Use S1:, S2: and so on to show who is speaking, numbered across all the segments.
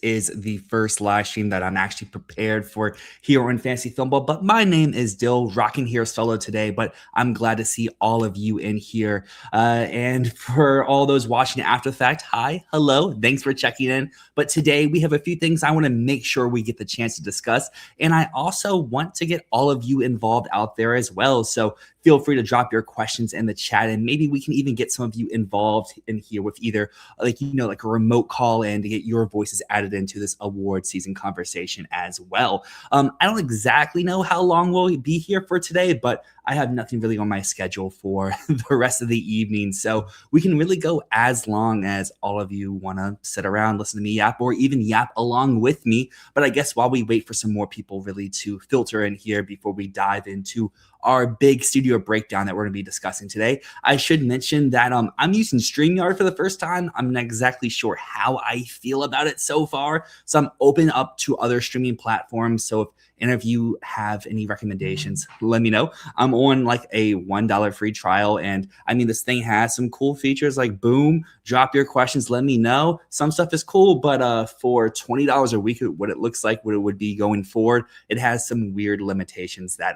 S1: Is the first live stream that I'm actually prepared for here on Fantasy Filmball. But my name is Dyl, rocking here solo today. But I'm glad to see all of you in here. And for all those watching after the fact, hi, hello, thanks for checking in. But today we have a few things I want to make sure we get the chance to discuss. And I also want to get all of you involved out there as well. So feel free to drop your questions in the chat, and maybe we can even get some of you involved in here with either like a remote call in to get your voices added into this award season conversation as well. I don't exactly know how long we'll be here for today, but I have nothing really on my schedule for the rest of the evening, so we can really go as long as all of you want to sit around, listen to me yap, or even yap along with me. But I guess while we wait for some more people really to filter in here before we dive into our big studio breakdown that we're going to be discussing today, I should mention that I'm using StreamYard for the first time. I'm not exactly sure how I feel about it so far, so I'm open up to other streaming platforms. So if any of you have any recommendations, let me know. I'm on like a $1 free trial, and I mean, this thing has some cool features like boom, drop your questions, let me know. Some stuff is cool, but for $20 a week, what it looks like, what it would be going forward, it has some weird limitations that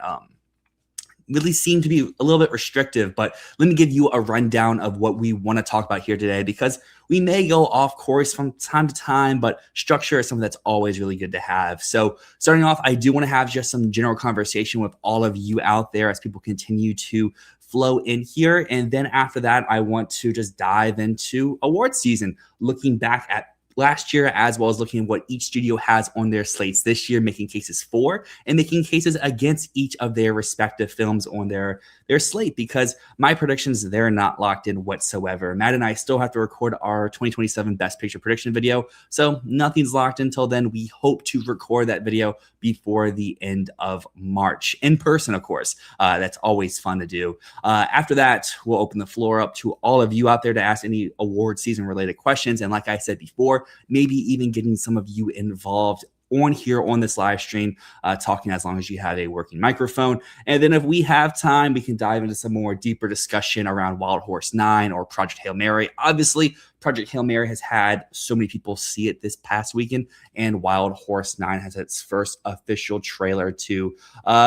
S1: really seem to be a little bit restrictive. But let me give you a rundown of what we want to talk about here today, because we may go off course from time to time, but structure is something that's always really good to have. So starting off, I do want to have just some general conversation with all of you out there as people continue to flow in here. And then after that, I want to just dive into award season, looking back at last year, as well as looking at what each studio has on their slates this year, making cases for and making cases against each of their respective films on their slate, because my predictions, they're not locked in whatsoever. Matt and I still have to record our 2027 Best Picture prediction video, so nothing's locked until then. We hope to record that video before the end of March, in person, of course. That's always fun to do. After that, we'll open the floor up to all of you out there to ask any award season related questions. And like I said before, maybe even getting some of you involved on here on this live stream, talking as long as you have a working microphone. And then if we have time, we can dive into some more deeper discussion around Wild Horse 9 or Project Hail Mary. Obviously, Project Hail Mary has had so many people see it this past weekend, and Wild Horse 9 has its first official trailer to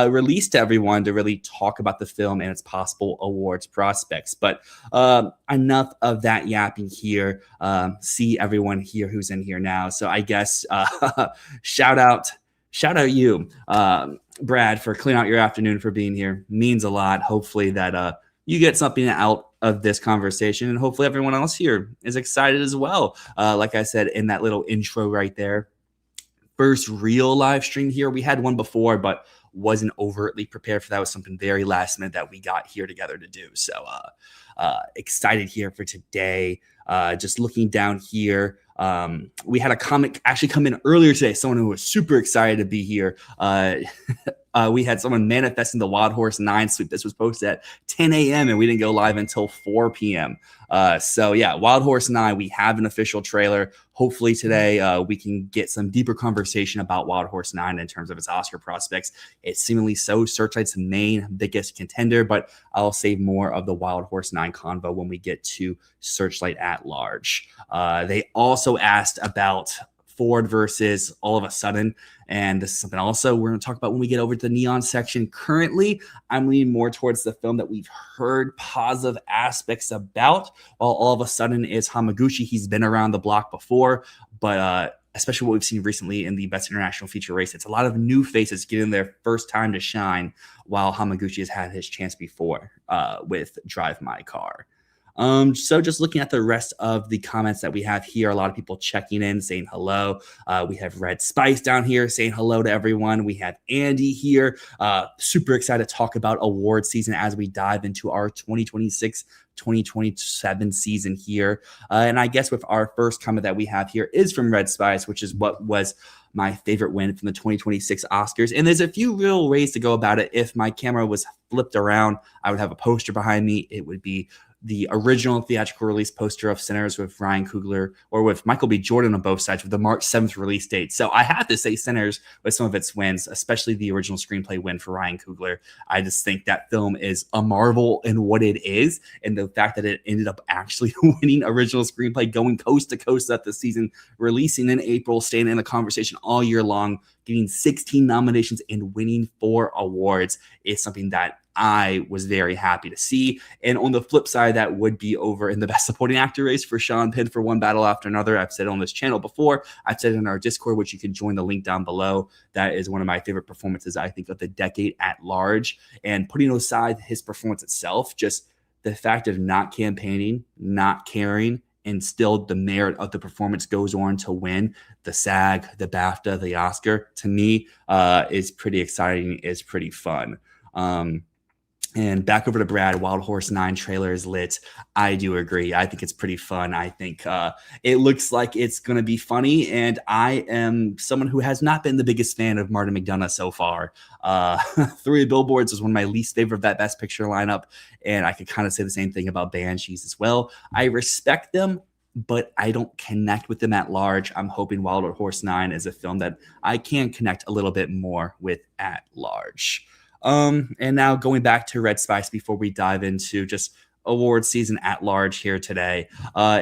S1: release to everyone to really talk about the film and its possible awards prospects. But enough of that yapping here. See everyone here who's in here now. So I guess shout out you, Brad, for clearing out your afternoon, for being here. Means a lot. Hopefully that you get something out of this conversation, and hopefully everyone else here is excited as well. Like I said in that little intro right there, first real live stream here. We had one before, but wasn't overtly prepared for that. It was something very last minute that we got here together to do. So excited here for today. Just looking down here, we had a comment actually come in earlier today, someone who was super excited to be here. We had someone manifesting the Wild Horse 9 sweep. This was posted at 10 a.m. and we didn't go live until 4 p.m. So yeah, Wild Horse 9, we have an official trailer. Hopefully today we can get some deeper conversation about Wild Horse 9 in terms of its Oscar prospects. It's seemingly so Searchlight's main biggest contender, but I'll save more of the Wild Horse 9 convo when we get to Searchlight at large. They also asked about Ford versus All of a Sudden, and this is something also we're going to talk about when we get over to the neon section. Currently, I'm leaning more towards the film that we've heard positive aspects about, while All of a Sudden is Hamaguchi. He's been around the block before, but especially what we've seen recently in the Best International Feature race, it's a lot of new faces getting their first time to shine, while Hamaguchi has had his chance before with Drive My Car. So just looking at the rest of the comments that we have here, a lot of people checking in, saying hello. We have Red Spice down here saying hello to everyone. We have Andy here, super excited to talk about award season as we dive into our 2026-2027 season here. And I guess with our first comment that we have here is from Red Spice, which is what was my favorite win from the 2026 Oscars. And there's a few real ways to go about it. If my camera was flipped around, I would have a poster behind me. It would be the original theatrical release poster of Sinners with Ryan Coogler, or with Michael B. Jordan on both sides, with the March 7th release date. So I have to say Sinners with some of its wins, especially the original screenplay win for Ryan Coogler. I just think that film is a marvel in what it is, and the fact that it ended up actually winning original screenplay, going coast to coast at the season, releasing in April, staying in the conversation all year long, getting 16 nominations and winning 4 awards is something that I was very happy to see. And on the flip side, that would be over in the Best Supporting Actor race for Sean Penn for One Battle After Another. I've said it on this channel before. I've said it in our Discord, which you can join the link down below. That is one of my favorite performances, I think, of the decade at large. And putting aside his performance itself, just the fact of not campaigning, not caring, and still the merit of the performance goes on to win the SAG, the BAFTA, the Oscar, to me, is pretty exciting, is pretty fun. And back over to Brad, Wild Horse 9 trailer is lit. I do agree. I think it's pretty fun. I think it looks like it's going to be funny. And I am someone who has not been the biggest fan of Martin McDonagh so far. 3 Billboards was one of my least favorite of that Best Picture lineup. And I could kind of say the same thing about Banshees as well. I respect them, but I don't connect with them at large. I'm hoping Wild Horse 9 is a film that I can connect a little bit more with at large. And now going back to Red Spice before we dive into just award season at large here today,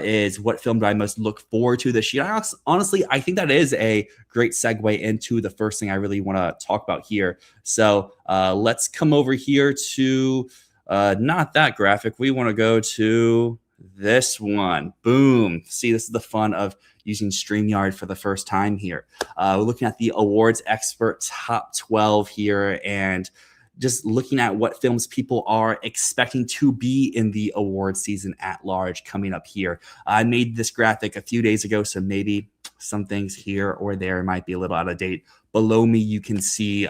S1: is what film do I most look forward to this year? Honestly, I think that is a great segue into the first thing I really want to talk about here. So let's come over here to not that graphic. We want to go to this one. Boom. See, this is the fun of using StreamYard for the first time here. We're looking at the awards expert top 12 here, and just looking at what films people are expecting to be in the award season at large coming up here. I made this graphic a few days ago, so maybe some things here or there might be a little out of date. Below me, you can see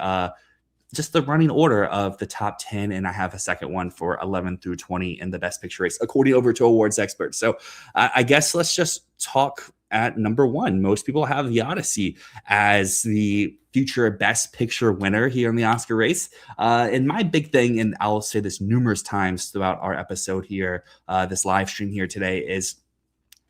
S1: just the running order of the top 10, and I have a second one for 11 through 20 in the Best Picture race, according over to awards experts. So I guess let's just talk at number 1. Most people have The Odyssey as the future Best Picture winner here in the Oscar race. And my big thing, and I'll say this numerous times throughout our episode here, this live stream here today, is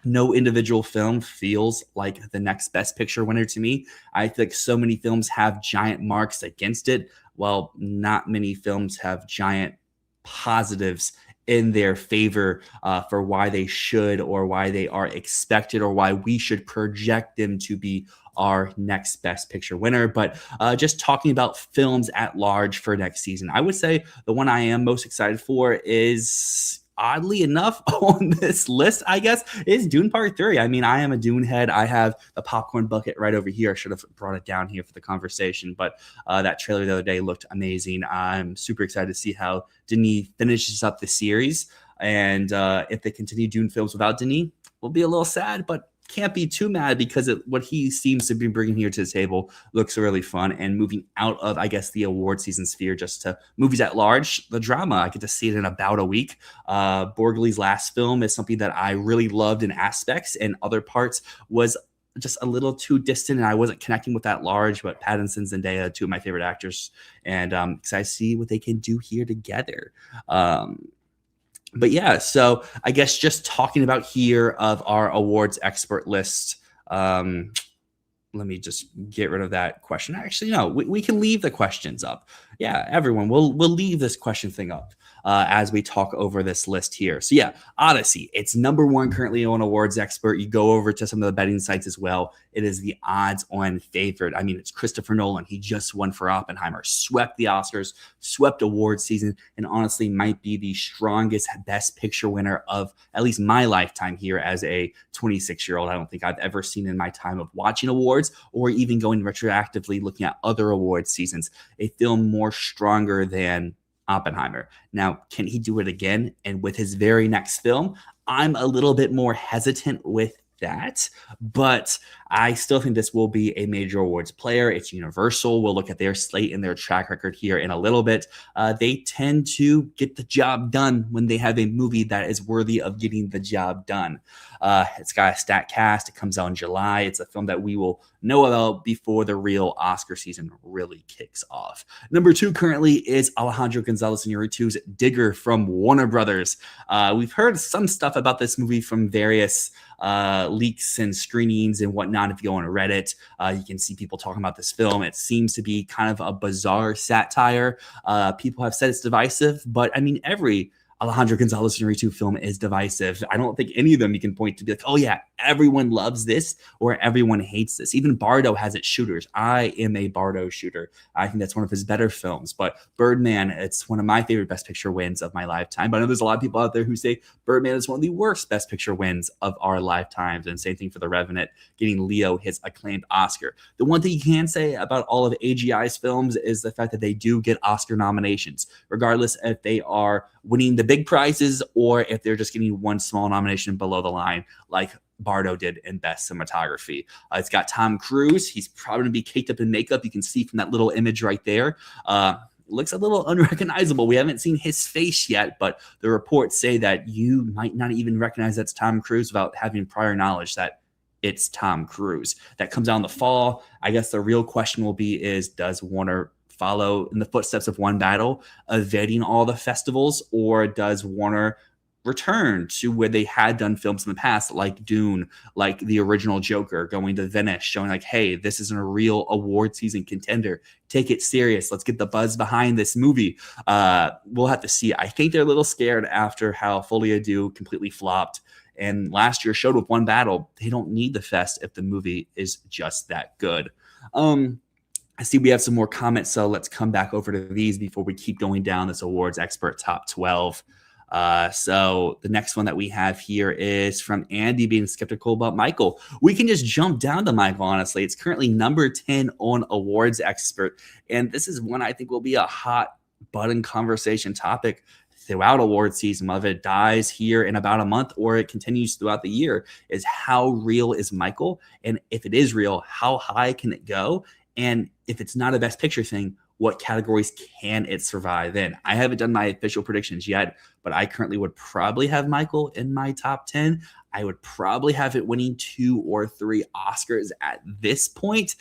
S1: no individual film feels like the next Best Picture winner to me. I think so many films have giant marks against it, while not many films have giant positives in their favor for why they should, or why they are expected, or why we should project them to be our next Best Picture winner. But just talking about films at large for next season, I would say the one I am most excited for is, oddly enough, on this list, I guess, is Dune Part 3. I mean, I am a Dune head. I have the popcorn bucket right over here. I should have brought it down here for the conversation, but that trailer the other day looked amazing. I'm super excited to see how Denis finishes up the series. And if they continue Dune films without Denis, we'll be a little sad, but can't be too mad, because what he seems to be bringing here to the table looks really fun. And moving out of, I guess, the award season sphere just to movies at large, the drama, I get to see it in about a week. Borgely's last film is something that I really loved in aspects, and other parts was just a little too distant, and I wasn't connecting with that large. But Pattinson, Zendaya, 2 of my favorite actors, and excited to see what they can do here together. But yeah, so I guess just talking about here of our awards expert list. Let me just get rid of that question. Actually, no, we can leave the questions up. Yeah, everyone, we'll leave this question thing up as we talk over this list here. So yeah, Odyssey, it's number 1 currently on awards expert. You go over to some of the betting sites as well. It is the odds-on favorite. I mean, it's Christopher Nolan. He just won for Oppenheimer, swept the Oscars, swept awards season, and honestly might be the strongest Best Picture winner of at least my lifetime here as a 26-year-old. I don't think I've ever seen in my time of watching awards, or even going retroactively looking at other awards seasons, a film more stronger than Oppenheimer. Now, can he do it again? And with his very next film, I'm a little bit more hesitant with that. But I still think this will be a major awards player. It's Universal. We'll look at their slate and their track record here in a little bit. They tend to get the job done when they have a movie that is worthy of getting the job done. It's got a stacked cast. It comes out in July. It's a film that we will know about before the real Oscar season really kicks off. Number 2 currently is Alejandro Gonzalez Iñárritu's Digger from Warner Brothers. We've heard some stuff about this movie from various leaks and screenings and whatnot. If you go on Reddit, you can see people talking about this film. It seems to be kind of a bizarre satire. People have said it's divisive, but I mean, every Alejandro Gonzalez Iñárritu film is divisive. I don't think any of them you can point to be like, oh yeah, everyone loves this or everyone hates this. Even Bardo has its shooters. I am a Bardo shooter. I think that's one of his better films. But Birdman, it's one of my favorite Best Picture wins of my lifetime. But I know there's a lot of people out there who say Birdman is one of the worst Best Picture wins of our lifetimes. And same thing for The Revenant, getting Leo his acclaimed Oscar. The one thing you can say about all of AGI's films is the fact that they do get Oscar nominations, regardless if they are winning the big prizes or if they're just getting one small nomination below the line, like Bardo did in Best Cinematography. It's got Tom Cruise. He's probably going to be caked up in makeup. You can see from that little image right there. Looks a little unrecognizable. We haven't seen his face yet, but the reports say that you might not even recognize that's Tom Cruise without having prior knowledge that it's Tom Cruise. That comes out in the fall. I guess the real question will be is, does Warner follow in the footsteps of One Battle, evading all the festivals, or does Warner return to where they had done films in the past, like Dune, like the original Joker, going to Venice, showing like, hey, this isn't a real award season contender. Take it serious. Let's get the buzz behind this movie. We'll have to see. I think they're a little scared after how Folie à Deux completely flopped. And last year showed with One Battle, they don't need the fest if the movie is just that good. I see we have some more comments, so let's come back over to these before we keep going down this awards expert top 12. So the next one that we have here is from Andy being skeptical about Michael. We can just jump down to Michael, honestly. It's currently number 10 on awards expert. And this is one I think will be a hot button conversation topic throughout award season, whether it dies here in about a month or it continues throughout the year, is how real is Michael? And if it is real, how high can it go? And if it's not a Best Picture thing, what categories can it survive in? I haven't done my official predictions yet, but I currently would probably have Michael in my top 10. I would probably have it winning 2 or 3 Oscars at this point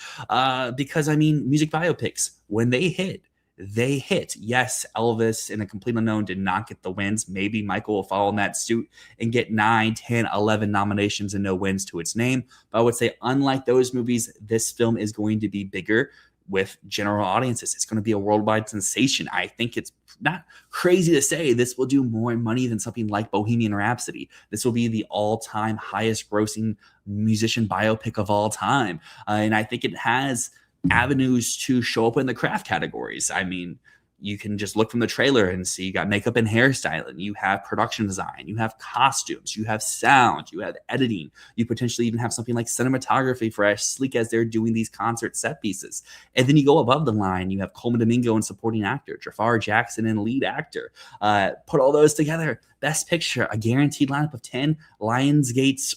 S1: because, I mean, music biopics, when they hit, they hit. Yes, Elvis and A Complete Unknown did not get the wins. Maybe Michael will follow in that suit and get 9, 10, 11 nominations and no wins to its name. But I would say, unlike those movies, this film is going to be bigger with general audiences. It's going to be a worldwide sensation. I think it's not crazy to say this will do more money than something like Bohemian Rhapsody. This will be the all-time highest grossing musician biopic of all time. And I think it has avenues to show up in the craft categories. I mean, you can just look from the trailer and see you got makeup and hairstyling, you have production design, you have costumes, you have sound, you have editing, you potentially even have something like cinematography for as sleek as they're doing these concert set pieces. And then you go above the line, you have Coleman Domingo in supporting actor, Jafar Jackson in lead actor. Put all those together, Best Picture, a guaranteed lineup of 10, Lionsgate's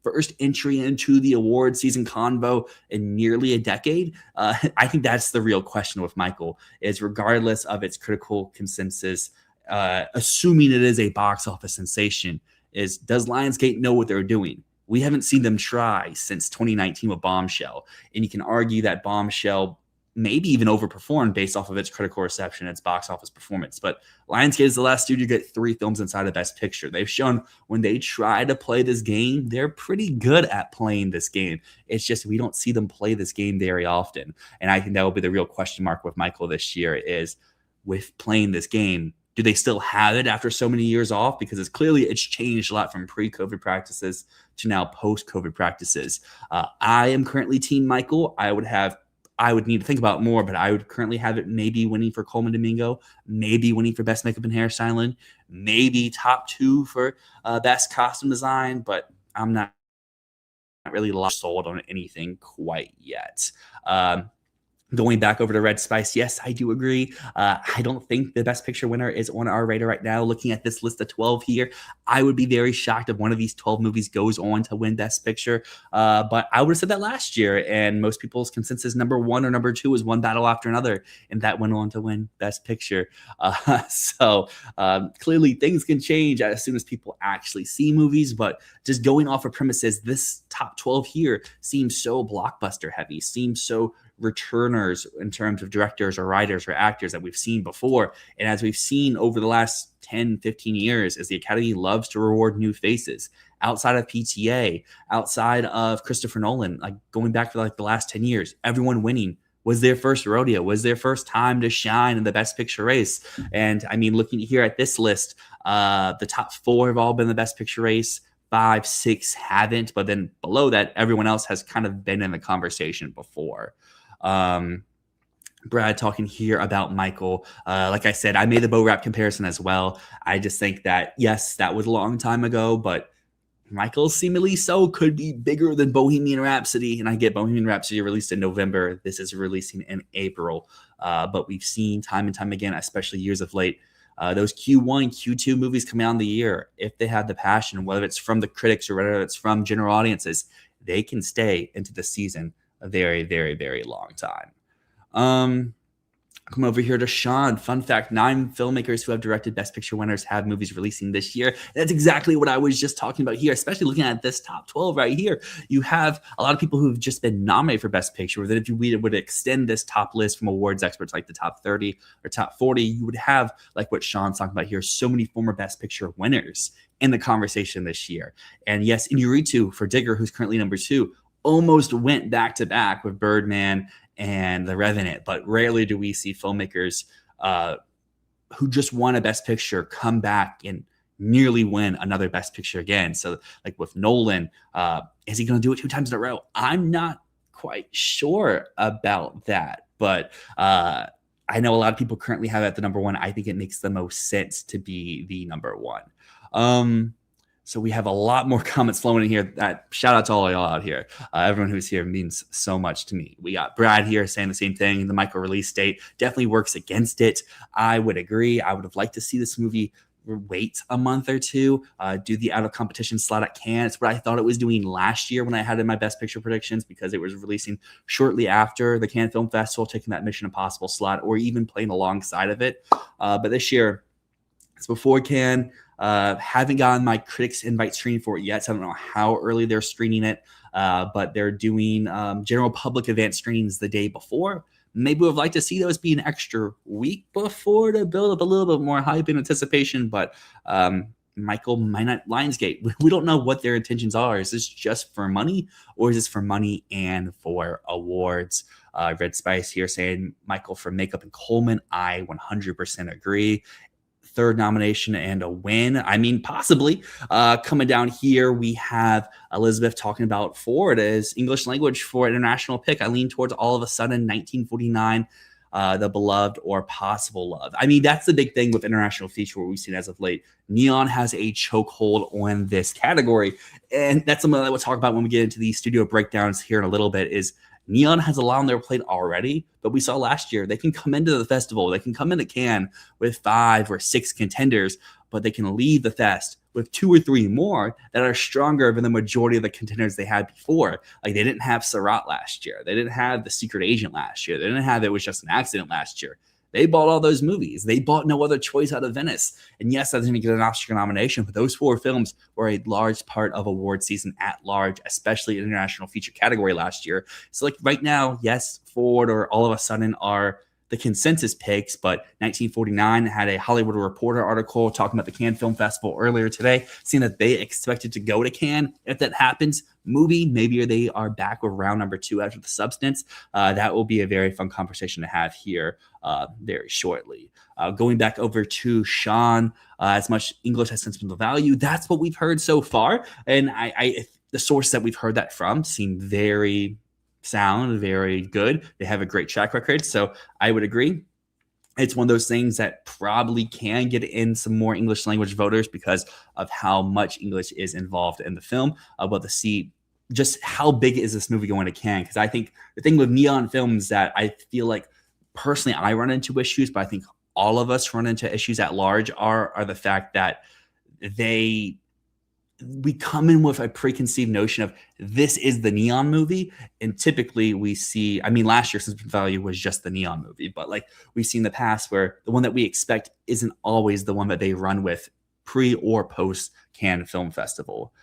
S1: first entry into the award season convo in nearly a decade. I think that's the real question with Michael, is regardless of its critical consensus, assuming it is a box office sensation, is does Lionsgate know what they're doing? We haven't seen them try since 2019 with Bombshell. And you can argue that Bombshell maybe even overperformed based off of its critical reception, its box office performance. But Lionsgate is the last studio to get 3 films inside of Best Picture. They've shown when they try to play this game, they're pretty good at playing this game. It's just we don't see them play this game very often. And I think that will be the real question mark with Michael this year, is with playing this game, do they still have it after so many years off? Because it's changed a lot from pre-COVID practices to now post-COVID practices. I am currently Team Michael. I would need to think about it more, but I would currently have it maybe winning for Coleman Domingo, maybe winning for Best Makeup and Hairstyling, maybe top 2 for Best Costume Design, but I'm not really sold on anything quite yet. Going back over to Red Spice, yes, I do agree. I don't think the Best Picture winner is on our radar right now. Looking at this list of 12 here, I would be very shocked if one of these 12 movies goes on to win Best Picture. But I would have said that last year, and most people's consensus number one or number two is One Battle After Another, and that went on to win Best Picture. Clearly, things can change as soon as people actually see movies, but just going off of premises, this top 12 here seems so blockbuster heavy, seems so returners in terms of directors or writers or actors that we've seen before. And as we've seen over the last 10, 15 years, as the Academy loves to reward new faces outside of PTA, outside of Christopher Nolan, like going back for like the last 10 years, everyone winning was their first rodeo, was their first time to shine in the Best Picture race. And I mean, looking here at this list, the top 4 have all been the Best Picture race. 5, 6 haven't, but then below that, everyone else has kind of been in the conversation before. Brad talking here about Michael. Like I said, I made the Bo Rap comparison as well. I just think that, yes, that was a long time ago, but Michael seemingly so could be bigger than Bohemian Rhapsody. And I get Bohemian Rhapsody released in November. This is releasing in April. But we've seen time and time again, especially years of late, those Q1, Q2 movies coming out in the year, if they have the passion, whether it's from the critics or whether it's from general audiences, they can stay into the season a very, very, very long time. Come over here to Sean. Fun fact, 9 filmmakers who have directed Best Picture winners have movies releasing this year. That's exactly what I was just talking about here, especially looking at this top 12 right here. You have a lot of people who've just been nominated for Best Picture, that if we would extend this top list from awards experts like the top 30 or top 40, you would have, like what Sean's talking about here, so many former Best Picture winners in the conversation this year. And yes, Inarritu for Digger, who's currently number 2, almost went back-to-back with Birdman and The Revenant, but rarely do we see filmmakers who just won a Best Picture come back and nearly win another Best Picture again. So like with Nolan, is he going to do it 2 times in a row? I'm not quite sure about that, but I know a lot of people currently have it at the number 1. I think it makes the most sense to be the number 1. So we have a lot more comments flowing in here. Shout out to all y'all out here. Everyone who's here means so much to me. We got Brad here saying the same thing. The Michael release date definitely works against it. I would agree. I would have liked to see this movie wait a month or 2, do the out of competition slot at Cannes. It's what I thought it was doing last year when I had in my Best Picture predictions, because it was releasing shortly after the Cannes Film Festival, taking that Mission Impossible slot or even playing alongside of it. But this year, it's before Cannes. Haven't gotten my critics invite screening for it yet, so I don't know how early they're screening it, but they're doing general public event screenings the day before. Maybe we'd like to see those be an extra week before to build up a little bit more hype and anticipation, but Michael might not Lionsgate. We don't know what their intentions are. Is this just for money, or is this for money and for awards? Red Spice here saying Michael for Makeup and Coleman. I 100% agree. 3rd nomination and a win. I mean, possibly. Coming down here, we have Elizabeth talking about Ford as English language for international pick. I lean towards All of a Sudden, 1949, The Beloved, or Possible Love. I mean, that's the big thing with international feature, what we've seen as of late. Neon has a chokehold on this category, and that's something that we'll talk about when we get into the studio breakdowns here in a little bit, is Neon has a lot on their plate already, but we saw last year they can come into the festival, they can come into Cannes with 5 or 6 contenders, but they can leave the fest with 2 or 3 more that are stronger than the majority of the contenders they had before. Like, they didn't have Sarat last year, they didn't have The Secret Agent last year, they didn't have It Was Just an Accident last year. They bought all those movies. They bought No Other Choice out of Venice. And yes, I didn't get an Oscar nomination, but those 4 films were a large part of award season at large, especially in international feature category last year. So like right now, yes, Ford or All of a Sudden are the consensus picks, but 1949 had a Hollywood Reporter article talking about the Cannes Film Festival earlier today, saying that they expected to go to Cannes. If that happens, maybe they are back with round number 2 after The Substance. That will be a very fun conversation to have here very shortly. Going back over to Sean, as much English has sentimental value, that's what we've heard so far. And the source that we've heard that from seem very sound, very good. They have a great track record. So I would agree. It's one of those things that probably can get in some more English language voters because of how much English is involved in the film. But to see just how big is this movie going to Cannes? Because I think the thing with neon films that I feel like personally I run into issues, but I think all of us run into issues at large are the fact that they we come in with a preconceived notion of this is the neon movie, and typically we see, I mean, last year Suspense Value was just the neon movie, but like we've seen in the past where the one that we expect isn't always the one that they run with pre or post Cannes Film Festival.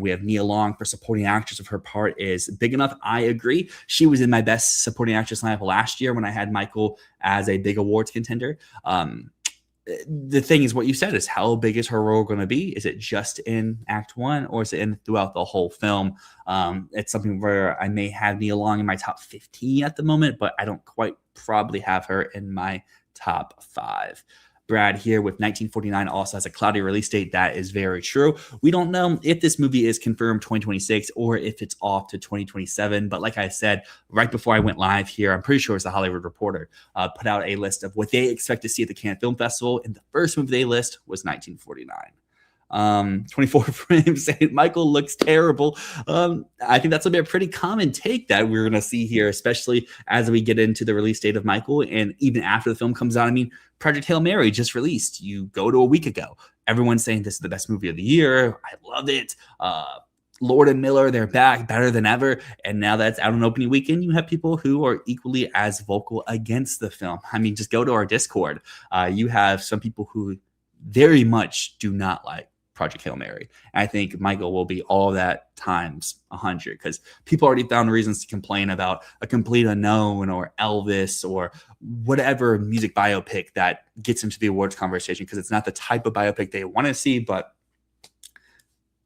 S1: We have Nia Long for supporting actress of her part is big enough. I agree. She was in my best supporting actress lineup last year when I had Michael as a big awards contender. The thing is, what you said is how big is her role going to be? Is it just in Act One, or is it in throughout the whole film? It's something where I may have Nia Long in my top 15 at the moment, but I don't quite probably have her in my top 5. Brad here with 1949 also has a cloudy release date. That is very true. We don't know if this movie is confirmed 2026 or if it's off to 2027. But like I said, right before I went live here, I'm pretty sure it's the Hollywood Reporter put out a list of what they expect to see at the Cannes Film Festival. And the first movie they list was 1949. 24 frames saying Michael looks terrible. I think that's a pretty common take that we're going to see here, especially as we get into the release date of Michael and even after the film comes out. I mean, Project Hail Mary just released. You go to a week ago, everyone's saying this is the best movie of the year. I love it. Lord and Miller, they're back better than ever. And now that's out on opening weekend, you have people who are equally as vocal against the film. I mean, just go to our Discord. You have some people who very much do not like Project Hail Mary. And I think Michael will be all that times 100 because people already found reasons to complain about A Complete Unknown or Elvis or whatever music biopic that gets into the awards conversation because it's not the type of biopic they want to see, but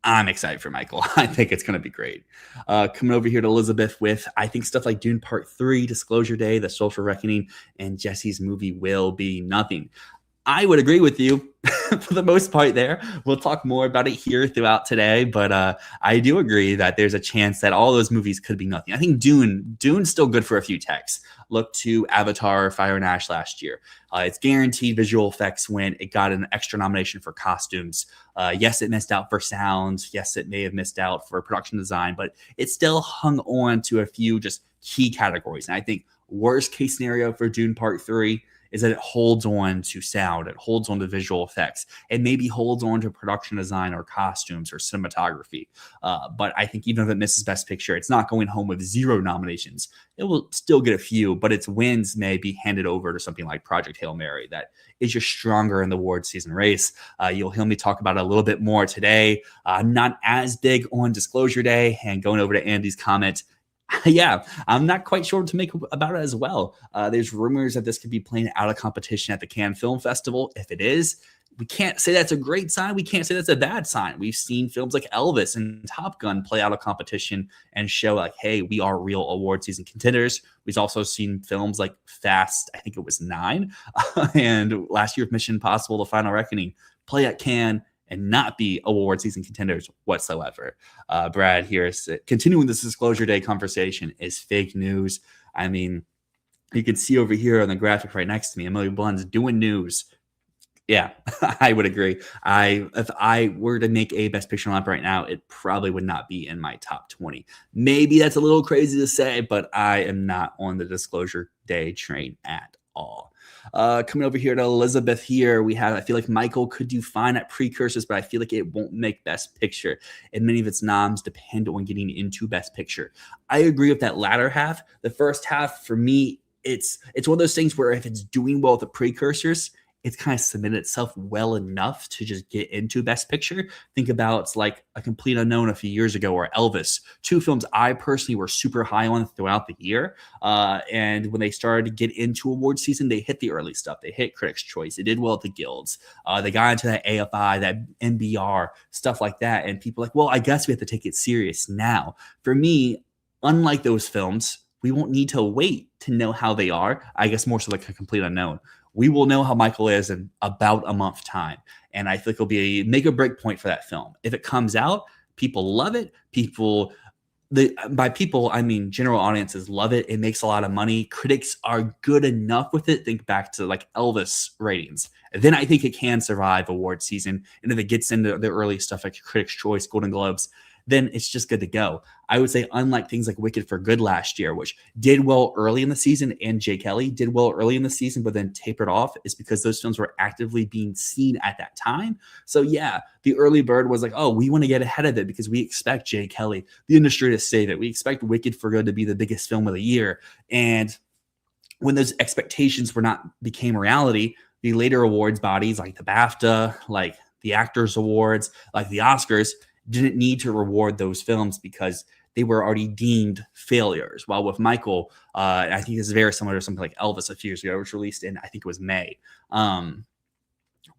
S1: I'm excited for Michael. I think it's going to be great. Coming over here to Elizabeth with, I think stuff like Dune Part 3, Disclosure Day, The Social Reckoning, and Jesse's movie Will Be Nothing. I would agree with you for the most part there. We'll talk more about it here throughout today, but I do agree that there's a chance that all those movies could be nothing. I think Dune's still good for a few techs. Look to Avatar, Fire and Ash last year. It's guaranteed visual effects win. It got an extra nomination for costumes. Yes, it missed out for sound. Yes, it may have missed out for production design, but it still hung on to a few just key categories. And I think worst case scenario for Dune Part 3 is that it holds on to sound, it holds on to visual effects, it maybe holds on to production design or costumes or cinematography. But I think even if it misses Best Picture, it's not going home with 0 nominations. It will still get a few, but its wins may be handed over to something like Project Hail Mary that is just stronger in the award season race. You'll hear me talk about it a little bit more today. I'm not as big on Disclosure Day, and going over to Andy's comment, yeah, I'm not quite sure what to make about it as well. There's rumors that this could be playing out of competition at the Cannes Film Festival. If it is, we can't say that's a great sign. We can't say that's a bad sign. We've seen films like Elvis and Top Gun play out of competition and show like, hey, we are real award season contenders. We've also seen films like Fast, I think it was 9, and last year with Mission Impossible, The Final Reckoning, play at Cannes and not be award season contenders whatsoever. Brad here is continuing this Disclosure Day conversation is fake news. I mean, you can see over here on the graphic right next to me, Emily Blunt's doing news. Yeah, I would agree. If I were to make a Best Picture lineup right now, it probably would not be in my top 20. Maybe that's a little crazy to say, but I am not on the Disclosure Day train at all. Coming over here to Elizabeth here, I feel like Michael could do fine at precursors, but I feel like it won't make Best Picture. And many of its noms depend on getting into Best Picture. I agree with that latter half. The first half, for me, it's one of those things where if it's doing well with the precursors, it's kind of submitted itself well enough to just get into Best Picture. Think about like A Complete Unknown a few years ago or Elvis, 2 films I personally were super high on throughout the year. And when they started to get into award season, they hit the early stuff. They hit Critics' Choice. They did well at the Guilds. They got into that AFI, that NBR, stuff like that. And people are like, well, I guess we have to take it serious now. For me, unlike those films, we won't need to wait to know how they are. I guess more so like A Complete Unknown. We will know how Michael is in about a month time. And I think it'll be a make or break point for that film. If it comes out, people love it. By people, I mean general audiences love it. It makes a lot of money. Critics are good enough with it. Think back to like Elvis ratings. And then I think it can survive award season. And if it gets into the early stuff like Critics' Choice, Golden Globes, then it's just good to go. I would say, unlike things like Wicked for Good last year, which did well early in the season, and Jay Kelly did well early in the season, but then tapered off, is because those films were actively being seen at that time. So yeah, the early bird was like, oh, we want to get ahead of it because we expect Jay Kelly, the industry, to save it. We expect Wicked for Good to be the biggest film of the year. And when those expectations became reality, the later awards bodies like the BAFTA, like the Actors Awards, like the Oscars, didn't need to reward those films because they were already deemed failures. While with Michael, I think this is very similar to something like Elvis a few years ago, which was released in, I think it was May.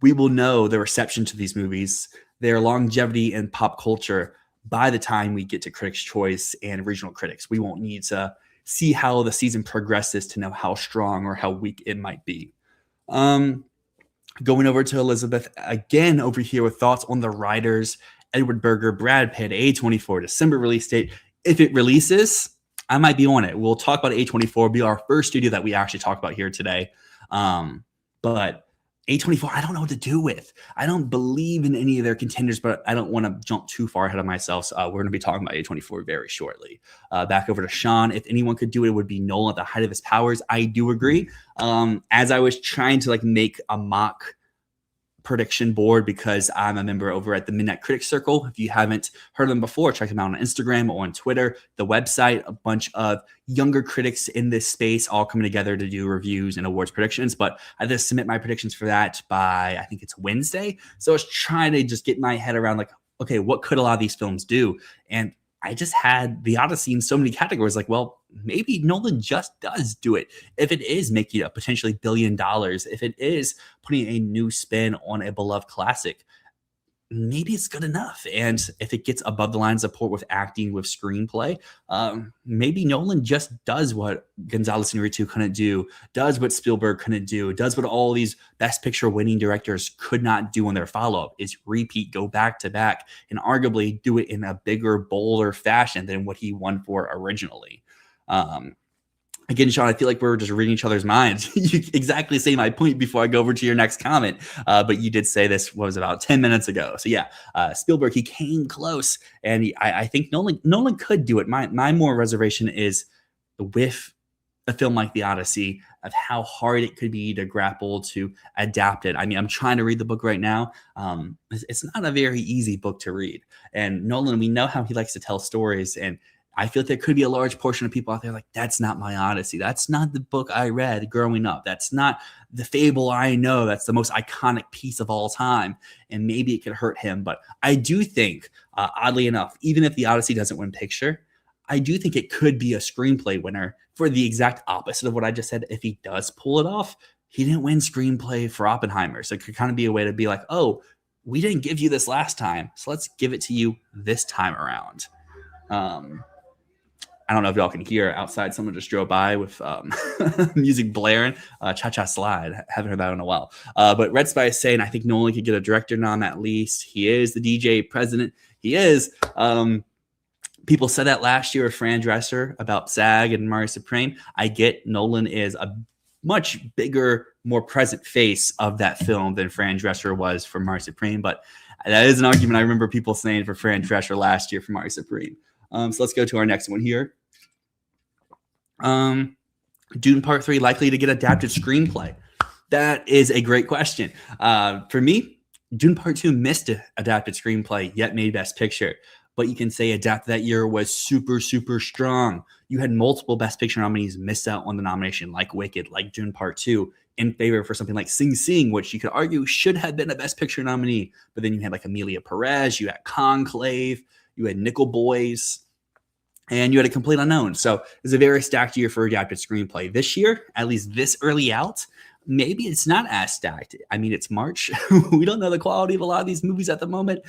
S1: We will know the reception to these movies, their longevity in pop culture, by the time we get to Critics' Choice and Regional Critics. We won't need to see how the season progresses to know how strong or how weak it might be. Going over to Elizabeth again over here with thoughts on the writers, Edward Berger, Brad Pitt, A24, December release date. If it releases, I might be on it. We'll talk about A24, be our first studio that we actually talk about here today. But A24, I don't know what to do with. I don't believe in any of their contenders, but I don't want to jump too far ahead of myself. So we're going to be talking about A24 very shortly. Back over to Sean. If anyone could do it, it would be Nolan at the height of his powers. I do agree. As I was trying to make a mock prediction board, because I'm a member over at the Midnight Critics Circle. If you haven't heard of them before, check them out on Instagram or on Twitter. The website, a bunch of younger critics in this space all coming together to do reviews and awards predictions. But I just submit my predictions for that by, I think it's Wednesday. So I was trying to just get my head around okay, what could a lot of these films do? And I just had The Odyssey in so many categories. Well, maybe Nolan just does do it. If it is making a potentially $1 billion, if it is putting a new spin on a beloved classic, maybe it's good enough. And if it gets above the line support with acting, with screenplay, maybe Nolan just does what Gonzalez Iñárritu couldn't do, does what Spielberg couldn't do, does what all these Best Picture winning directors could not do in their follow-up, is repeat, go back to back, and arguably do it in a bigger, bolder fashion than what he won for originally. Again, Sean, I feel like we're just reading each other's minds. You exactly say my point before I go over to your next comment. But you did say this was about 10 minutes ago. So yeah, Spielberg, he came close. And I think Nolan could do it. My more reservation is with a film like The Odyssey, of how hard it could be to grapple to adapt it. I mean, I'm trying to read the book right now. It's not a very easy book to read. And Nolan, we know how he likes to tell stories, and I feel like there could be a large portion of people out there that's not my Odyssey. That's not the book I read growing up. That's not the fable I know. That's the most iconic piece of all time. And maybe it could hurt him. But I do think, oddly enough, even if The Odyssey doesn't win picture, I do think it could be a screenplay winner for the exact opposite of what I just said. If he does pull it off, he didn't win screenplay for Oppenheimer. So it could kind of be a way to be like, oh, we didn't give you this last time, so let's give it to you this time around. I don't know if y'all can hear outside. Someone just drove by with music blaring. Cha-Cha Slide. Haven't heard that in a while. But Red Spy is saying, I think Nolan could get a director nom at least. He is the DJ president. He is. People said that last year with Fran Drescher about SAG and Mario Supreme. I get Nolan is a much bigger, more present face of that film than Fran Drescher was for Mario Supreme. But that is an argument I remember people saying for Fran Drescher last year for Mario Supreme. So let's go to our next one here. Dune Part 3 likely to get adapted screenplay? That is a great question. For me, Dune Part 2 missed an adapted screenplay, yet made Best Picture. But you can say adapted that year was super, super strong. You had multiple Best Picture nominees miss out on the nomination, like Wicked, like Dune Part 2, in favor for something like Sing Sing, which you could argue should have been a Best Picture nominee. But then you had Amelia Perez, you had Conclave, you had Nickel Boys, and you had a complete unknown. So it was a very stacked year for adapted screenplay. This year, at least this early out, maybe it's not as stacked. I mean, it's March. We don't know the quality of a lot of these movies at the moment.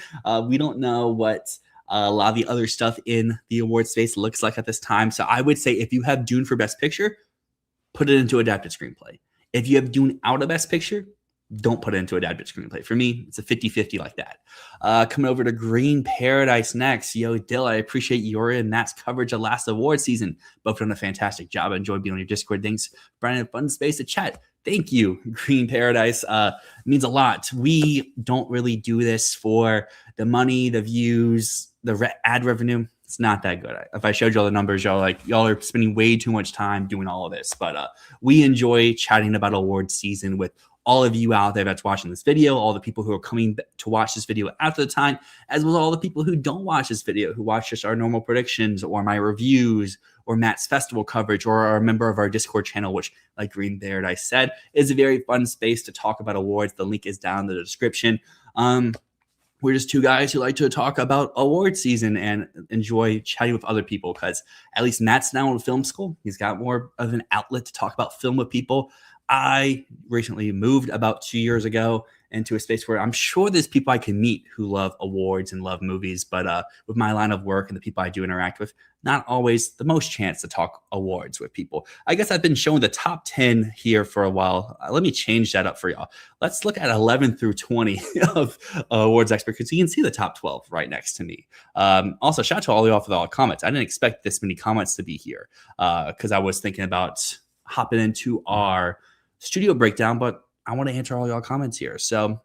S1: We don't know what a lot of the other stuff in the award space looks like at this time. So I would say if you have Dune for Best Picture, put it into adapted screenplay. If you have Dune out of Best Picture, don't put it into adapted screenplay. For me, it's a 50-50 like that. Coming over to Green Paradise next. Yo, Dyl, I appreciate your and Matt's coverage of last award season. Both done a fantastic job. I enjoyed being on your Discord. Thanks, Brian. Fun space to chat. Thank you, Green Paradise. Means a lot. We don't really do this for the money, the views, the ad revenue, it's not that good. If I showed y'all the numbers, y'all are spending way too much time doing all of this. But we enjoy chatting about awards season with all of you out there that's watching this video, all the people who are coming to watch this video after the time, as well as all the people who don't watch this video, who watch just our normal predictions or my reviews or Matt's festival coverage, or are a member of our Discord channel, which, like Green Beard I said, is a very fun space to talk about awards. The link is down in the description. We're just two guys who like to talk about award season and enjoy chatting with other people, because at least Matt's now in film school. He's got more of an outlet to talk about film with people. I recently moved about 2 years ago into a space where I'm sure there's people I can meet who love awards and love movies, but with my line of work and the people I do interact with, not always the most chance to talk awards with people. I guess I've been showing the top 10 here for a while. Let me change that up for y'all. Let's look at 11 through 20 of awards experts, because you can see the top 12 right next to me. Also, shout out to all y'all for all the comments. I didn't expect this many comments to be here, because I was thinking about hopping into our studio breakdown, but I want to answer all y'all comments here. So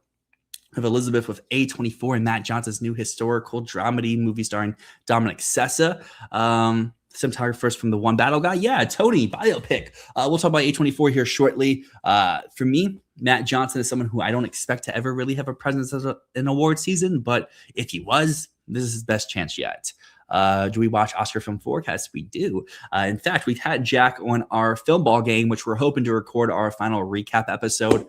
S1: I have Elizabeth with A24 and Matt Johnson's new historical dramedy movie starring Dominic Sessa. Cinematographers from the One Battle Guy. Yeah, Tony, biopic. We'll talk about A24 here shortly. For me, Matt Johnson is someone who I don't expect to ever really have a presence as an award season, but if he was, this is his best chance yet. Do we watch Oscar Film Forecast? We do. In fact, we've had Jack on our Filmball game, which we're hoping to record our final recap episode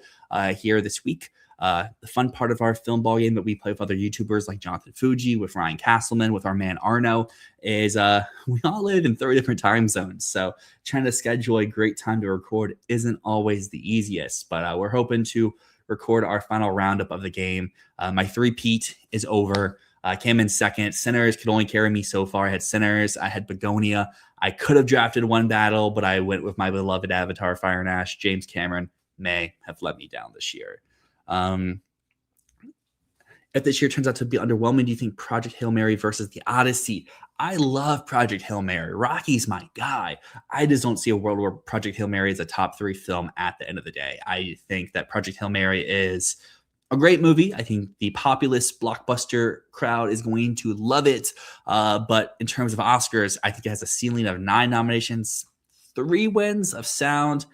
S1: here this week. The fun part of our Filmball game that we play with other YouTubers like Jonathan Fuji, with Ryan Castleman, with our man Arno, is we all live in 3 different time zones. So trying to schedule a great time to record isn't always the easiest, but we're hoping to record our final roundup of the game. My three-peat is over. I came in second. Sinners could only carry me so far. I had Sinners. I had Begonia. I could have drafted One Battle, but I went with my beloved Avatar, Fire and Ash. James Cameron may have let me down this year. If this year turns out to be underwhelming, do you think Project Hail Mary versus The Odyssey? I love Project Hail Mary. Rocky's my guy. I just don't see a world where Project Hail Mary is a top 3 film at the end of the day. I think that Project Hail Mary is a great movie. I think the populist blockbuster crowd is going to love it. But in terms of Oscars, I think it has a ceiling of 9 nominations, 3 wins of sound,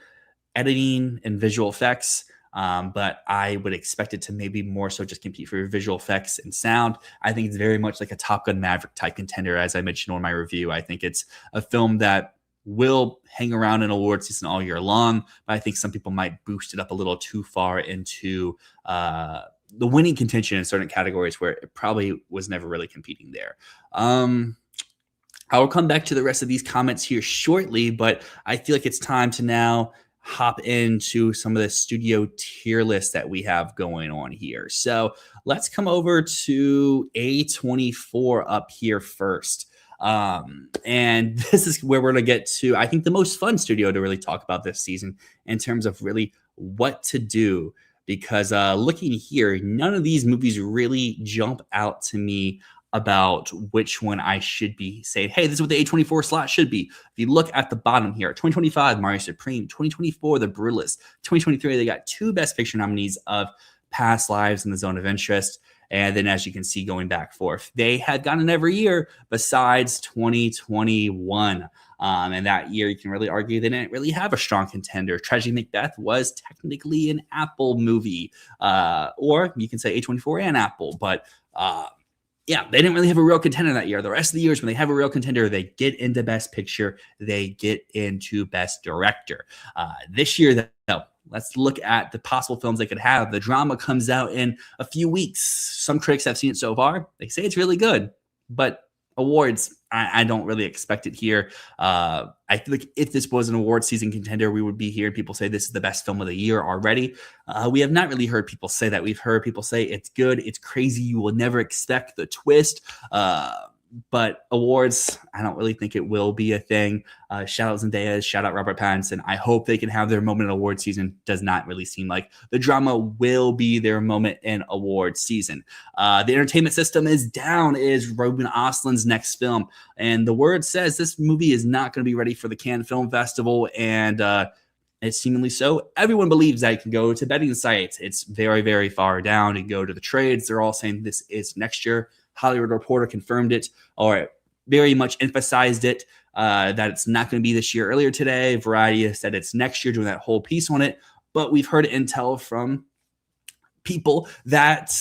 S1: editing, and visual effects. But I would expect it to maybe more so just compete for visual effects and sound. I think it's very much like a Top Gun Maverick type contender, as I mentioned on my review. I think it's a film that will hang around in award season all year long, but I think some people might boost it up a little too far into the winning contention in certain categories where it probably was never really competing there. I will come back to the rest of these comments here shortly, but I feel like it's time to now hop into some of the studio tier lists that we have going on here. So let's come over to A24 up here first. And this is where we're going to get to, I think, the most fun studio to really talk about this season in terms of really what to do. Because looking here, none of these movies really jump out to me about which one I should be saying, hey, this is what the A24 slot should be. If you look at the bottom here, 2025, Mario Supreme, 2024, The Brutalist, 2023, they got 2 Best Picture nominees of Past Lives and The Zone of Interest. And then, as you can see, going back forth, they had gotten every year besides 2021. And that year, you can really argue they didn't really have a strong contender. Tragedy Macbeth was technically an Apple movie, or you can say A24 and Apple, but yeah, they didn't really have a real contender that year. The rest of the years, when they have a real contender, they get into Best Picture, they get into Best Director. This year, though, let's look at the possible films they could have. The drama comes out in a few weeks. Some critics have seen it so far. They say it's really good, but awards, I don't really expect it here. I feel like if this was an award season contender, we would be here and people say this is the best film of the year already. We have not really heard people say that. We've heard people say it's good, it's crazy, you will never expect the twist. But awards, I don't really think it will be a thing. Shout out Zendaya, shout out Robert Pattinson. I hope they can have their moment in award season. Does not really seem like the drama will be their moment in award season. The entertainment system is down is Ruben Östlund's next film. And the word says this movie is not going to be ready for the Cannes Film Festival. And it's seemingly so. Everyone believes that you can go to betting sites. It's very, very far down and go to the trades. They're all saying this is next year. Hollywood Reporter confirmed it, or very much emphasized it, that it's not going to be this year. Earlier today, Variety said it's next year, doing that whole piece on it. But we've heard intel from people that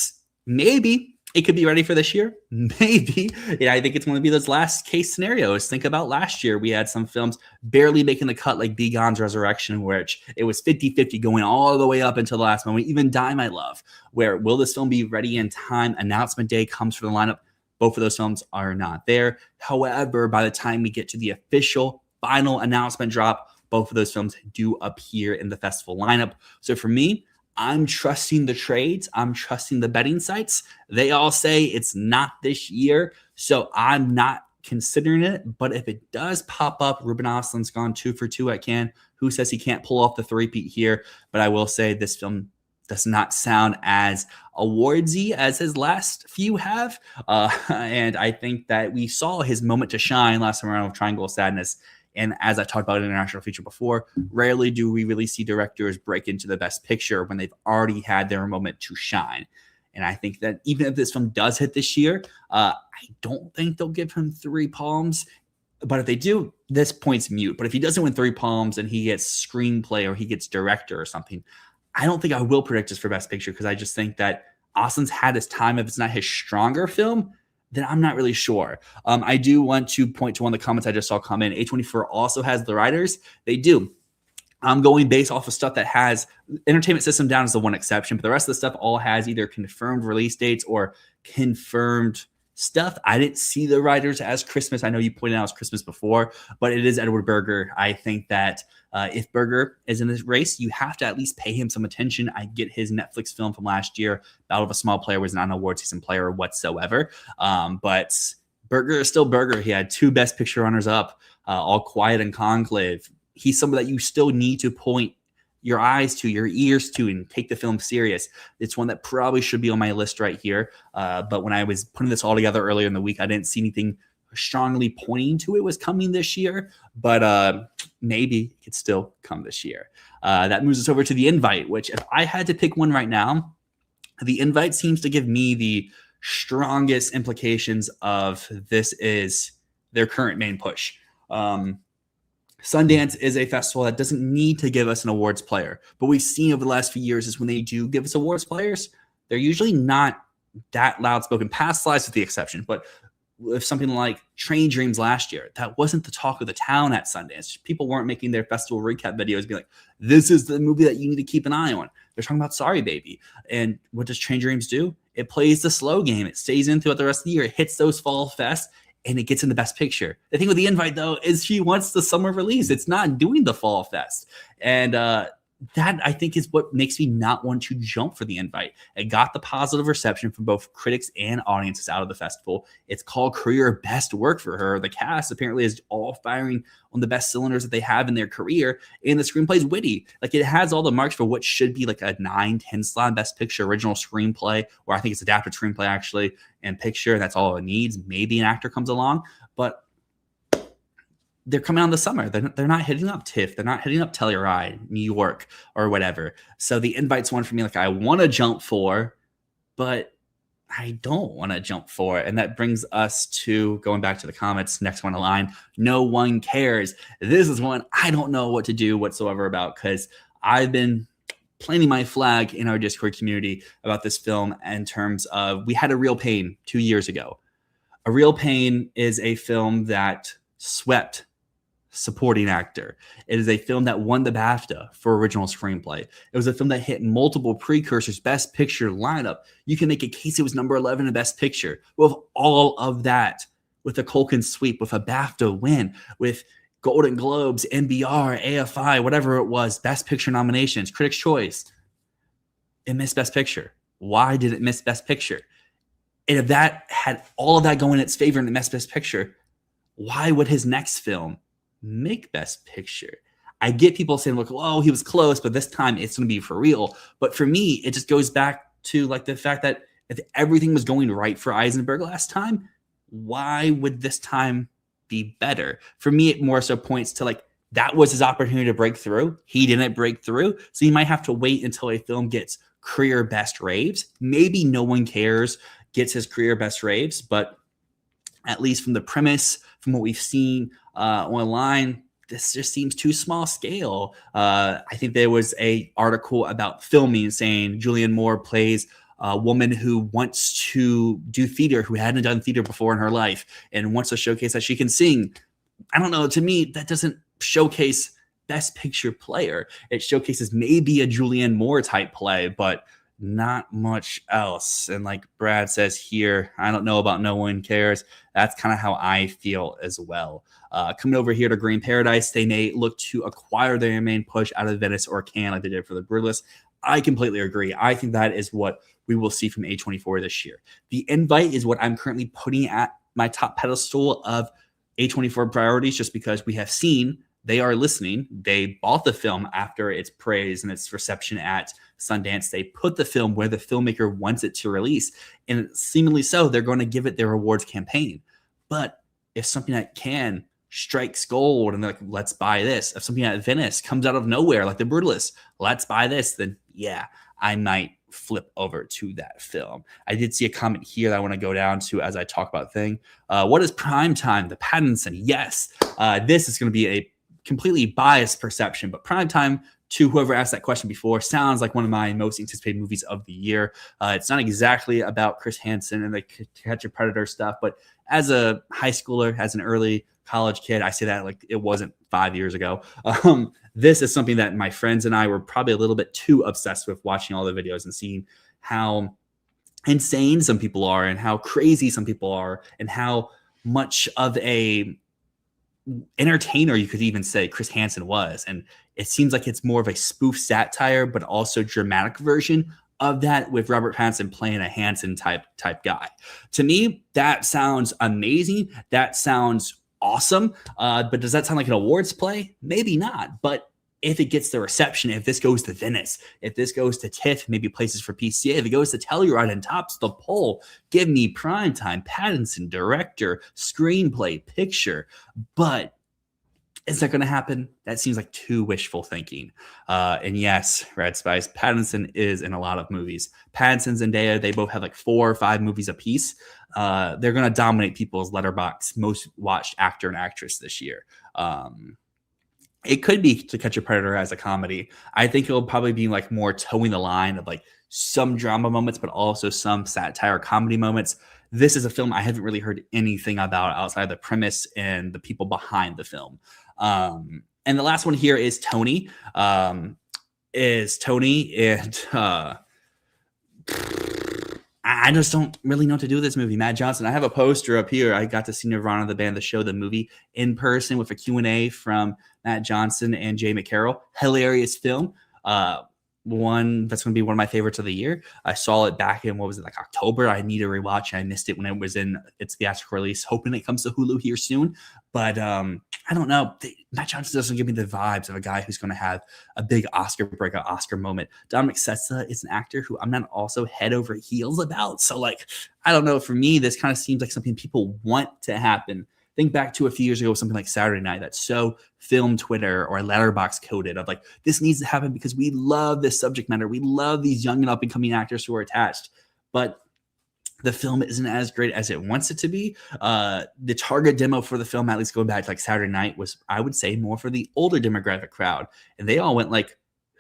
S1: maybe it could be ready for this year. Maybe. Yeah, I think it's going to be those last case scenarios. Think about last year. We had some films barely making the cut, like Begon's Resurrection, which it was 50-50 going all the way up until the last moment. Even Die My Love, where will this film be ready in time? Announcement day comes for the lineup. Both of those films are not there. However, by the time we get to the official final announcement drop, both of those films do appear in the festival lineup. So for me, I'm trusting the trades. I'm trusting the betting sites. They all say it's not this year, so I'm not considering it. But if it does pop up, Ruben Östlund's gone 2 for 2 at Cannes. Who says he can't pull off the three-peat here? But I will say this film does not sound as awardsy as his last few have. And I think that we saw his moment to shine last time around with Triangle of Sadness. And as I talked about in International Feature before, rarely do we really see directors break into the Best Picture when they've already had their moment to shine. And I think that even if this film does hit this year, I don't think they'll give him 3 Palms. But if they do, this point's mute. But if he doesn't win 3 Palms and he gets screenplay or he gets director or something, I don't think I will predict this for Best Picture, because I just think that Östlund's had his time. If it's not his stronger film, then I'm not really sure. I do want to point to one of the comments I just saw come in. A24 also has The Writers. They do. I'm going based off of stuff that has Entertainment System down as the one exception, but the rest of the stuff all has either confirmed release dates or confirmed stuff. I didn't see The Writers as Christmas. I know you pointed out it's Christmas before, but it is Edward Berger. I think that if Berger is in this race, you have to at least pay him some attention. I get his Netflix film from last year, Battle of a Small Player, was not an award season player whatsoever. But Berger is still Berger. He had 2 Best Picture runners up, All Quiet and Conclave. He's someone that you still need to point your eyes to, your ears to, and take the film serious. It's one that probably should be on my list right here. But when I was putting this all together earlier in the week, I didn't see anything strongly pointing to it was coming this year, but maybe it could still come this year. That moves us over to The Invite, which if I had to pick one right now, The Invite seems to give me the strongest implications of this is their current main push. Sundance is a festival that doesn't need to give us an awards player, but we've seen over the last few years is when they do give us awards players, they're usually not that loud spoken. Past lives with the exception, but with something like Train Dreams last year, that wasn't the talk of the town at Sundance. People weren't making their festival recap videos being like, this is the movie that you need to keep an eye on. They're talking about Sorry Baby. And what does Train Dreams do? It plays the slow game. It stays in throughout the rest of the year. It hits those fall fests, and it gets in the Best Picture. The thing with The Invite, though, is she wants the summer release. It's not doing the fall fest. And that, I think, is what makes me not want to jump for The Invite. It got the positive reception from both critics and audiences out of the festival. It's called career best work for her. The cast apparently is all firing on the best cylinders that they have in their career, and the screenplay is witty. Like, it has all the marks for what should be like a 9-10 slot Best Picture original screenplay, or I think it's adapted screenplay actually, and picture. That's all it needs. Maybe an actor comes along, but they're coming on the summer. They're not hitting up TIFF. They're not hitting up Telluride, New York, or whatever. So The Invite's one for me. Like, I want to jump for, but I don't want to jump for. And that brings us to going back to the comments. Next one in line. No One Cares. This is one I don't know what to do whatsoever about, because I've been planting my flag in our Discord community about this film in terms of, we had A Real Pain 2 years ago. A Real Pain is a film that swept supporting actor. It is a film that won the BAFTA for original screenplay. It was a film that hit multiple precursors, Best Picture lineup. You can make a case it was number 11 in Best Picture. With all of that, with a Culkin sweep, with a BAFTA win, with Golden Globes, NBR, AFI, whatever it was, Best Picture nominations, Critics' Choice, it missed Best Picture. Why did it miss Best Picture? And if that had all of that going in its favor and it missed Best Picture, why would his next film make Best Picture? I get people saying, look, oh, he was close, but this time it's going to be for real. But for me, it just goes back to like the fact that if everything was going right for Eisenberg last time, why would this time be better? For me, it more so points to like, that was his opportunity to break through. He didn't break through. So you might have to wait until a film gets career best raves. Maybe No One Cares gets his career best raves, but at least from the premise, from what we've seen online, this just seems too small scale. I think there was a article about filming saying Julianne Moore plays a woman who wants to do theater, who hadn't done theater before in her life, and wants to showcase that she can sing. I don't know. To me, that doesn't showcase Best Picture player. It showcases maybe a Julianne Moore type play, but not much else. And like Brad says here, I don't know about No One Cares. That's kind of how I feel as well. Coming over here to Green Paradise, they may look to acquire their main push out of Venice or Cannes like they did for the Brutalist. I completely agree. I think that is what we will see from A24 this year. The Invite is what I'm currently putting at my top pedestal of A24 priorities, just because we have seen they are listening. They bought the film after its praise and its reception at Sundance. They put the film where the filmmaker wants it to release, and seemingly so, they're going to give it their awards campaign. But if something that Cannes strikes gold and they're like, let's buy this, if something at Venice comes out of nowhere like The Brutalist, let's buy this, then yeah, I might flip over to that film. I did see a comment here that I want to go down to as I talk about the thing. What is Primetime? The Pattinson. Yes, this is going to be a completely biased perception, but Primetime, to whoever asked that question before, sounds like one of my most anticipated movies of the year. It's not exactly about Chris Hansen and the Catch a Predator stuff, but as a high schooler, as an early college kid, I say that like it wasn't 5 years ago. This is something that my friends and I were probably a little bit too obsessed with, watching all the videos and seeing how insane some people are and how crazy some people are and how much of a entertainer, you could even say, Chris Hansen was. And it seems like it's more of a spoof satire, but also dramatic version of that, with Robert Pattinson playing a Hansen type guy. To me, that sounds amazing. That sounds awesome. But does that sound like an awards play? Maybe not. But if it gets the reception, if this goes to Venice, if this goes to TIFF, maybe places for PCA, if it goes to Telluride and tops the poll, give me Primetime, Pattinson, director, screenplay, picture. But is that going to happen? That seems like too wishful thinking. And yes, Red Spice, Pattinson is in a lot of movies. Pattinson and Zendaya, they both have like 4 or 5 movies apiece. They're going to dominate people's Letterboxd most watched actor and actress this year. It could be To Catch a Predator as a comedy. I think it'll probably be like more towing the line of like some drama moments, but also some satire comedy moments. This is a film I haven't really heard anything about outside the premise and the people behind the film. And the last one here is Tony. And I just don't really know what to do with this movie. Matt Johnson. I have a poster up here. I got to see Nirvana, the band, the show, the movie in person with a Q&A from Matt Johnson and Jay McCarroll. Hilarious film. One that's going to be one of my favorites of the year. I saw it back in, like October. I need to rewatch it. I missed it when it was in its theatrical release, hoping it comes to Hulu here soon. But I don't know. Matt Johnson doesn't give me the vibes of a guy who's going to have a big Oscar breakout, Oscar moment. Dominic Sessa is an actor who I'm not also head over heels about. So like, I don't know. For me, this kind of seems like something people want to happen. Think back to a few years ago, something like Saturday Night that's so film Twitter or Letterboxd coded of like, this needs to happen because we love this subject matter. We love these young and up and coming actors who are attached. But the film isn't as great as it wants it to be. The target demo for the film, at least going back to like Saturday Night, was, I would say, more for the older demographic crowd. And they all went like,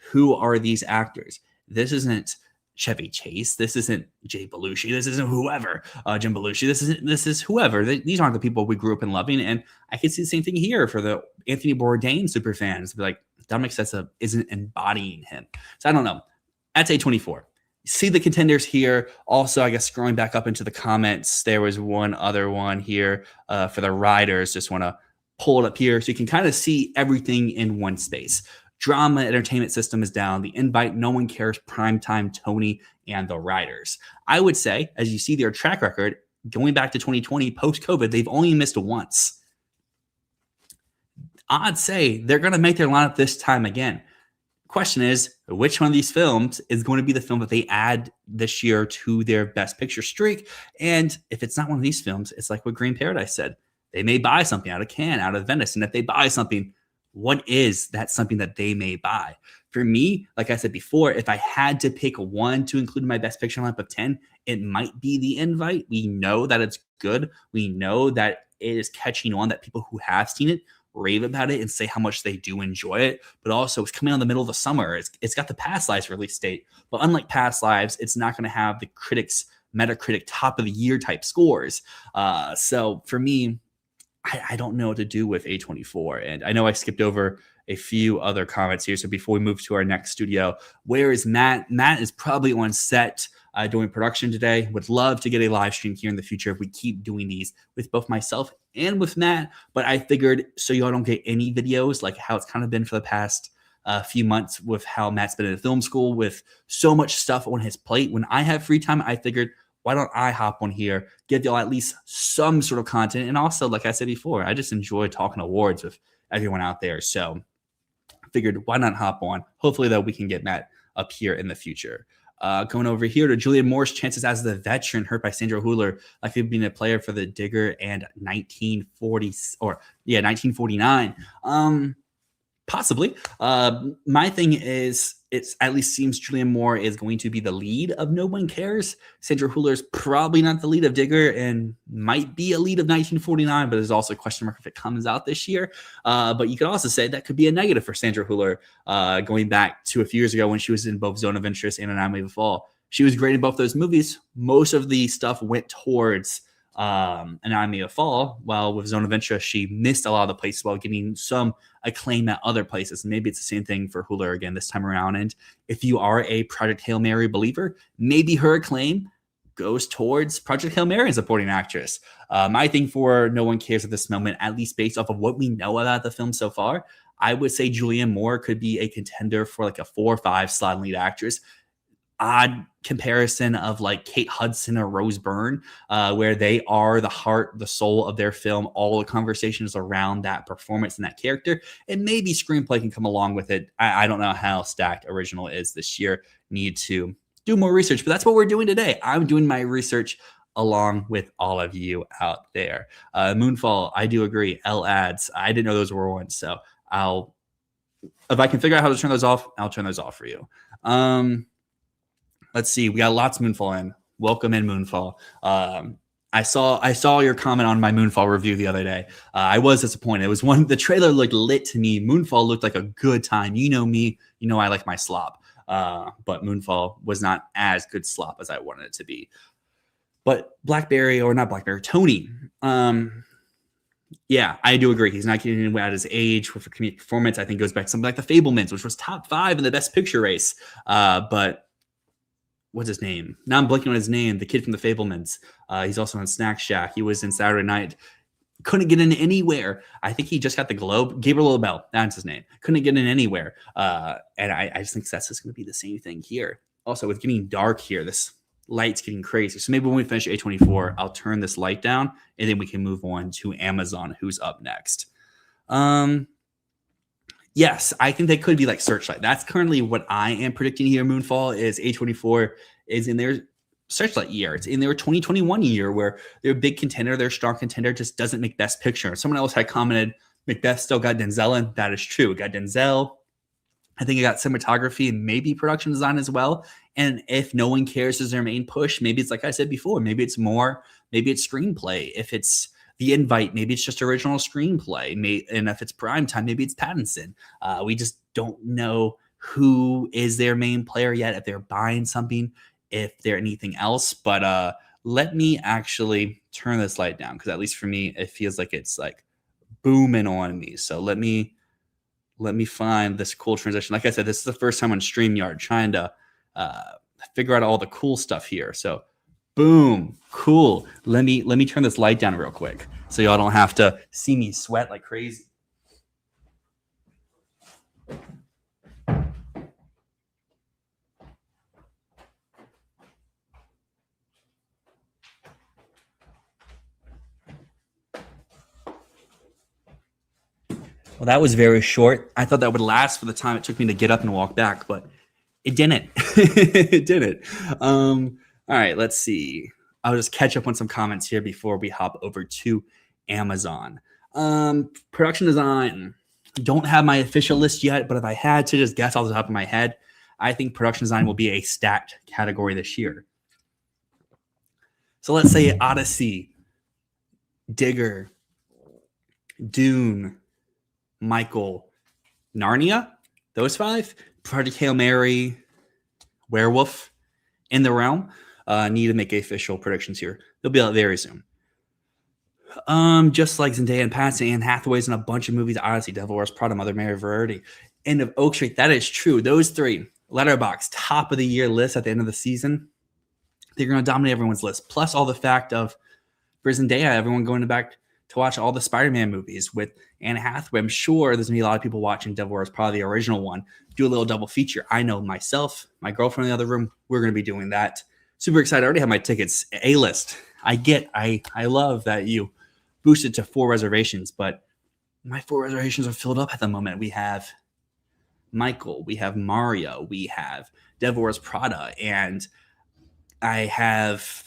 S1: who are these actors? This isn't Chevy Chase. This isn't Jay Belushi. This isn't whoever, Jim Belushi. This is whoever. These aren't the people we grew up in loving. And I can see the same thing here for the Anthony Bourdain super fans. Like, Dominic Sessa isn't embodying him. So I don't know. That's A24. See the contenders here. Also, I guess scrolling back up into the comments, there was one other one here for the writers. Just want to pull it up here so you can kind of see everything in one space. Drama Entertainment System is down. The Invite, No One Cares, Primetime, Tony, and the writers. I would say, as you see their track record, going back to 2020, post-COVID, they've only missed once. I'd say they're going to make their lineup this time again. Question is, which one of these films is going to be the film that they add this year to their Best Picture streak? And if it's not one of these films, it's like what Green Paradise said. They may buy something out of Cannes, out of Venice. And if they buy something, what is that something that they may buy? for me, like I said before, if I had to pick one to include in my best picture lineup of 10, it might be The Invite. We know that it's good. We know that it is catching on, that people who have seen it rave about it and say how much they do enjoy it. But also, it's coming out in the middle of the summer. It's got the Past Lives release date. But unlike Past Lives, it's not going to have the critics' Metacritic top of the year type scores. So for me, I don't know what to do with A24. And I know I skipped over a few other comments here. So before we move to our next studio, where is Matt? Matt is probably on set doing production today. Would love to get a live stream here in the future if we keep doing these with both myself and with Matt. But I figured, so y'all don't get any videos like how it's kind of been for the past few months with how Matt's been in film school with so much stuff on his plate. When I have free time, I figured, why don't I hop on here, give y'all at least some sort of content? And also, like I said before, I just enjoy talking awards with everyone out there. So I figured, why not hop on? Hopefully, though, we can get Matt up here in the future. Going over here to Julian Moore's chances as the veteran hurt by Sandra Hüller, like he'd been a player for the Digger and 1949. Possibly. My thing is, it's at least seems Julian Moore is going to be the lead of No One Cares. Sandra Hüller's probably not the lead of Digger and might be a lead of 1949, but there's also a question mark if it comes out this year. But you could also say that could be a negative for Sandra Hüller, going back to a few years ago when she was in both Zone of Interest and Anatomy of a Fall. She was great in both those movies. Most of the stuff went towards Anatomy of a Fall, while with Zone of Interest, she missed a lot of the places while getting some acclaim at other places. Maybe it's the same thing for Hüller again this time around. And if you are a Project Hail Mary believer, maybe her acclaim goes towards Project Hail Mary as supporting actress. My thing for No One Cares at this moment, at least based off of what we know about the film so far, I would say Julianne Moore could be a contender for like a 4 or 5 slot lead actress. Odd comparison of like Kate Hudson or Rose Byrne, where they are the heart, the soul of their film. All the conversations around that performance and that character, and maybe screenplay can come along with it. I don't know how stacked original is this year. Need to do more research, but that's what we're doing today. I'm doing my research along with all of you out there. Moonfall, I do agree. L ads, I didn't know those were on, so if I can figure out how to turn those off, I'll turn those off for you. Let's see. We got lots of Moonfall in. Welcome in, Moonfall. I saw your comment on my Moonfall review the other day. I was disappointed. It was the trailer looked lit to me. Moonfall looked like a good time. You know me. You know I like my slop. But Moonfall was not as good slop as I wanted it to be. But Tony. Yeah, I do agree. He's not getting away at his age with a comedic performance. I think goes back to something like The Fabelmans, which was top 5 in the Best Picture race. But what's his name? Now I'm blanking on his name. The kid from The Fabelmans. He's also on Snack Shack. He was in Saturday Night. Couldn't get in anywhere. I think he just got the Globe. Gabriel Bell. That's his name. Couldn't get in anywhere. And I just think that's just going to be the same thing here. Also, with getting dark here, this light's getting crazy. So maybe when we finish A24, I'll turn this light down, and then we can move on to Amazon, who's up next. Yes, I think they could be like Searchlight. That's currently what I am predicting here. Moonfall is A24 is in their Searchlight year. It's in their 2021 year where they're a big contender. Their star contender just doesn't make Best Picture. Someone else had commented, Macbeth still got Denzel in. That is true. It got Denzel. I think it got cinematography and maybe production design as well. And if No One Cares is their main push, maybe it's like I said before, maybe it's screenplay. If it's The Invite, maybe it's just original screenplay. And if it's prime time, maybe it's Pattinson. We just don't know who is their main player yet, if they're buying something, if they're anything else. But let me actually turn this light down, because at least for me, it feels like it's like booming on me. So let me find this cool transition. Like I said, this is the first time on StreamYard trying to figure out all the cool stuff here. So boom, cool. Let me turn this light down real quick so y'all don't have to see me sweat like crazy. Well, that was very short. I thought that would last for the time it took me to get up and walk back, but it didn't. It didn't. All right, let's see. I'll just catch up on some comments here before we hop over to Amazon. Production design. Don't have my official list yet, but if I had to just guess off the top of my head, I think production design will be a stacked category this year. So let's say Odyssey, Digger, Dune, Michael, Narnia, those 5, Project Hail Mary, Werewolf, In the Realm. Need to make official predictions here. They'll be out very soon. Just like Zendaya and Patsy, Anne Hathaway's in a bunch of movies: Odyssey, Devil Wears Prada, Mother Mary, Verity, End of Oak Street. That is true. Those 3 Letterboxd top of the year lists at the end of the season. They're going to dominate everyone's list. Plus all the fact of for Zendaya, everyone going back to watch all the Spider-Man movies with Anne Hathaway. I'm sure there's going to be a lot of people watching Devil Wears Prada, the original one, do a little double feature. I know myself, my girlfriend in the other room, we're going to be doing that. Super excited. I already have my tickets. A-list. I love that you boosted to 4 reservations, but my 4 reservations are filled up at the moment. We have Michael, we have Mario, we have Devil Wears Prada, and I have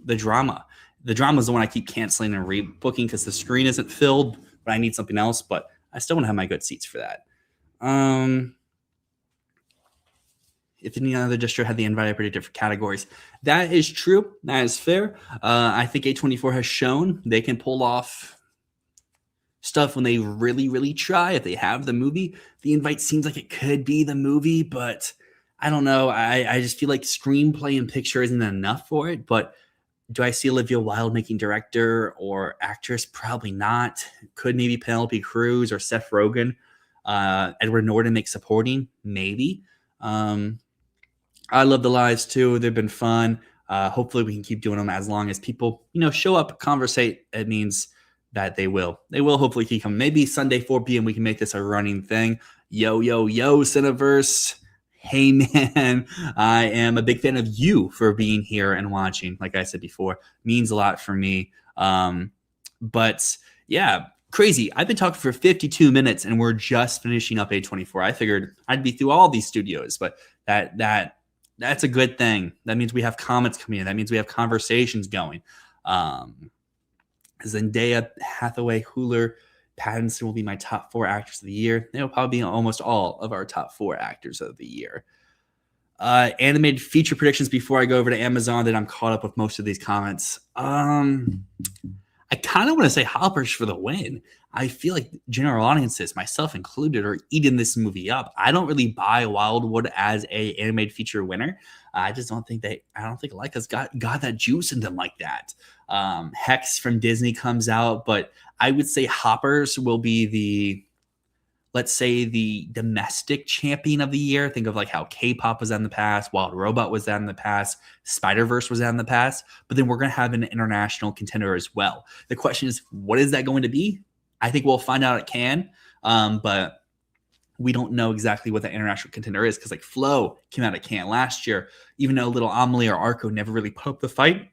S1: the drama. The drama is the one I keep canceling and rebooking because the screen isn't filled, but I need something else. But I still want to have my good seats for that. If any other district had the invite, I predicted for categories. That is true. That is fair. I think A24 has shown they can pull off stuff when they really, really try. If they have the movie, the invite seems like it could be the movie, but I don't know. I just feel like screenplay and picture isn't enough for it. But do I see Olivia Wilde making director or actress? Probably not. Could maybe Penelope Cruz or Seth Rogen. Edward Norton make supporting? Maybe. I love the lives too. They've been fun. Hopefully we can keep doing them as long as people, show up, conversate. It means that they will. They will hopefully keep coming. Maybe Sunday 4 p.m. we can make this a running thing. Yo, Cineverse. Hey, man, I am a big fan of you for being here and watching. Like I said before, means a lot for me. But yeah, crazy. I've been talking for 52 minutes and we're just finishing up A24. I figured I'd be through all these studios, but that's a good thing. That means we have comments coming in. That means we have conversations going. Zendaya, Hathaway, Hooler, Pattinson will be my top 4 actors of the year. They will probably be almost all of our top 4 actors of the year. Animated feature predictions before I go over to Amazon, that I'm caught up with most of these comments. I kind of want to say Hoppers for the win. I feel like general audiences, myself included, are eating this movie up. I don't really buy Wildwood as a animated feature winner. I just don't think Leica's got that juice in them like that. Hex from Disney comes out, but I would say Hoppers will be let's say the domestic champion of the year. Think of like how K-pop was that in the past, Wild Robot was that in the past, Spider-Verse was that in the past, but then we're going to have an international contender as well. The question is, what is that going to be? I think we'll find out at Cannes, but we don't know exactly what the international contender is because like Flow came out at Cannes last year. Even though Little Amelie or Arco never really put up the fight,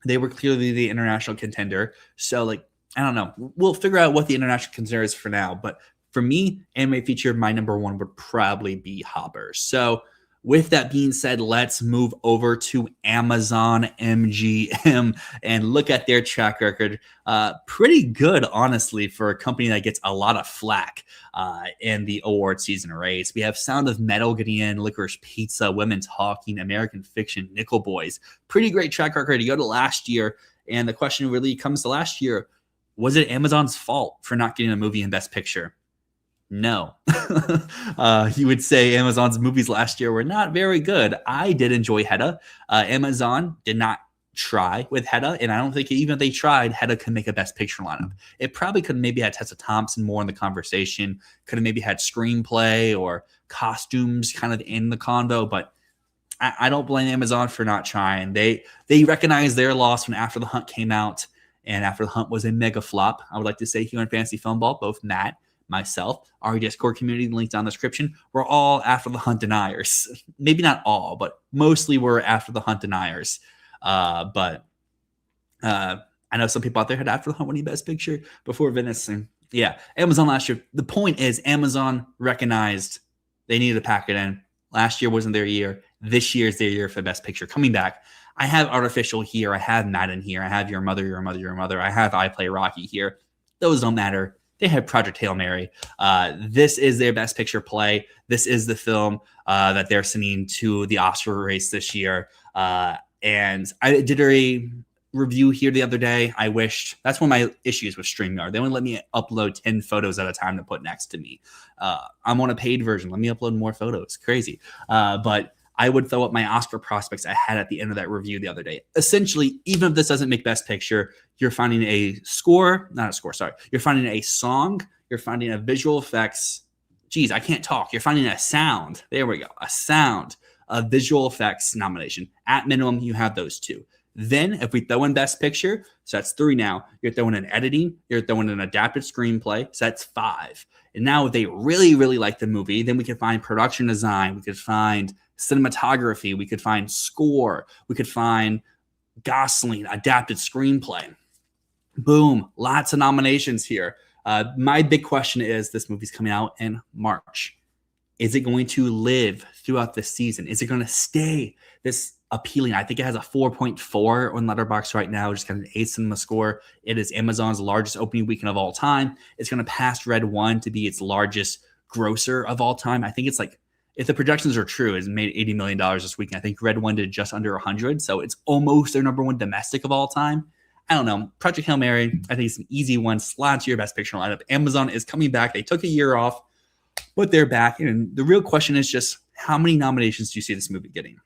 S1: they were clearly the international contender. So like, I don't know. We'll figure out what the international contender is for now, but for me, anime feature, my number 1 would probably be Hopper. So with that being said, let's move over to Amazon MGM and look at their track record. Pretty good, honestly, for a company that gets a lot of flack in the award season race. We have Sound of Metal getting in, Licorice Pizza, Women Talking, American Fiction, Nickel Boys. Pretty great track record. You go to last year, and the question really comes to last year, was it Amazon's fault for not getting a movie in Best Picture? No. You would say Amazon's movies last year were not very good. I did enjoy Hedda. Amazon did not try with Hedda, and I don't think even if they tried, Hedda could make a Best Picture lineup. It probably could have maybe had Tessa Thompson more in the conversation, could have maybe had screenplay or costumes kind of in the convo, but I don't blame Amazon for not trying. They recognized their loss when After the Hunt came out, and After the Hunt was a mega flop. I would like to say here on Fantasy Filmball, both Matt, myself, our Discord community, linked down the description, we're all After the Hunt deniers. Maybe not all, but mostly we're After the Hunt deniers. But I know some people out there had After the Hunt winning Best Picture before Venice. And yeah, Amazon last year. The point is Amazon recognized they needed to pack it in. Last year wasn't their year. This year is their year for Best Picture. Coming back, I have Artificial here. I have Madden here. I have Your Mother, Your Mother, Your Mother. I have I Play Rocky here. Those don't matter. they had Project Hail Mary. This is their Best Picture play. This is the film that they're sending to the Oscar race this year. And I did a review here the other day. I wished that's one of my issues with StreamYard. They only let me upload 10 photos at a time to put next to me. I'm on a paid version. Let me upload more photos. Crazy. But I would throw up my Oscar prospects I had at the end of that review the other day. Essentially, even if this doesn't make Best Picture, you're finding a score, not a score, sorry. You're finding a song, you're finding a visual effects. Geez, I can't talk. You're finding a sound. There we go. A sound, a visual effects nomination. At minimum, you have those two. Then if we throw in Best Picture, so that's 3 now. You're throwing in editing, you're throwing in adapted screenplay, so that's 5. And now if they really, really like the movie, then we can find production design, we could find cinematography, we could find score, we could find Gosling, adapted screenplay. Boom, lots of nominations here. My big question is, this movie's coming out in March. Is it going to live throughout the season? Is it going to stay this appealing? I think it has a 4.4 on Letterboxd right now, just got an A cinema score. It is Amazon's largest opening weekend of all time. It's going to pass Red One to be its largest grosser of all time. I think it's like, if the projections are true, it's made $80 million this weekend. I think Red One did just under 100, so it's almost their number one domestic of all time. I don't know. Project Hail Mary, I think it's an easy one. Slot to your Best Picture lineup. Amazon is coming back. They took a year off, but they're back. And the real question is just, how many nominations do you see this movie getting?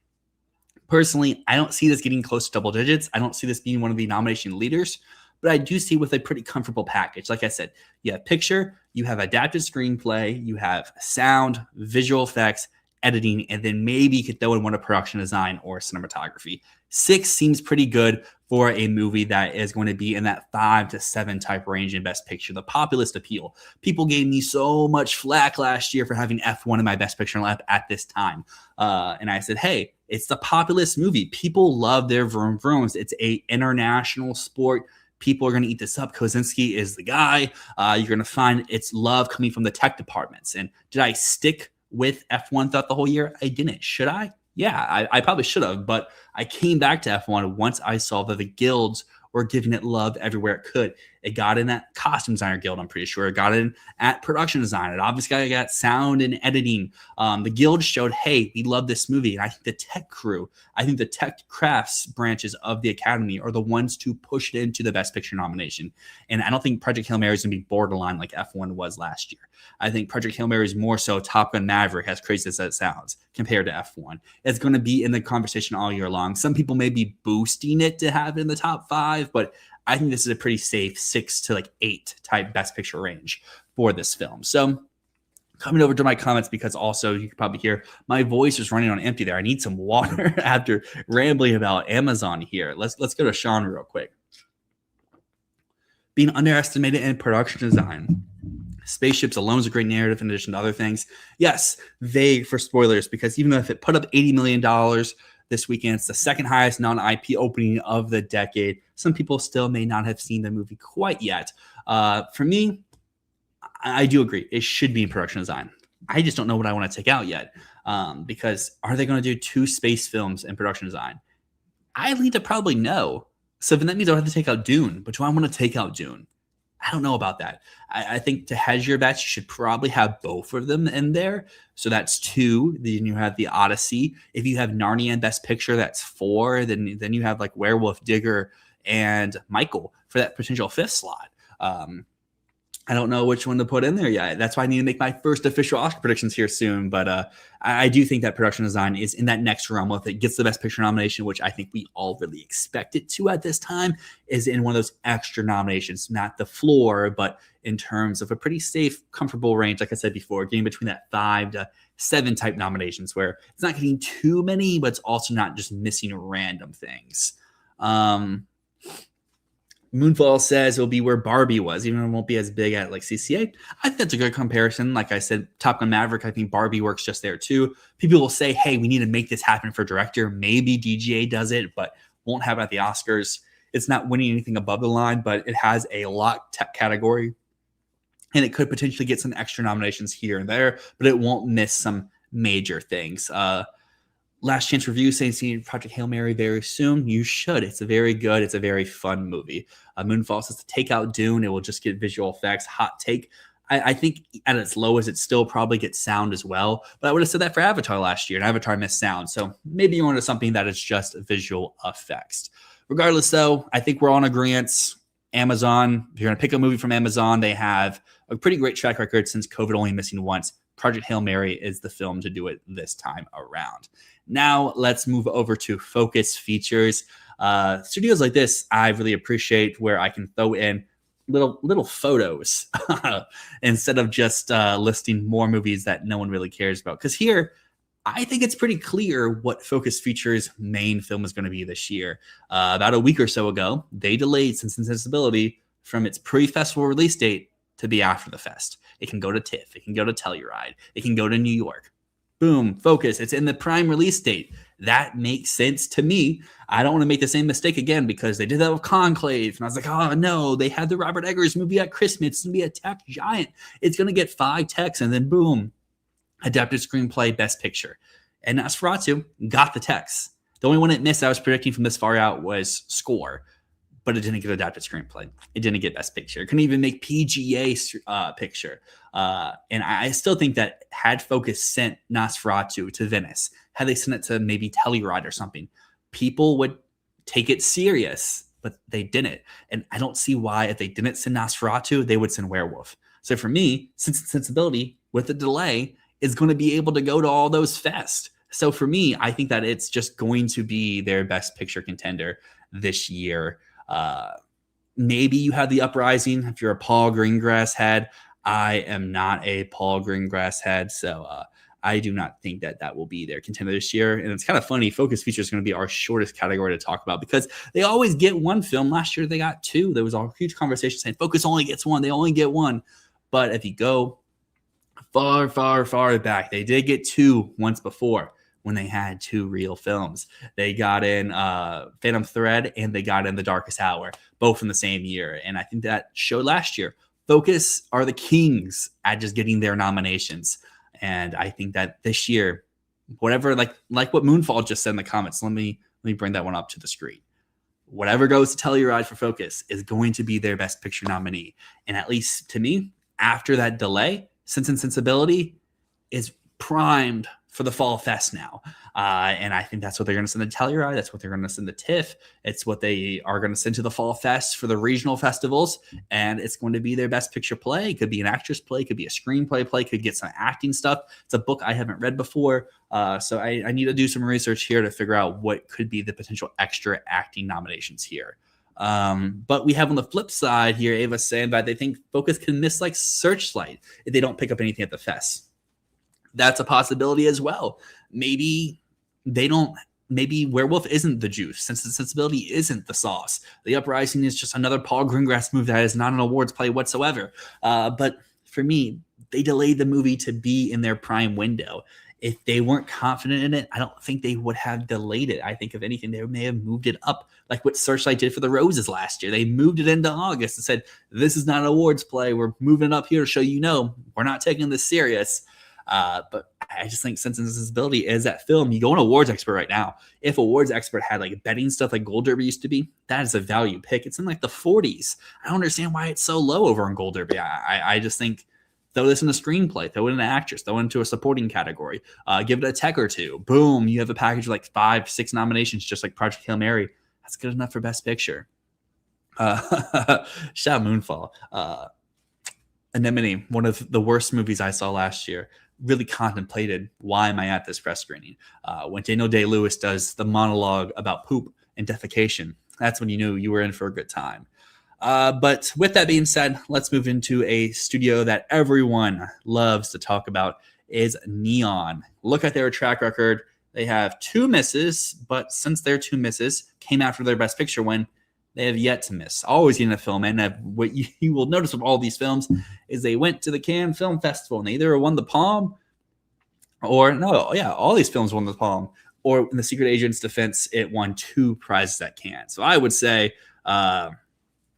S1: Personally, I don't see this getting close to double digits. I don't see this being one of the nomination leaders, but I do see with a pretty comfortable package. Like I said, you have picture, you have adapted screenplay, you have sound, visual effects, editing, and then maybe you could throw in one of production design or cinematography. 6 seems pretty good for a movie that is going to be in that 5 to 7 type range in Best Picture. The populist appeal. People gave me so much flack last year for having F1 in my Best Picture lineup at this time. And I said, hey, it's the populist movie. People love their vroom vrooms. It's a international sport. People are going to eat this up. Kosinski is the guy. You're going to find its love coming from the tech departments. And did I stick with F1 throughout the whole year? I didn't. Should I? Yeah, I probably should have, but I came back to F1 once I saw that the guilds were giving it love everywhere it could. It got in at Costume Designer Guild, I'm pretty sure. It got in at Production Design. It obviously got sound and editing. The guild showed, hey, we love this movie. And I think the tech crew, I think the tech crafts branches of the Academy are the ones to push it into the Best Picture nomination. And I don't think Project Hail Mary is going to be borderline like F1 was last year. I think Project Hail Mary is more so Top Gun Maverick, as crazy as that sounds, compared to F1. It's going to be in the conversation all year long. Some people may be boosting it to have it in the top 5, but I think this is a pretty safe 6 to like 8 type Best Picture range for this film. So coming over to my comments, because also you can probably hear my voice is running on empty there. I need some water after rambling about Amazon here. Let's go to Sean real quick. Being underestimated in production design. Spaceships alone is a great narrative in addition to other things. Yes, vague for spoilers, because even if it put up $80 million this weekend, it's the second highest non-IP opening of the decade. Some people still may not have seen the movie quite yet. For me, I do agree. It should be in production design. I just don't know what I want to take out yet, because are they going to do 2 space films in production design? I lean to probably no. So then that means I have to take out Dune. But do I want to take out Dune? I don't know about that. I think to hedge your bets, you should probably have both of them in there. So that's 2. Then you have the Odyssey. If you have Narnia in Best Picture, that's 4. Then you have like Werewolf, Digger, and Michael for that potential 5th slot. I don't know which one to put in there yet. That's why I need to make my first official Oscar predictions here soon. But I do think that production design is in that next realm. If it gets the Best Picture nomination, which I think we all really expect it to at this time, is in one of those extra nominations, not the floor, but in terms of a pretty safe, comfortable range. Like I said before, getting between that 5 to 7 type nominations, where it's not getting too many, but it's also not just missing random things. Moonfall says it'll be where Barbie was, even though it won't be as big at like CCA. I think that's a good comparison. Like I said, Top Gun Maverick, I think Barbie works just there too. People will say, hey, we need to make this happen for director. Maybe DGA does it, but won't have it at the Oscars. It's not winning anything above the line, but it has a locked tech category, and it could potentially get some extra nominations here and there, but it won't miss some major things. last chance review saying seeing Project Hail Mary very soon. You should. It's a very good, it's a very fun movie. Moonfall says to take out Dune, it will just get visual effects. Hot take. I think at its lowest, it still probably gets sound as well. But I would have said that for Avatar last year, and Avatar missed sound. So maybe you're onto something that is just visual effects. Regardless, though, I think we're on agreement. Amazon, if you're going to pick a movie from Amazon, they have a pretty great track record since COVID, only missing once. Project Hail Mary is the film to do it this time around. Now let's move over to Focus Features. Studios like this, I really appreciate where I can throw in little photos instead of just listing more movies that no one really cares about. Because here, I think it's pretty clear what Focus Features' main film is going to be this year. About a week or so ago, they delayed Sense and Sensibility from its pre-festival release date to be after the fest. It can go to TIFF. It can go to Telluride. It can go to New York. Boom, Focus. It's in the prime release date. That makes sense to me. I don't want to make the same mistake again because they did that with Conclave. And I was like, oh, no, they had the Robert Eggers movie at Christmas. It's going to be a tech giant. It's going to get 5 techs and then boom, adapted screenplay, best picture. And Nosferatu got the techs. The only one it missed I was predicting from this far out was score, but it didn't get adapted screenplay. It didn't get best picture. It couldn't even make PGA picture. And I still think that had Focus sent Nosferatu to Venice, had they sent it to maybe Telluride or something, people would take it serious, but they didn't. And I don't see why if they didn't send Nosferatu, they would send Werewolf. So for me, Sense and Sensibility with a delay is going to be able to go to all those fests. So for me, I think that it's just going to be their best picture contender this year. Maybe you have The Uprising if you're a Paul Greengrass head. I am not a Paul Greengrass head, so I do not think that that will be their contender this year. And it's kind of funny. Focus Feature is going to be our shortest category to talk about because they always get one film. Last year they got 2. There was a huge conversation saying Focus only gets 1. They only get 1. But if you go far, far, far back, they did get 2 once before when they had 2 real films. They got in Phantom Thread and they got in The Darkest Hour, both in the same year. And I think that showed last year. Focus are the kings at just getting their nominations. And I think that this year, whatever, like what Moonfall just said in the comments, let me bring that one up to the screen. Whatever goes to Telluride for Focus is going to be their best picture nominee. And at least to me, after that delay, Sense and Sensibility is primed for the Fall Fest now. And I think that's what they're going to send to Telluride. That's what they're going to send to TIFF. It's what they are going to send to the Fall Fest for the regional festivals. And it's going to be their best picture play. It could be an actress play. It could be a screenplay play. It could get some acting stuff. It's a book I haven't read before. So I need to do some research here to figure out what could be the potential extra acting nominations here. But we have on the flip side here, Ava saying that they think Focus can miss like Searchlight if they don't pick up anything at the fest. That's a possibility as well. Maybe they don't. Maybe Werewolf isn't the juice. Sense and Sensibility isn't the sauce. The Uprising is just another Paul Greengrass movie that is not an awards play whatsoever. But for me, they delayed the movie to be in their prime window. If they weren't confident in it, I don't think they would have delayed it. I think if anything, they may have moved it up like what Searchlight did for the Roses last year. They moved it into August and said, this is not an awards play. We're moving it up here to show we're not taking this serious. But I just think Sense and Sensibility is that film. You go on Awards Expert right now. If Awards Expert had like betting stuff like Gold Derby used to be, that is a value pick. It's in like the 40s. I don't understand why it's so low over on Gold Derby. I just think throw this in a screenplay, throw it in an actress, throw it into a supporting category, give it a tech or 2. Boom, you have a package of like 5, 6 nominations, just like Project Hail Mary. That's good enough for Best Picture. Shout Moonfall. Anemone, one of the worst movies I saw last year. Really contemplated, why am I at this press screening? When Daniel Day-Lewis does the monologue about poop and defecation, that's when you knew you were in for a good time. But with that being said, let's move into a studio that everyone loves to talk about is Neon. Look at their track record. They have 2 misses, but since their 2 misses came after their Best Picture win, they have yet to miss. Always getting a film in. What you will notice with all these films is they went to the Cannes Film Festival and they either won the Palm all these films won the Palm. Or in The Secret Agent's defense, it won 2 prizes at Cannes. So I would say,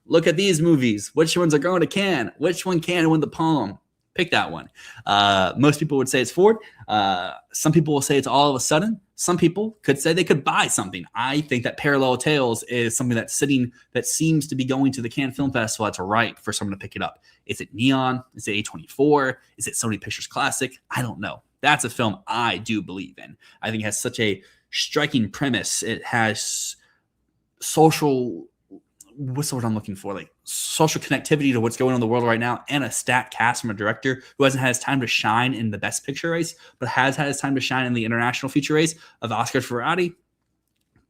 S1: look at these movies. Which ones are going to Cannes? Which one can win the Palm? Pick that one. Most people would say it's Ford. Some people will say it's All of a Sudden. Some people could say they could buy something. I think that Parallel Tales is something that seems to be going to the Cannes Film Festival that's ripe for someone to pick it up. Is it Neon? Is it A24? Is it Sony Pictures Classic? I don't know. That's a film I do believe in. I think it has such a striking premise. It has social, what's the word I'm looking for? Like social connectivity to what's going on in the world right now, and a stacked cast from a director who hasn't had his time to shine in the Best Picture race, but has had his time to shine in the international feature race of Oscar Ferrari.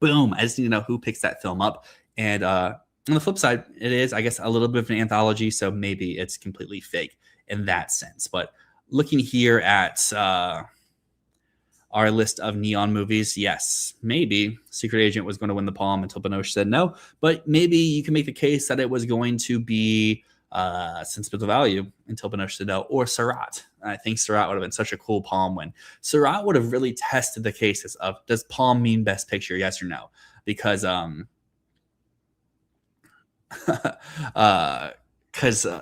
S1: Boom. I just need to know who picks that film up. And on the flip side, it is, I guess, a little bit of an anthology, so maybe it's completely fake in that sense. But looking here at our list of Neon movies, yes, maybe Secret Agent was going to win the Palm until Binoche said no, but maybe you can make the case that it was going to be Sentimental Value until Binoche said no, or Surratt. I think Surratt would have been such a cool Palm win. Surratt would have really tested the cases of, does Palm mean Best Picture, yes or no? Because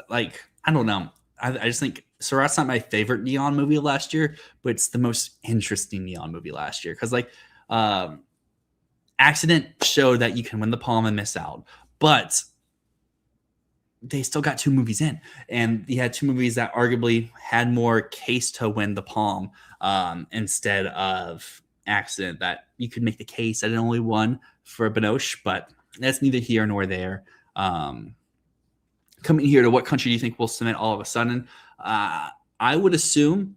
S1: like, I don't know. I just think Surratt's not my favorite Neon movie last year, but it's the most interesting Neon movie last year. Because like Accident showed that you can win the Palm and miss out, but they still got 2 movies in, and you had 2 movies that arguably had more case to win the Palm instead of Accident, that you could make the case that it only won for Binoche, but that's neither here nor there. Coming here to what country do you think will submit all of a sudden? I would assume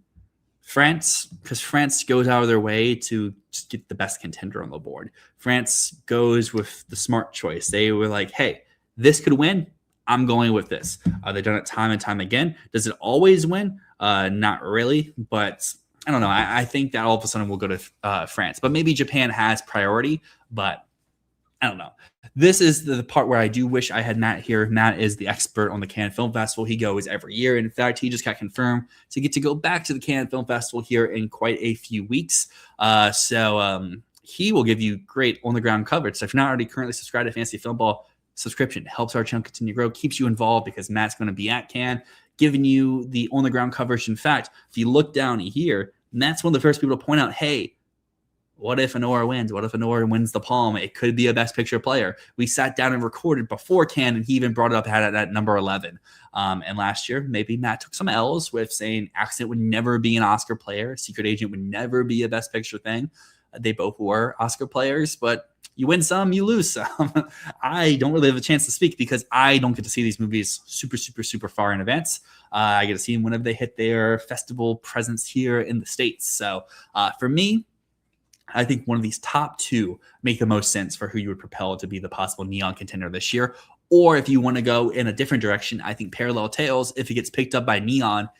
S1: France, because France goes out of their way to just get the best contender on the board. France goes with the smart choice. They were like, hey, this could win. I'm going with this. They've done it time and time again. Does it always win? Not really, but I don't know. I think that all of a sudden we'll go to France, but maybe Japan has priority, but I don't know. This is the part where I do wish I had Matt here. Matt is the expert on the Cannes Film Festival. He goes every year. In fact, he just got confirmed to get to go back to the Cannes Film Festival here in quite a few weeks. So he will give you great on-the-ground coverage. So if you're not already currently subscribed to Fantasy Filmball, subscription helps our channel continue to grow, keeps you involved, because Matt's going to be at Cannes giving you the on-the-ground coverage. In fact, if you look down here, Matt's one of the first people to point out, hey, what if Anora wins? What if Anora wins the Palm? It could be a Best Picture player. We sat down and recorded before Cannes, and he even brought it up at number 11. And last year, maybe Matt took some L's with saying Accident would never be an Oscar player. Secret Agent would never be a Best Picture thing. They both were Oscar players, but you win some, you lose some. I don't really have a chance to speak because I don't get to see these movies super far in advance. I get to see them whenever they hit their festival presence here in the States. So for me, I think one of these top 2 make the most sense for who you would propel to be the possible Neon contender this year. Or if you want to go in a different direction, I think Parallel Tales, if it gets picked up by Neon,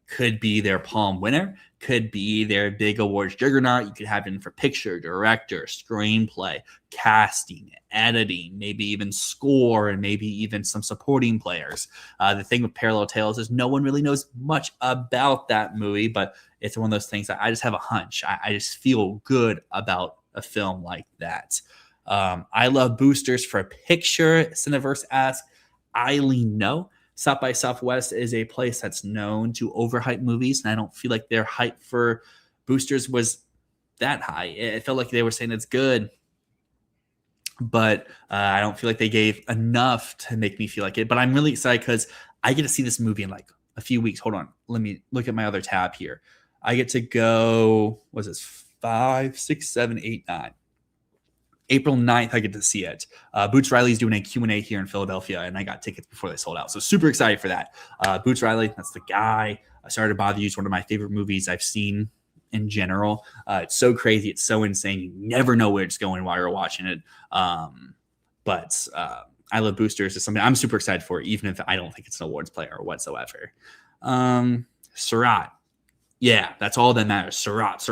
S1: could be their Palm winner, could be their big awards juggernaut. You could have it for picture, director, screenplay, casting, editing, maybe even score, and maybe even some supporting players. The thing with Parallel Tales is no one really knows much about that movie, but it's one of those things that I just have a hunch. I just feel good about a film like that. I love boosters for a picture. Cineverse asks, Eileen, no. South by Southwest is a place that's known to overhype movies, and I don't feel like their hype for boosters was that high. It felt like they were saying it's good, but I don't feel like they gave enough to make me feel like it. But I'm really excited because I get to see this movie in like a few weeks. Hold on. Let me look at my other tab here. I get to go, what was this, 5, 6, 7, 8, 9. April 9th, I get to see it. Boots Riley's doing a Q&A here in Philadelphia, and I got tickets before they sold out. So super excited for that. Boots Riley, that's the guy. Sorry to Bother You is one of my favorite movies I've seen in general. It's so crazy. It's so insane. You never know where it's going while you're watching it. But I Love Boosters is something I'm super excited for, even if I don't think it's an awards player whatsoever. Surratt. Yeah, that's all that matters. Surratt.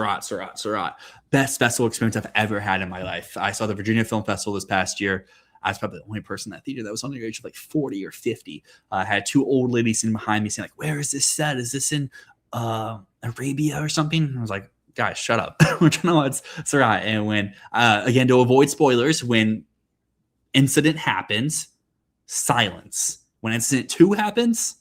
S1: Best festival experience I've ever had in my life. I saw the Virginia Film Festival this past year. I was probably the only person in that theater that was under the age of like 40 or 50. I had 2 old ladies sitting behind me saying, like, where is this set? Is this in Arabia or something? And I was like, guys, shut up. We're trying to watch Surratt. And when, again, to avoid spoilers, when incident happens, silence. When incident 2 happens,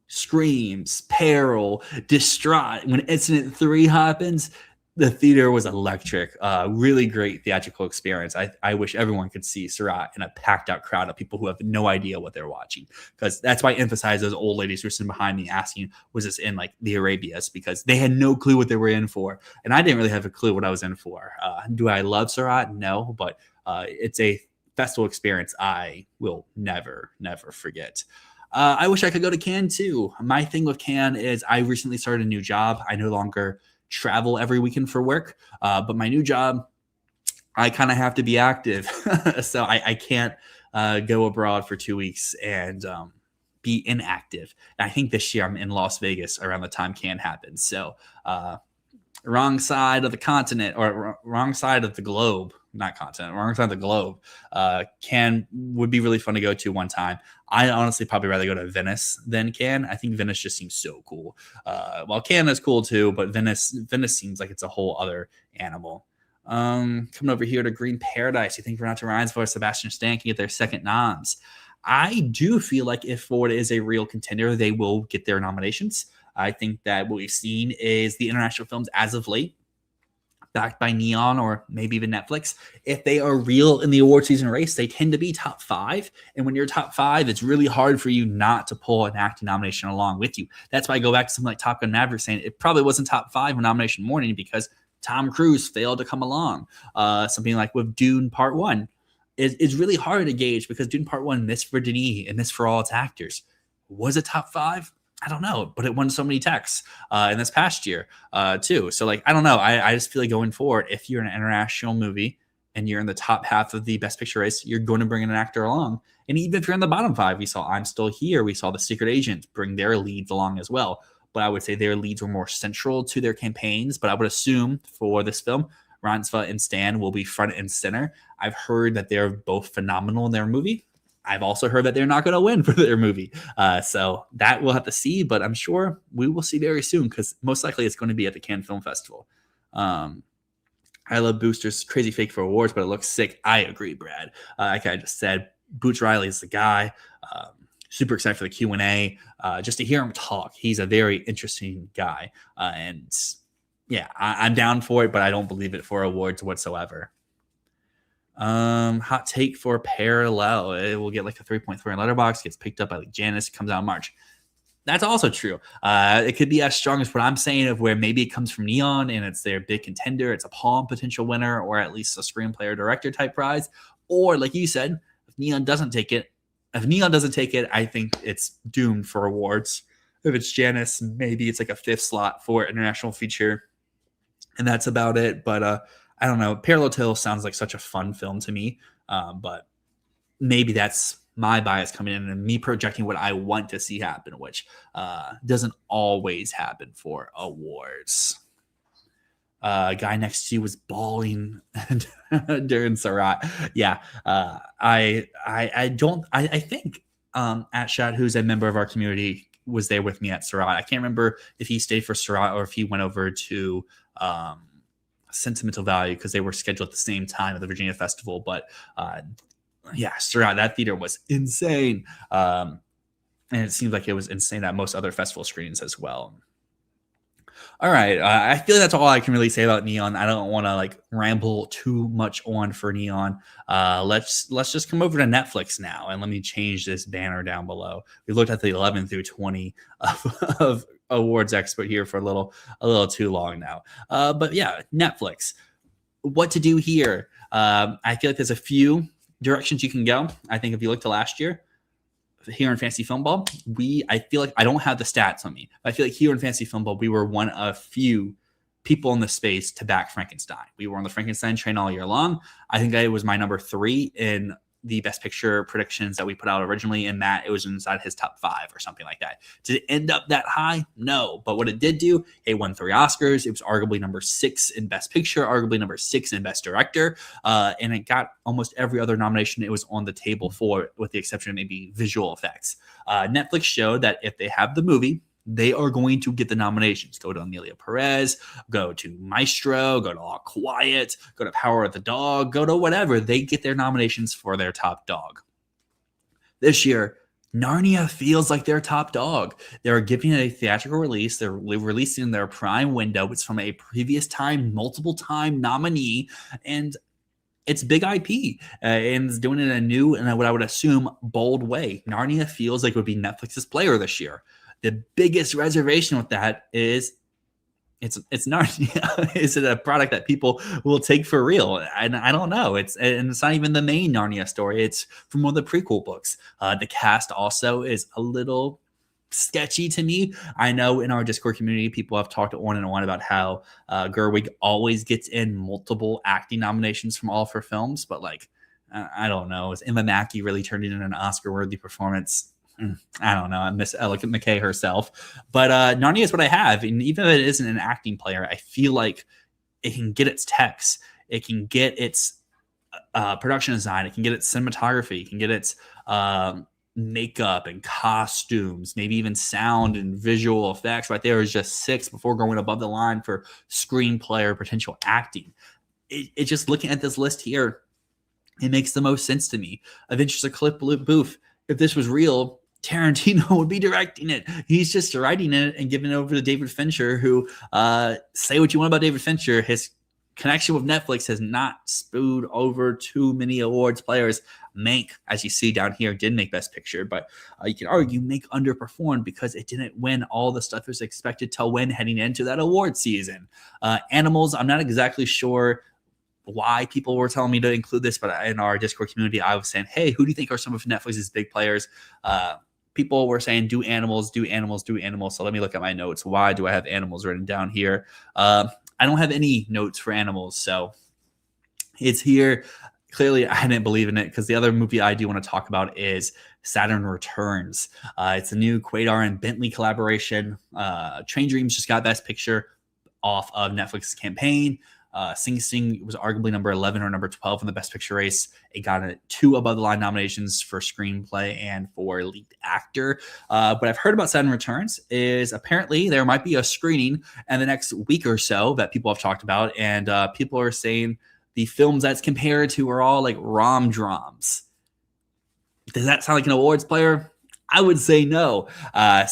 S1: screams, peril, distraught. When incident 3 happens, The theater was electric. Really great theatrical experience. I wish everyone could see Surratt in a packed out crowd of people who have no idea what they're watching. Because that's why I emphasize those old ladies who were sitting behind me asking, was this in like the Arabias? Because they had no clue what they were in for. And I didn't really have a clue what I was in for. Do I love Surratt? No, but it's a festival experience I will never forget. I wish I could go to Cannes too. My thing with Cannes is I recently started a new job. I no longer travel every weekend for work, but my new job, I kind of have to be active. So I can't go abroad for 2 weeks and be inactive. And I think this year I'm in Las Vegas around the time Cannes happens. So wrong side of the continent, or wrong side of the globe, not continent, wrong side of the globe. Cannes would be really fun to go to one time. I honestly probably rather go to Venice than Cannes. I think Venice just seems so cool. Well, Cannes is cool too, but Venice seems like it's a whole other animal. Coming over here to Green Paradise, you think Renato Rhinesville or Sebastian Stan can get their second noms? I do feel like if Ford is a real contender, they will get their nominations. I think that what we've seen is the international films as of late, backed by Neon or maybe even Netflix, if they are real in the award season race, they tend to be top 5. And when you're top 5, it's really hard for you not to pull an acting nomination along with you. That's why I go back to something like Top Gun Maverick saying it probably wasn't top 5 on nomination morning because Tom Cruise failed to come along. Something like with Dune Part 1. It's really hard to gauge because Dune Part 1 missed for Denis and missed for all its actors. Was it top 5? I don't know, but it won so many techs in this past year too. So like, I don't know. I just feel like going forward, if you're an international movie and you're in the top half of the best picture race, you're going to bring an actor along. And even if you're in the bottom 5, we saw I'm Still Here. We saw The Secret Agent bring their leads along as well. But I would say their leads were more central to their campaigns. But I would assume for this film, Rhinesville and Stan will be front and center. I've heard that they're both phenomenal in their movie. I've also heard that they're not going to win for their movie. So that we'll have to see, but I'm sure we will see very soon because most likely it's going to be at the Cannes Film Festival. I love Booster's Crazy Fake for awards, but it looks sick. I agree, Brad. Like I just said, Boots Riley is the guy. Super excited for the Q&A. Just to hear him talk, he's a very interesting guy. And yeah, I'm down for it, but I don't believe it for awards whatsoever. Hot take for Parallel. It will get like a 3.3 in Letterboxd, gets picked up by like Janice, comes out in March. That's also true. It could be as strong as what I'm saying of where maybe it comes from Neon and it's their big contender. It's a Palm potential winner or at least a screenplay or director type prize. Or like you said, if Neon doesn't take it, I think it's doomed for awards. If it's Janice, maybe it's like a 5th slot for international feature. And that's about it. But I don't know. Parallel Tales sounds like such a fun film to me, but maybe that's my bias coming in and me projecting what I want to see happen, which doesn't always happen for awards. Guy next to you was bawling during Surratt. Yeah, I think Atshad, who's a member of our community, was there with me at Surratt. I can't remember if he stayed for Surratt or if he went over to Sentimental Value because they were scheduled at the same time at the Virginia Festival. But yeah, Surratt, that theater was insane. And it seems like it was insane at most other festival screenings as well. All right. I feel that's all I can really say about Neon. I don't want to like ramble too much on for Neon. Let's just come over to Netflix now and let me change this banner down below. We looked at the 11 through 20 of awards expert here for a little too long now. But yeah, Netflix. What to do here? I feel like there's a few directions you can go. I think if you look to last year, here in Fantasy Filmball, I feel like I don't have the stats on me. But I feel like here in Fantasy Filmball, we were one of few people in the space to back Frankenstein. We were on the Frankenstein train all year long. I think it was my number 3 in the Best Picture predictions that we put out originally, and Matt, it was inside his top 5 or something like that. Did it end up that high? No. But what it did do, it won 3 Oscars. It was arguably number 6 in Best Picture, arguably number 6 in Best Director, and it got almost every other nomination it was on the table for, with the exception of maybe visual effects. Netflix showed that if they have the movie, they are going to get the nominations. Go to Amelia Perez, go to Maestro, go to All Quiet, go to Power of the Dog, go to whatever. They get their nominations for their top dog. This year, Narnia feels like their top dog. They're giving it a theatrical release. They're releasing their prime window. It's from a previous time, multiple time nominee, and it's big IP, and it's doing it in a new and what I would assume bold way. Narnia feels like it would be Netflix's player this year. The biggest reservation with that is it's Narnia. Is it a product that people will take for real? And I don't know. It's not even the main Narnia story. It's from one of the prequel books. The cast also is a little sketchy to me. I know in our Discord community, people have talked on and on about how Gerwig always gets in multiple acting nominations from all of her films, but like, I don't know. Is Emma Mackey really turning in an Oscar-worthy performance? I don't know. I miss Ella McKay herself, but Narnia is what I have, and even if it isn't an acting player, I feel like it can get its text, it can get its production design, it can get its cinematography, it can get its makeup and costumes, maybe even sound and visual effects. Right there is just 6 before going above the line for screenplay or potential acting. It just looking at this list here, it makes the most sense to me. Adventures of Cliff Booth. If this was real, Tarantino would be directing it. He's just writing it and giving it over to David Fincher, who, say what you want about David Fincher, his connection with Netflix has not spewed over too many awards players. Mank, as you see down here, did make Best Picture, but you can argue Mank underperformed because it didn't win all the stuff it was expected to win heading into that award season. Animals, I'm not exactly sure why people were telling me to include this, but in our Discord community, I was saying, hey, who do you think are some of Netflix's big players? People were saying, do animals. So let me look at my notes. Why do I have animals written down here? I don't have any notes for animals, so it's here. Clearly, I didn't believe in it because the other movie I do want to talk about is Saturn Returns. It's a new Quaidar and Bentley collaboration. Train Dreams just got Best Picture off of Netflix's campaign. Sing Sing was arguably number 11 or number 12 in the Best Picture race. It got 2 above-the-line nominations for screenplay and for lead actor. What I've heard about Saturn Returns is apparently there might be a screening in the next week or so that people have talked about, and people are saying the films that's compared to are all like rom-droms. Does that sound like an awards player? I would say no. I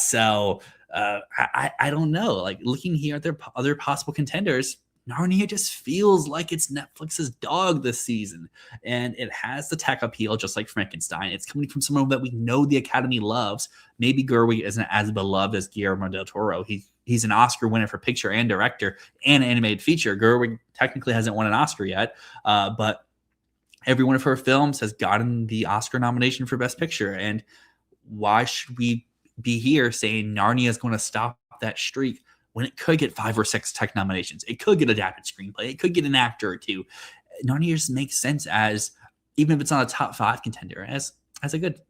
S1: don't know. Like, looking here at their other possible contenders, Narnia just feels like it's Netflix's dog this season, and it has the tech appeal just like Frankenstein. It's coming from someone that we know the Academy loves. Maybe Gerwig isn't as beloved as Guillermo del Toro. He's an Oscar winner for picture and director and animated feature. Gerwig technically hasn't won an Oscar yet, but every one of her films has gotten the Oscar nomination for Best Picture. And why should we be here saying Narnia is going to stop that streak when it could get 5 or 6 tech nominations? It could get adapted screenplay. It could get an actor or 2. Narnia just makes sense as, even if it's not a top 5 contender, as a good,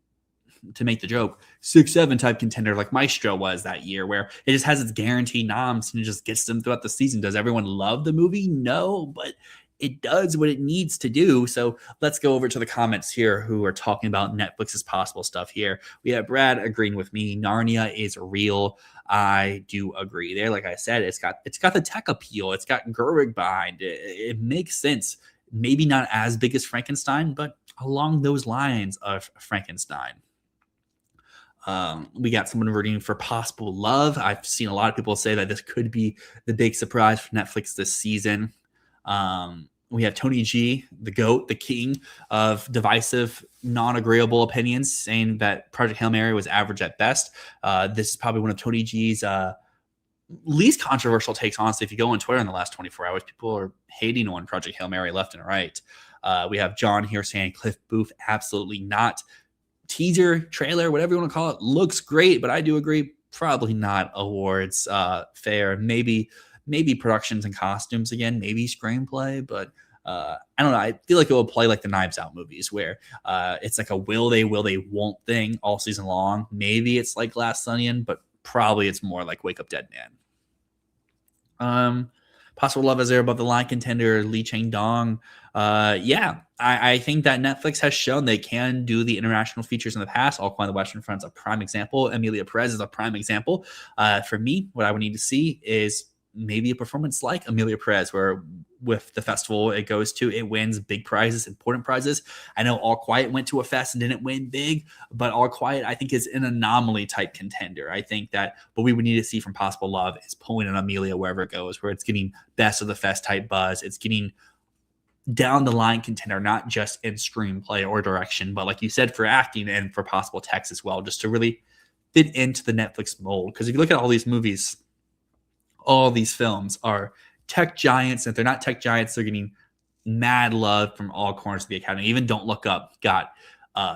S1: to make the joke, 6-7 type contender like Maestro was that year, where it just has its guaranteed noms and it just gets them throughout the season. Does everyone love the movie? No, but it does what it needs to do. So let's go over to the comments here who are talking about Netflix's possible stuff here. We have Brad agreeing with me. Narnia is real. I do agree there. Like I said, it's got the tech appeal. It's got Gerwig behind it. It makes sense. Maybe not as big as Frankenstein, but along those lines of Frankenstein. We got someone rooting for Possible Love. I've seen a lot of people say that this could be the big surprise for Netflix this season. We have Tony G, the GOAT, the king of divisive, non-agreeable opinions, saying that Project Hail Mary was average at best. This is probably one of Tony G's least controversial takes, honestly. If you go on Twitter in the last 24 hours, people are hating on Project Hail Mary left and right. We have John here saying Cliff Booth, absolutely not. Teaser, trailer, whatever you want to call it, looks great, but I do agree, probably not awards fair. Maybe productions and costumes again, maybe screenplay, but I don't know. I feel like it will play like the Knives Out movies, where it's like a will they, won't thing all season long. Maybe it's like Glass Onion, but probably it's more like Wake Up Dead Man. Possible Love is there above the line contender, Lee Chang Dong. Yeah, I think that Netflix has shown they can do the international features in the past. All Quiet on the Western Front's a prime example. Emilia Perez is a prime example. For me, what I would need to see is maybe a performance like Amelia Perez, where with the festival it goes to, it wins big prizes, important prizes. I know All Quiet went to a fest and didn't win big, but All Quiet, I think, is an anomaly type contender. I think that what we would need to see from Possible Love is pulling an Amelia wherever it goes, where it's getting best of the fest type buzz. It's getting down the line contender, not just in screenplay or direction, but like you said, for acting and for possible text as well, just to really fit into the Netflix mold. Because if you look at all these movies, all these films are tech giants. And if they're not tech giants, they're getting mad love from all corners of the Academy. Even Don't Look Up got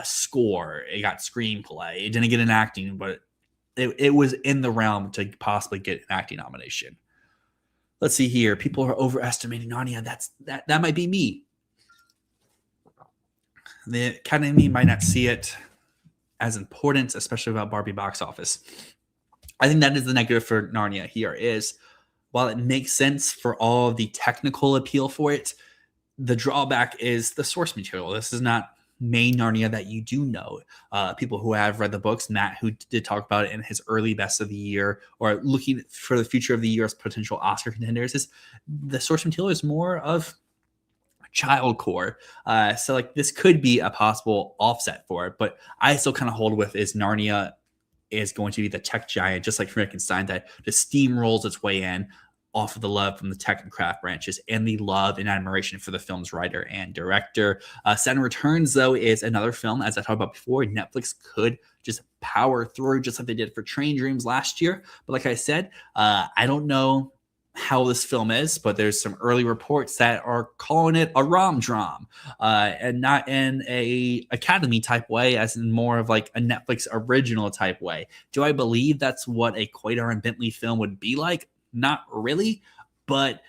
S1: score, it got screenplay, it didn't get an acting, but it was in the realm to possibly get an acting nomination. Let's see here. People are overestimating Narnia. That might be me. The Academy might not see it as important, especially about Barbie box office. I think that is the negative for Narnia here is, while it makes sense for all the technical appeal for it, the drawback is the source material. This is not main Narnia that you do know. People who have read the books, Matt, who did talk about it in his early best of the year, or looking for the future of the year as potential Oscar contenders, is the source material is more of childcore. So like this could be a possible offset for it, but I still kind of hold with is Narnia is going to be the tech giant, just like Frankenstein, that just steamrolls its way in off of the love from the tech and craft branches and the love and admiration for the film's writer and director. Saturn Returns, though, is another film, as I talked about before, Netflix could just power through just like they did for Train Dreams last year. But like I said, I don't know how this film is, but there's some early reports that are calling it a rom-dram, and not in a Academy type way, as in more of like a Netflix original type way. Do I believe that's what a Quaidar and Bentley film would be like? Not really, but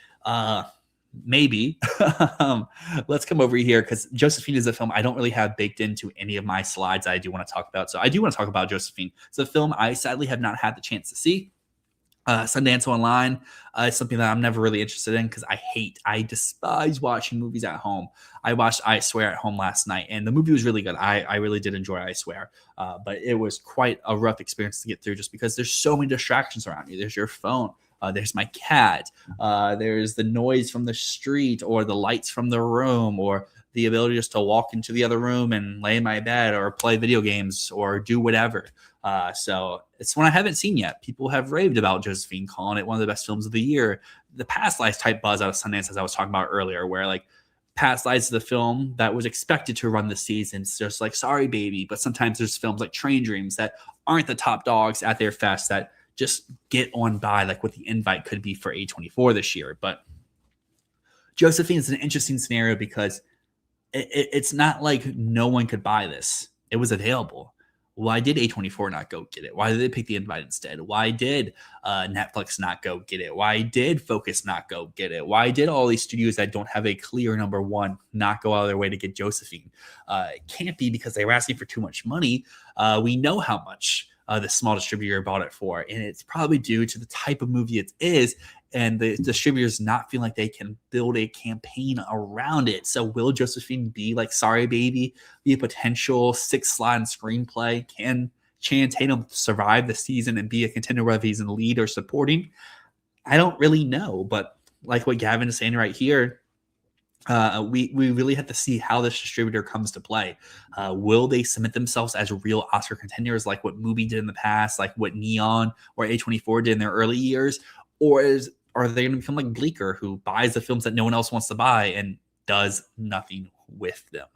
S1: maybe. Let's come over here, because Josephine is a film I don't really have baked into any of my slides I do want to talk about. So I do want to talk about Josephine. It's a film I sadly have not had the chance to see. Sundance Online is something that I'm never really interested in, because I despise watching movies at home. I watched I Swear at home last night, and the movie was really good. I really did enjoy I Swear, but it was quite a rough experience to get through, just because there's so many distractions around you. There's your phone. There's my cat. There's the noise from the street, or the lights from the room, or the ability just to walk into the other room and lay in my bed or play video games or do whatever. So it's one I haven't seen yet. People have raved about Josephine, calling it one of the best films of the year. The Past Lives type buzz out of Sundance, as I was talking about earlier, where like Past Lives is the film that was expected to run the season. It's just like Sorry Baby, but sometimes there's films like Train Dreams that aren't the top dogs at their fest that just get on by, like what the invite could be for A24 this year. But Josephine is an interesting scenario, because it's not like no one could buy this. It was available. Why did A24 not go get it? Why did they pick the invite instead? Why did Netflix not go get it? Why did Focus not go get it? Why did all these studios that don't have a clear number one not go out of their way to get Josephine? It can't be because they were asking for too much money. We know how much the small distributor bought it for, and it's probably due to the type of movie it is, and the distributors not feeling like they can build a campaign around it. So will Josephine be like Sorry Baby, be a potential 6-slot screenplay? Can Channing Tatum survive the season and be a contender, whether he's in the lead or supporting? I don't really know, but like what Gavin is saying right here, we really have to see how this distributor comes to play. Will they submit themselves as real Oscar contenders, like what Mubi did in the past, like what Neon or A24 did in their early years? Or are they going to become like Bleecker, who buys the films that no one else wants to buy and does nothing with them?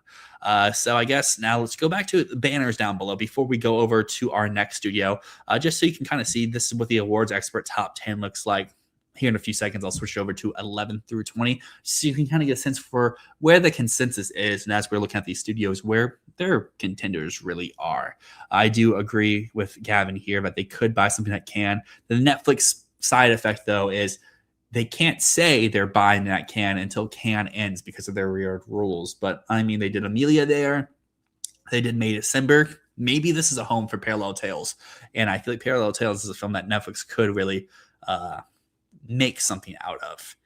S1: So I guess now let's go back to the banners down below before we go over to our next studio, just so you can kind of see this is what the awards expert top 10 looks like. Here in a few seconds, I'll switch over to 11 through 20, so you can kind of get a sense for where the consensus is, and as we're looking at these studios, where their contenders really are. I do agree with Gavin here that they could buy something that can. The Netflix side effect, though, is they can't say they're buying that can until can ends because of their weird rules. But I mean, they did Amelia there. They did May December. Maybe this is a home for Parallel Tales, and I feel like Parallel Tales is a film that Netflix could really make something out of.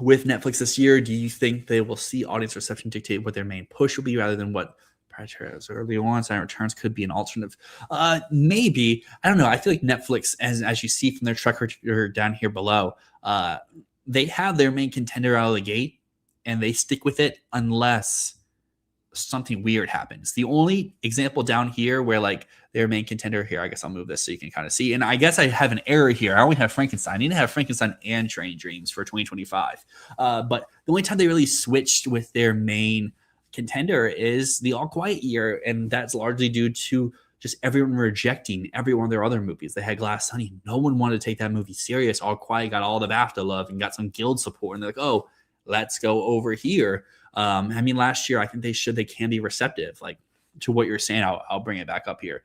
S1: With Netflix this year, do you think they will see audience reception dictate what their main push will be, rather than what As early on, Silent Returns could be an alternative. Maybe. I don't know. I feel like Netflix, as you see from their track record down here below, they have their main contender out of the gate, and they stick with it unless something weird happens. The only example down here where like their main contender here, I guess I'll move this so you can kind of see. And I guess I have an error here. I only have Frankenstein. I need to have Frankenstein and Train Dreams for 2025. But the only time they really switched with their main contender is the All Quiet Year, and that's largely due to just everyone rejecting every one of their other movies. They had Glass Honey. No one wanted to take that movie serious. All Quiet got all the BAFTA love and got some guild support. And they're like, oh, let's go over here. I mean, last year, I think they can be receptive, like to what you're saying. I'll bring it back up here.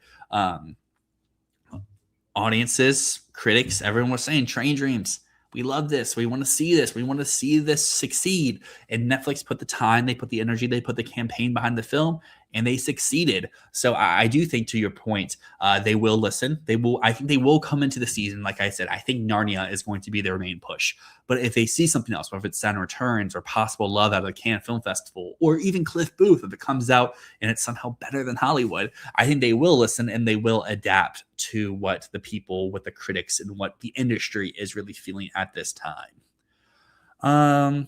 S1: Audiences, critics, everyone was saying Train Dreams. We love this. We want to see this. We want to see this succeed. And Netflix put the time, they put the energy, they put the campaign behind the film, and they succeeded. So I do think, to your point, they will listen. I think they will come into the season. Like I said, I think Narnia is going to be their main push. But if they see something else, whether it's Saturn Returns or Possible Love out of the Cannes Film Festival, or even Cliff Booth, if it comes out and it's somehow better than Hollywood, I think they will listen and they will adapt to what the people, what the critics, and what the industry is really feeling at this time.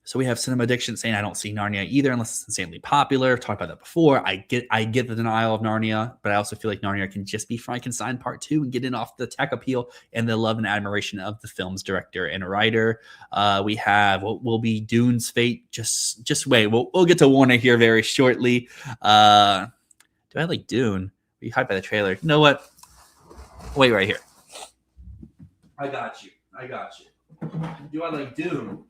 S1: So we have Cinema Addiction saying, I don't see Narnia either unless it's insanely popular. I've talked about that before. I get the denial of Narnia, but I also feel like Narnia can just be Frankenstein Part 2 and get in off the tech appeal and the love and admiration of the film's director and writer. We have what will be Dune's fate. Just wait. We'll get to Warner here very shortly. Do I like Dune? Are you hyped by the trailer? You know what? Wait right here. I got you. Do I like Dune?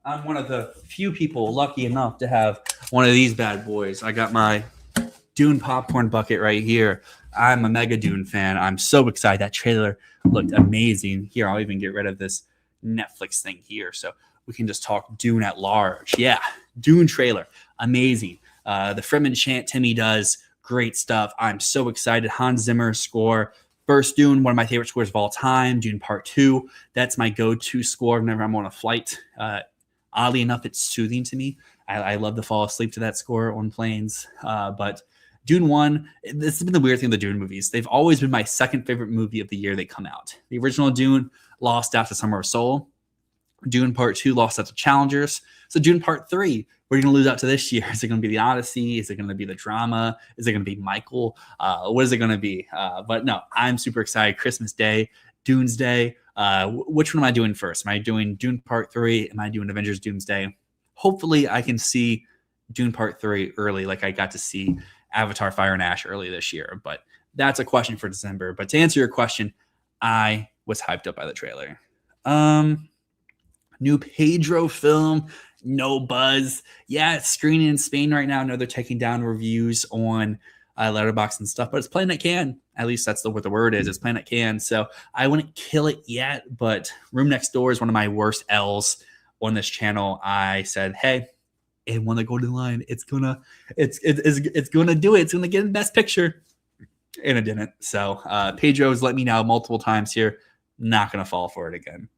S1: I'm one of the few people lucky enough to have one of these bad boys. I got my Dune popcorn bucket right here. I'm a mega Dune fan. I'm so excited. That trailer looked amazing. Here, I'll even get rid of this Netflix thing here so we can just talk Dune at large. Yeah, Dune trailer. Amazing. The Fremen chant Timmy does. Great stuff. I'm so excited. Hans Zimmer score. First Dune, one of my favorite scores of all time. Dune Part 2. That's my go-to score whenever I'm on a flight. Oddly enough, it's soothing to me. I love to fall asleep to that score on planes. But Dune 1, this has been the weird thing with the Dune movies. They've always been my second favorite movie of the year they come out. The original Dune lost out to Summer of Soul. Dune Part 2 lost out to Challengers. So Dune Part 3, we're going to lose out to this year. Is it going to be the Odyssey? Is it going to be the drama? Is it going to be Michael? What is it going to be? But no, I'm super excited. Christmas Day, Dune's Day. Which one am I doing first? Am I doing Dune Part 3? Am I doing Avengers Doomsday? Hopefully I can see Dune Part 3 early, like I got to see Avatar Fire and Ash early this year. But that's a question for December. But to answer your question, I was hyped up by the trailer. New Pedro film, no buzz. Yeah, it's screening in Spain right now. I know they're taking down reviews on Letterboxd and stuff, but it's playing at Cannes. At least that's what the word is. It's playing at Cannes. So I wouldn't kill it yet, but Room Next Door is one of my worst L's on this channel. I said, hey, and when they go to the line, it's gonna do it. It's gonna get in Best Picture, and it didn't. So Pedro's let me know multiple times here. Not gonna fall for it again.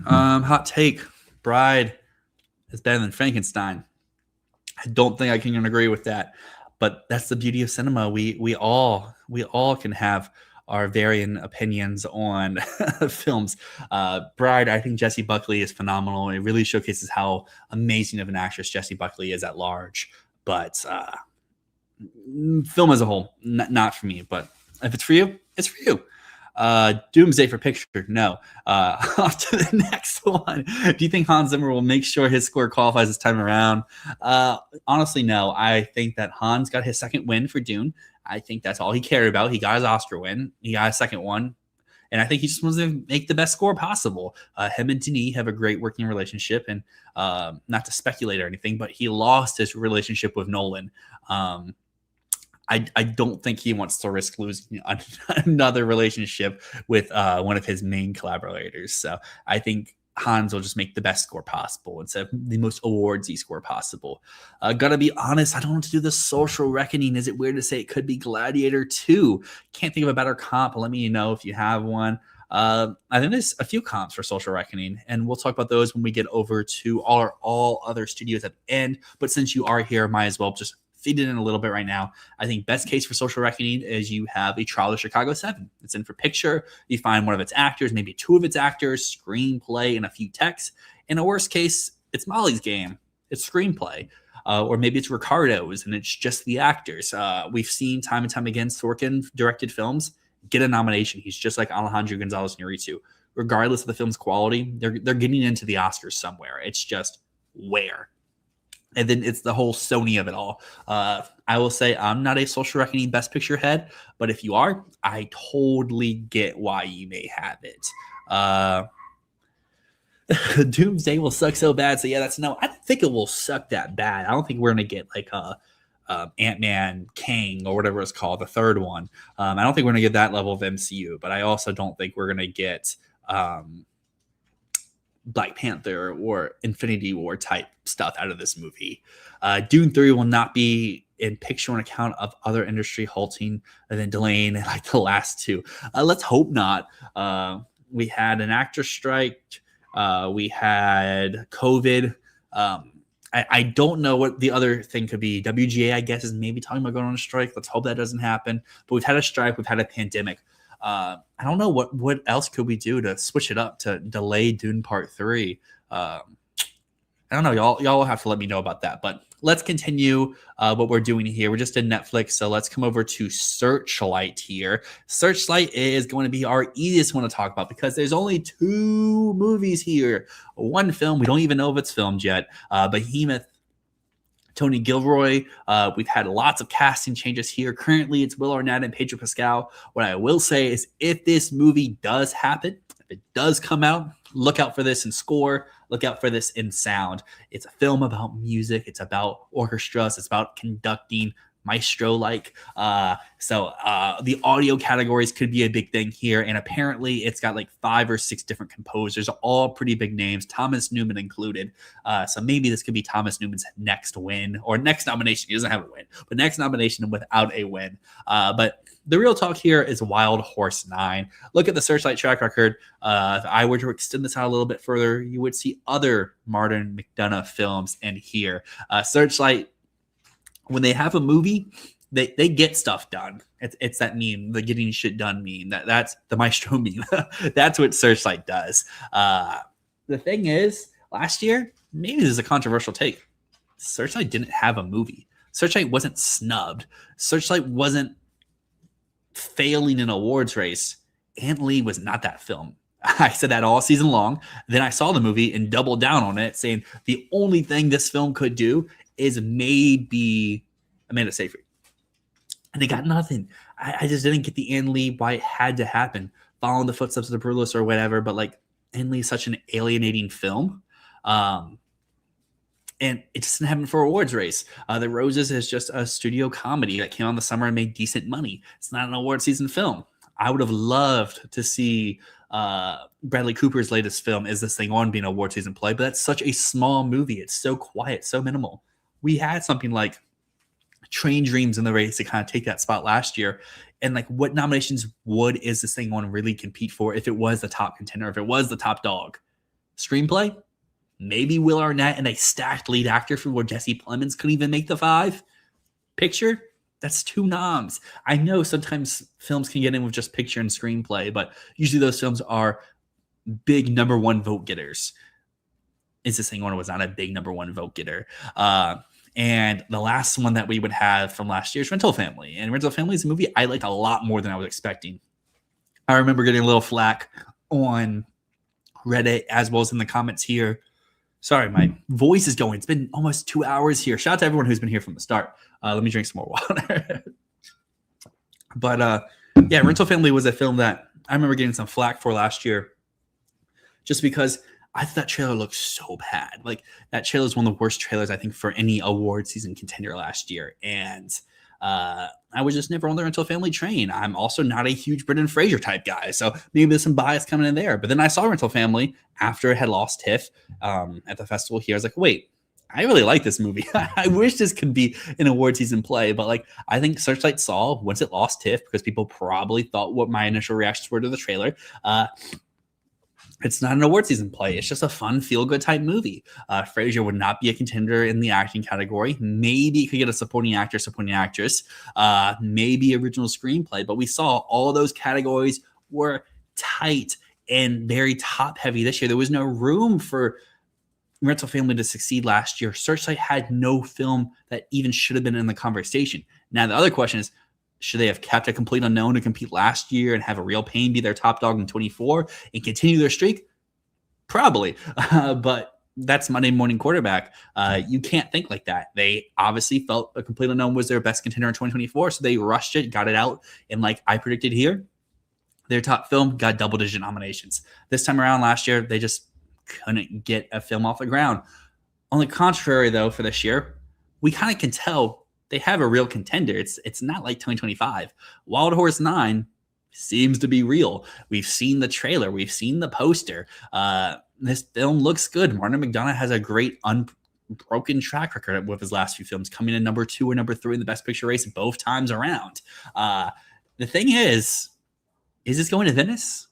S1: Hot take: Bride is better than Frankenstein. I don't think I can agree with that, but that's the beauty of cinema. We all can have our varying opinions on films. Bride, I think Jessie Buckley is phenomenal. It really showcases how amazing of an actress Jessie Buckley is at large. But film as a whole, not for me. But if it's for you, it's for you. Doomsday for Picture, no. On to the next one. Do you think Hans Zimmer will make sure his score qualifies this time around? Honestly, no. I think that Hans got his second win for Dune. I think that's all he cared about. He got his Oscar win. He got a second one. And I think he just wants to make the best score possible. Him and Denis have a great working relationship. And not to speculate or anything, but he lost his relationship with Nolan. I don't think he wants to risk losing another relationship with one of his main collaborators. So I think Hans will just make the best score possible instead of the most awardsy score possible. Gotta be honest, I don't want to do the Social Reckoning. Is it weird to say it could be Gladiator 2? Can't think of a better comp. Let me know if you have one. I think there's a few comps for Social Reckoning, and we'll talk about those when we get over to all other studios at the end. But since you are here, might as well just feed it in a little bit right now. I think best case for Social Reckoning is you have a Trial of Chicago 7. It's in for picture. You find one of its actors, maybe two of its actors, screenplay, and a few texts. In a worst case, it's Molly's Game. It's screenplay. Or maybe it's Ricardo's and it's just the actors. We've seen time and time again Sorkin directed films get a nomination. He's just like Alejandro Gonzalez Iñárritu. Regardless of the film's quality, they're getting into the Oscars somewhere. It's just where. And then it's the whole Sony of it all. I will say I'm not a Social Reckoning Best Picture head, but if you are, I totally get why you may have it. Doomsday will suck so bad. So yeah, that's no. I don't think it will suck that bad. I don't think we're gonna get like Ant-Man Kang or whatever it's called, the third one. I don't think we're gonna get that level of MCU, but I also don't think we're gonna get Black Panther or Infinity War type stuff out of this movie. Dune 3 will not be in picture on account of other industry halting and then delaying like the last two. Let's hope not. We had an actor strike. We had COVID. I don't know what the other thing could be. WGA, I guess, is maybe talking about going on a strike. Let's hope that doesn't happen. But we've had a strike. We've had a pandemic. I don't know what else could we do to switch it up to delay Dune Part 3. I don't know. Y'all will have to let me know about that. But let's continue what we're doing here. We're just in Netflix, so let's come over to Searchlight here. Searchlight is going to be our easiest one to talk about because there's only two movies here. One film, we don't even know if it's filmed yet. Behemoth, Tony Gilroy. We've had lots of casting changes here. Currently, it's Will Arnett and Pedro Pascal. What I will say is if this movie does happen, if it does come out, look out for this in score. Look out for this in sound. It's a film about music. It's about orchestras. It's about conducting maestro-like. So the audio categories could be a big thing here. And apparently it's got like 5 or 6 different composers, all pretty big names, Thomas Newman included. So maybe this could be Thomas Newman's next win or next nomination. He doesn't have a win, but next nomination without a win. But the real talk here is Wild Horse 9. Look at the Searchlight track record. If I were to extend this out a little bit further, you would see other Martin McDonagh films in here. Searchlight, when they have a movie, they get stuff done. It's that meme, the getting shit done meme. That's the maestro meme. That's what Searchlight does. The thing is, last year, maybe this is a controversial take. Searchlight didn't have a movie. Searchlight wasn't snubbed. Searchlight wasn't failing in awards race. Ant Lee was not that film. I said that all season long. Then I saw the movie and doubled down on it, saying the only thing this film could do is maybe Amanda Seyfried. And they got nothing. I just didn't get the Ant Lee why it had to happen. Following the footsteps of the Brutalist or whatever, but like Ant Lee is such an alienating film. And it just didn't happen for awards race. The Roses is just a studio comedy that came out in the summer and made decent money. It's not an award season film. I would have loved to see Bradley Cooper's latest film, Is This Thing On, being an award season play, but that's such a small movie. It's so quiet, so minimal. We had something like Train Dreams in the race to kind of take that spot last year. And like, what nominations would Is This Thing On really compete for if it was the top contender, if it was the top dog? Screenplay? Maybe Will Arnett and a stacked lead actor for where Jesse Plemons couldn't even make the 5. Picture? That's 2 noms. I know sometimes films can get in with just picture and screenplay, but usually those films are big number 1 vote getters. Is This Thing On was not a big number 1 vote getter. And the last one that we would have from last year is Rental Family. And Rental Family is a movie I liked a lot more than I was expecting. I remember getting a little flack on Reddit as well as in the comments here. Sorry, my voice is going. It's been almost 2 hours here. Shout out to everyone who's been here from the start. Let me drink some more water. But yeah, Rental Family was a film that I remember getting some flack for last year just because I thought that trailer looked so bad. Like, that trailer is one of the worst trailers, I think, for any award season contender last year. And I was just never on the Rental Family train. I'm also not a huge Brendan Fraser type guy, so maybe there's some bias coming in there. But then I saw Rental Family after it had lost TIFF at the festival here. I was like, wait, I really like this movie. I wish this could be an award season play, but like I think Searchlight saw once it lost TIFF because people probably thought what my initial reactions were to the trailer. It's not an award season play. It's just a fun, feel-good type movie. Frasier would not be a contender in the acting category. Maybe he could get a supporting actor, supporting actress, maybe original screenplay. But we saw all those categories were tight and very top-heavy this year. There was no room for Rental Family to succeed last year. Searchlight had no film that even should have been in the conversation. Now, the other question is, should they have kept a complete unknown to compete last year and have a Real Pain be their top dog in 24 and continue their streak? Probably. But that's Monday Morning Quarterback. You can't think like that. They obviously felt a complete unknown was their best contender in 2024, so they rushed it, got it out, and like I predicted here, their top film got double-digit nominations. This time around last year, they just couldn't get a film off the ground. On the contrary, though, for this year, we kind of can tell they have a real contender. It's not like 2025. Wild Horse 9 seems to be real. We've seen the trailer. We've seen the poster. This film looks good. Martin McDonagh has a great unbroken track record with his last few films, coming in number 2 or number 3 in the Best Picture race both times around. The thing is this going to Venice?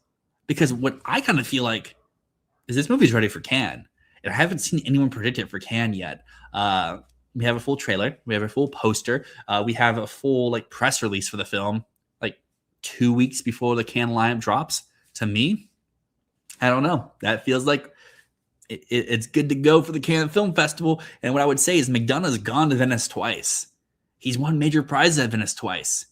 S1: Because what I kind of feel like is this movie's ready for Cannes. And I haven't seen anyone predict it for Cannes yet. We have a full trailer. We have a full poster. We have a full like press release for the film, like 2 weeks before the Cannes lineup drops. To me, I don't know. That feels like it's good to go for the Cannes Film Festival. And what I would say is McDonagh's gone to Venice twice. He's won major prizes at Venice twice.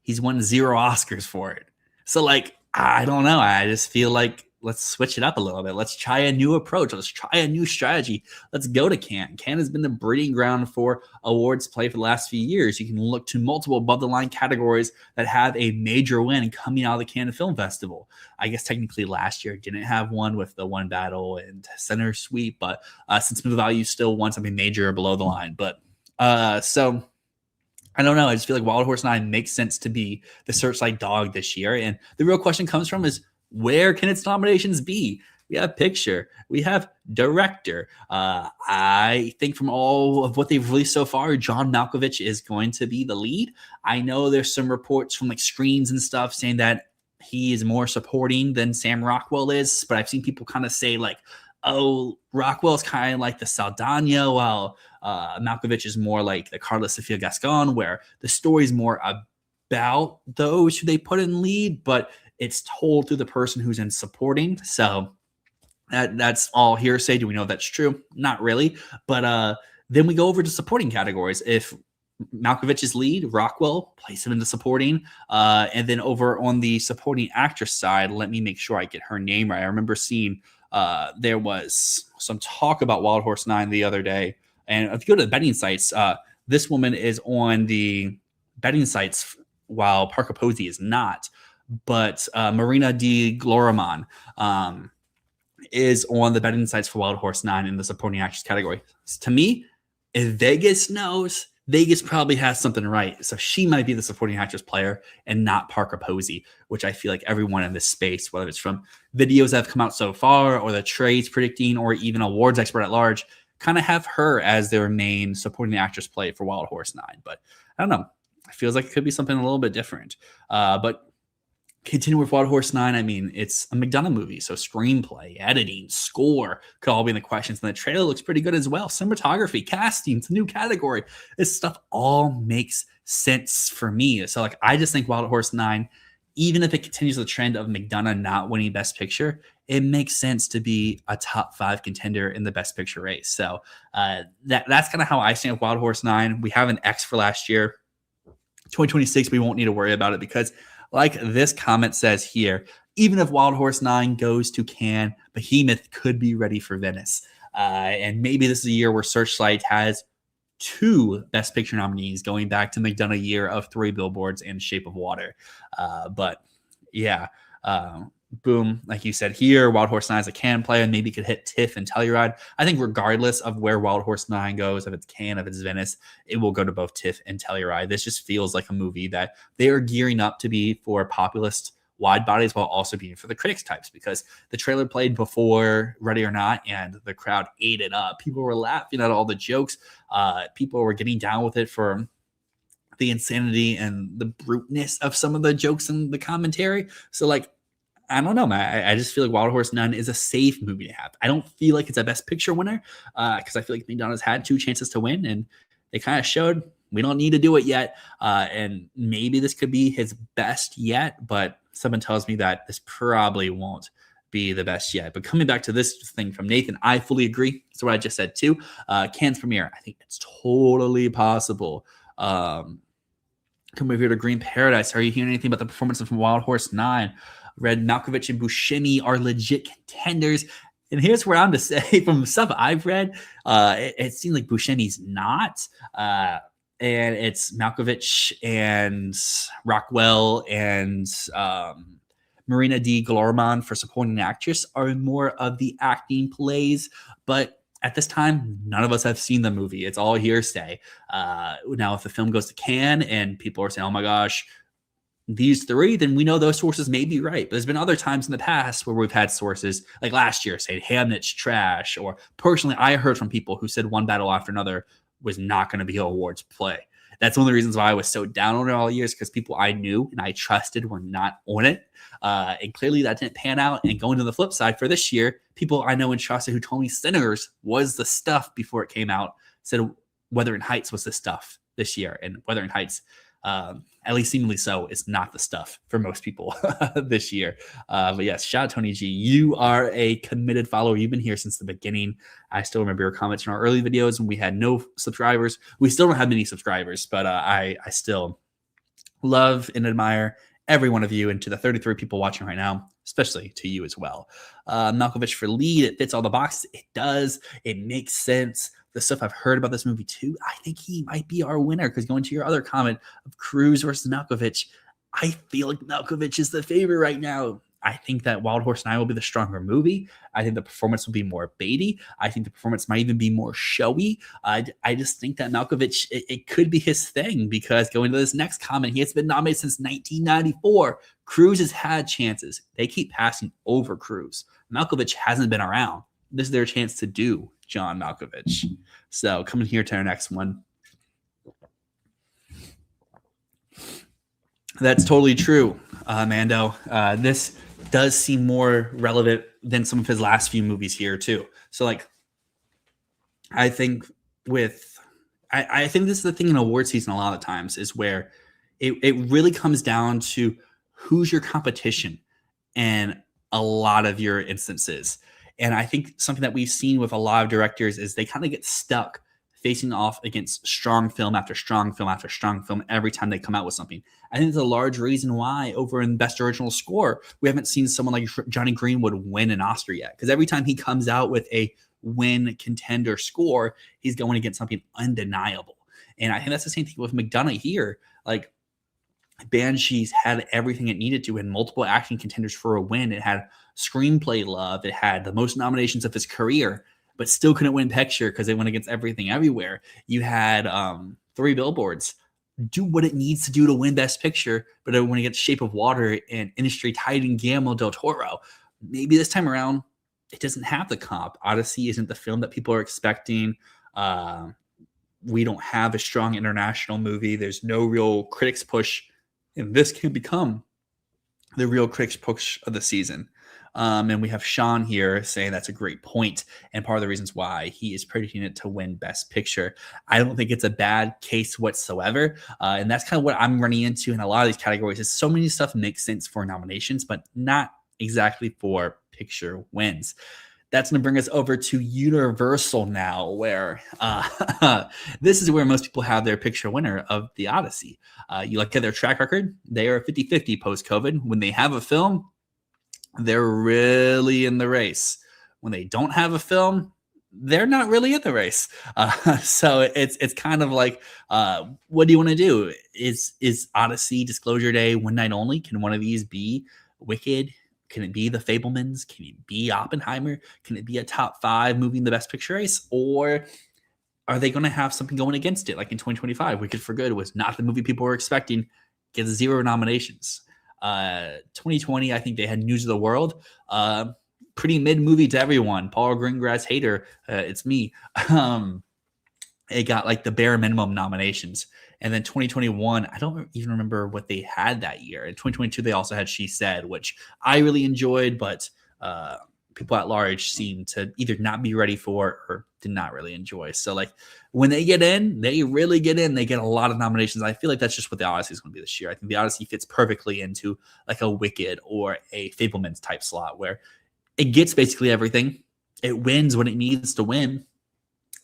S1: He's won 0 Oscars for it. So like, I don't know. I just feel like let's switch it up a little bit. Let's try a new approach. Let's try a new strategy. Let's go to Cannes. Cannes has been the breeding ground for awards play for the last few years. You can look to multiple above-the-line categories that have a major win coming out of the Cannes Film Festival. I guess technically last year didn't have one with the One Battle and Center Suite, but since Movie Value still won something major below the line. But so I don't know. I just feel like Wild Horse 9 makes sense to be the Searchlight dog this year. And the real question comes from is, where can its nominations be? We have picture. We have director. I think from all of what they've released so far, John Malkovich is going to be the lead. I know there's some reports from like screens and stuff saying that he is more supporting than Sam Rockwell is, but I've seen people kind of say like, oh, Rockwell's kind of like the Saldana, while Malkovich is more like the Carla Sofia Gascon, where the story's more about those who they put in lead, but it's told through the person who's in supporting. So that's all hearsay. Do we know if that's true? Not really. But then we go over to supporting categories. If Malkovich is lead, Rockwell, place him into supporting. And then over on the supporting actress side, let me make sure I get her name right. I remember seeing there was some talk about Wild Horse 9 the other day. And if you go to the betting sites, this woman is on the betting sites while Parker Posey is not. But Marina Di Gloraman is on the betting sites for Wild Horse 9 in the supporting actress category. To me, if Vegas knows, Vegas probably has something right. So she might be the supporting actress player and not Parker Posey, which I feel like everyone in this space, whether it's from videos that have come out so far or the trades predicting or even awards expert at large, kind of have her as their main supporting actress play for Wild Horse 9. But I don't know. It feels like it could be something a little bit different. But continue with Wild Horse 9. I mean, it's a McDonagh movie, so screenplay, editing, score could all be in the questions. And the trailer looks pretty good as well. Cinematography, casting, it's a new category. This stuff all makes sense for me. So, like, I just think Wild Horse 9, even if it continues the trend of McDonagh not winning Best Picture, it makes sense to be a top 5 contender in the Best Picture race. So that's kind of how I stand with Wild Horse 9. We have an X for last year. 2026, we won't need to worry about it because, like this comment says here, even if Wild Horse 9 goes to Cannes, Behemoth could be ready for Venice. And maybe this is a year where Searchlight has 2 Best Picture nominees, going back to McDonagh year of 3 Billboards and Shape of Water. But yeah, boom, like you said here, Wild Horse 9 is a Cannes player, and maybe could hit TIFF and Telluride. I think regardless of where Wild Horse 9 goes, if it's Cannes, if it's Venice, it will go to both TIFF and Telluride. This just feels like a movie that they are gearing up to be for populist wide bodies while also being for the critics types, because the trailer played before Ready or Not and the crowd ate it up. People were laughing at all the jokes. People were getting down with it for the insanity and the bruteness of some of the jokes in the commentary. So like, I don't know, man. I just feel like Wild Horse None is a safe movie to have. I don't feel like it's a Best Picture winner because I feel like McDonald's had 2 chances to win, and they kind of showed we don't need to do it yet. And maybe this could be his best yet, but someone tells me that this probably won't be the best yet. But coming back to this thing from Nathan, I fully agree. That's what I just said too. Cannes premiere, I think it's totally possible. Come over here to Green Paradise. Are you hearing anything about the performance from Wild Horse 9? Read Malkovich and Buscemi are legit contenders. And here's where I'm to say, from stuff I've read, it seems like Buscemi's not. And it's Malkovich and Rockwell and Marina D. Glorman for supporting actress are more of the acting plays. But at this time, none of us have seen the movie. It's all hearsay. Now, if the film goes to Cannes and people are saying, oh my gosh, these 3, then we know those sources may be right. But there's been other times in the past where we've had sources like last year saying Hamnet's trash, or personally, I heard from people who said One Battle After Another was not going to be an awards play. That's one of the reasons why I was so down on it all years, because people I knew and I trusted were not on it. And clearly that didn't pan out. And going to the flip side for this year, people I know and trusted who told me Sinners was the stuff before it came out said Wuthering Heights was the stuff this year. And Wuthering Heights, at least seemingly so, is not the stuff for most people this year. But yes, shout out Tony G. You are a committed follower. You've been here since the beginning. I still remember your comments in our early videos when we had no subscribers. We still don't have many subscribers, but I still love and admire every one of you, and to the 33 people watching right now, especially to you as well. Malkovich for lead. It fits all the boxes. It does. It makes sense. The stuff I've heard about this movie too, I think he might be our winner, because going to your other comment of Cruise versus Malkovich, I feel like Malkovich is the favorite right now. I think that Wild Horse 9 will be the stronger movie. I think the performance will be more baity. I think the performance might even be more showy. I just think that Malkovich, it could be his thing, because going to this next comment, he has been nominated since 1994. Cruise has had chances. They keep passing over Cruise. Malkovich hasn't been around. This is their chance to do John Malkovich. So coming here to our next one. That's totally true, Mando. This does seem more relevant than some of his last few movies here too. So like, I think I think this is the thing in award season a lot of times, is where it really comes down to who's your competition in a lot of your instances. And I think something that we've seen with a lot of directors is they kind of get stuck facing off against strong film after strong film after strong film every time they come out with something. I think it's a large reason why over in Best Original Score, we haven't seen someone like Johnny Greenwood win an Oscar yet. Because every time he comes out with a win contender score, he's going against something undeniable. And I think that's the same thing with McDonough here. Like, Banshees had everything it needed to, and multiple acting contenders for a win. It had screenplay love. It had the most nominations of his career, but still couldn't win picture because it went against Everything Everywhere. You had 3 Billboards do what it needs to do to win Best Picture, but it went against Shape of Water and industry titan Guillermo del Toro. Maybe this time around, it doesn't have the comp. Odyssey isn't the film that people are expecting. We don't have a strong international movie. There's no real critics push. And this can become the real critics push of the season. And we have Sean here saying that's a great point, and part of the reasons why he is predicting it to win Best Picture. I don't think it's a bad case whatsoever. And that's kind of what I'm running into in a lot of these categories, is so many stuff makes sense for nominations, but not exactly for picture wins. That's going to bring us over to Universal now, where this is where most people have their picture winner of The Odyssey. You look at their track record, they are 50-50 post-COVID. When they have a film, they're really in the race. When they don't have a film, they're not really in the race. So it's kind of like, what do you want to do? Is Odyssey Disclosure Day one night only? Can one of these be Wicked? Can it be The Fabelmans? Can it be Oppenheimer? Can it be a top 5 movie in the Best Picture race? Or are they going to have something going against it? Like in 2025, Wicked for Good was not the movie people were expecting, gets 0 nominations. 2020, I think they had News of the World. Pretty mid movie to everyone. Paul Greengrass hater. It's me. It got like the bare minimum nominations. And then 2021, I don't even remember what they had that year. In 2022, they also had She Said, which I really enjoyed, but people at large seem to either not be ready for or did not really enjoy. So like when they get in, they really get in. They get a lot of nominations. I feel like that's just what the Odyssey is going to be this year. I think the Odyssey fits perfectly into like a Wicked or a Fabelmans type slot where it gets basically everything. It wins when it needs to win.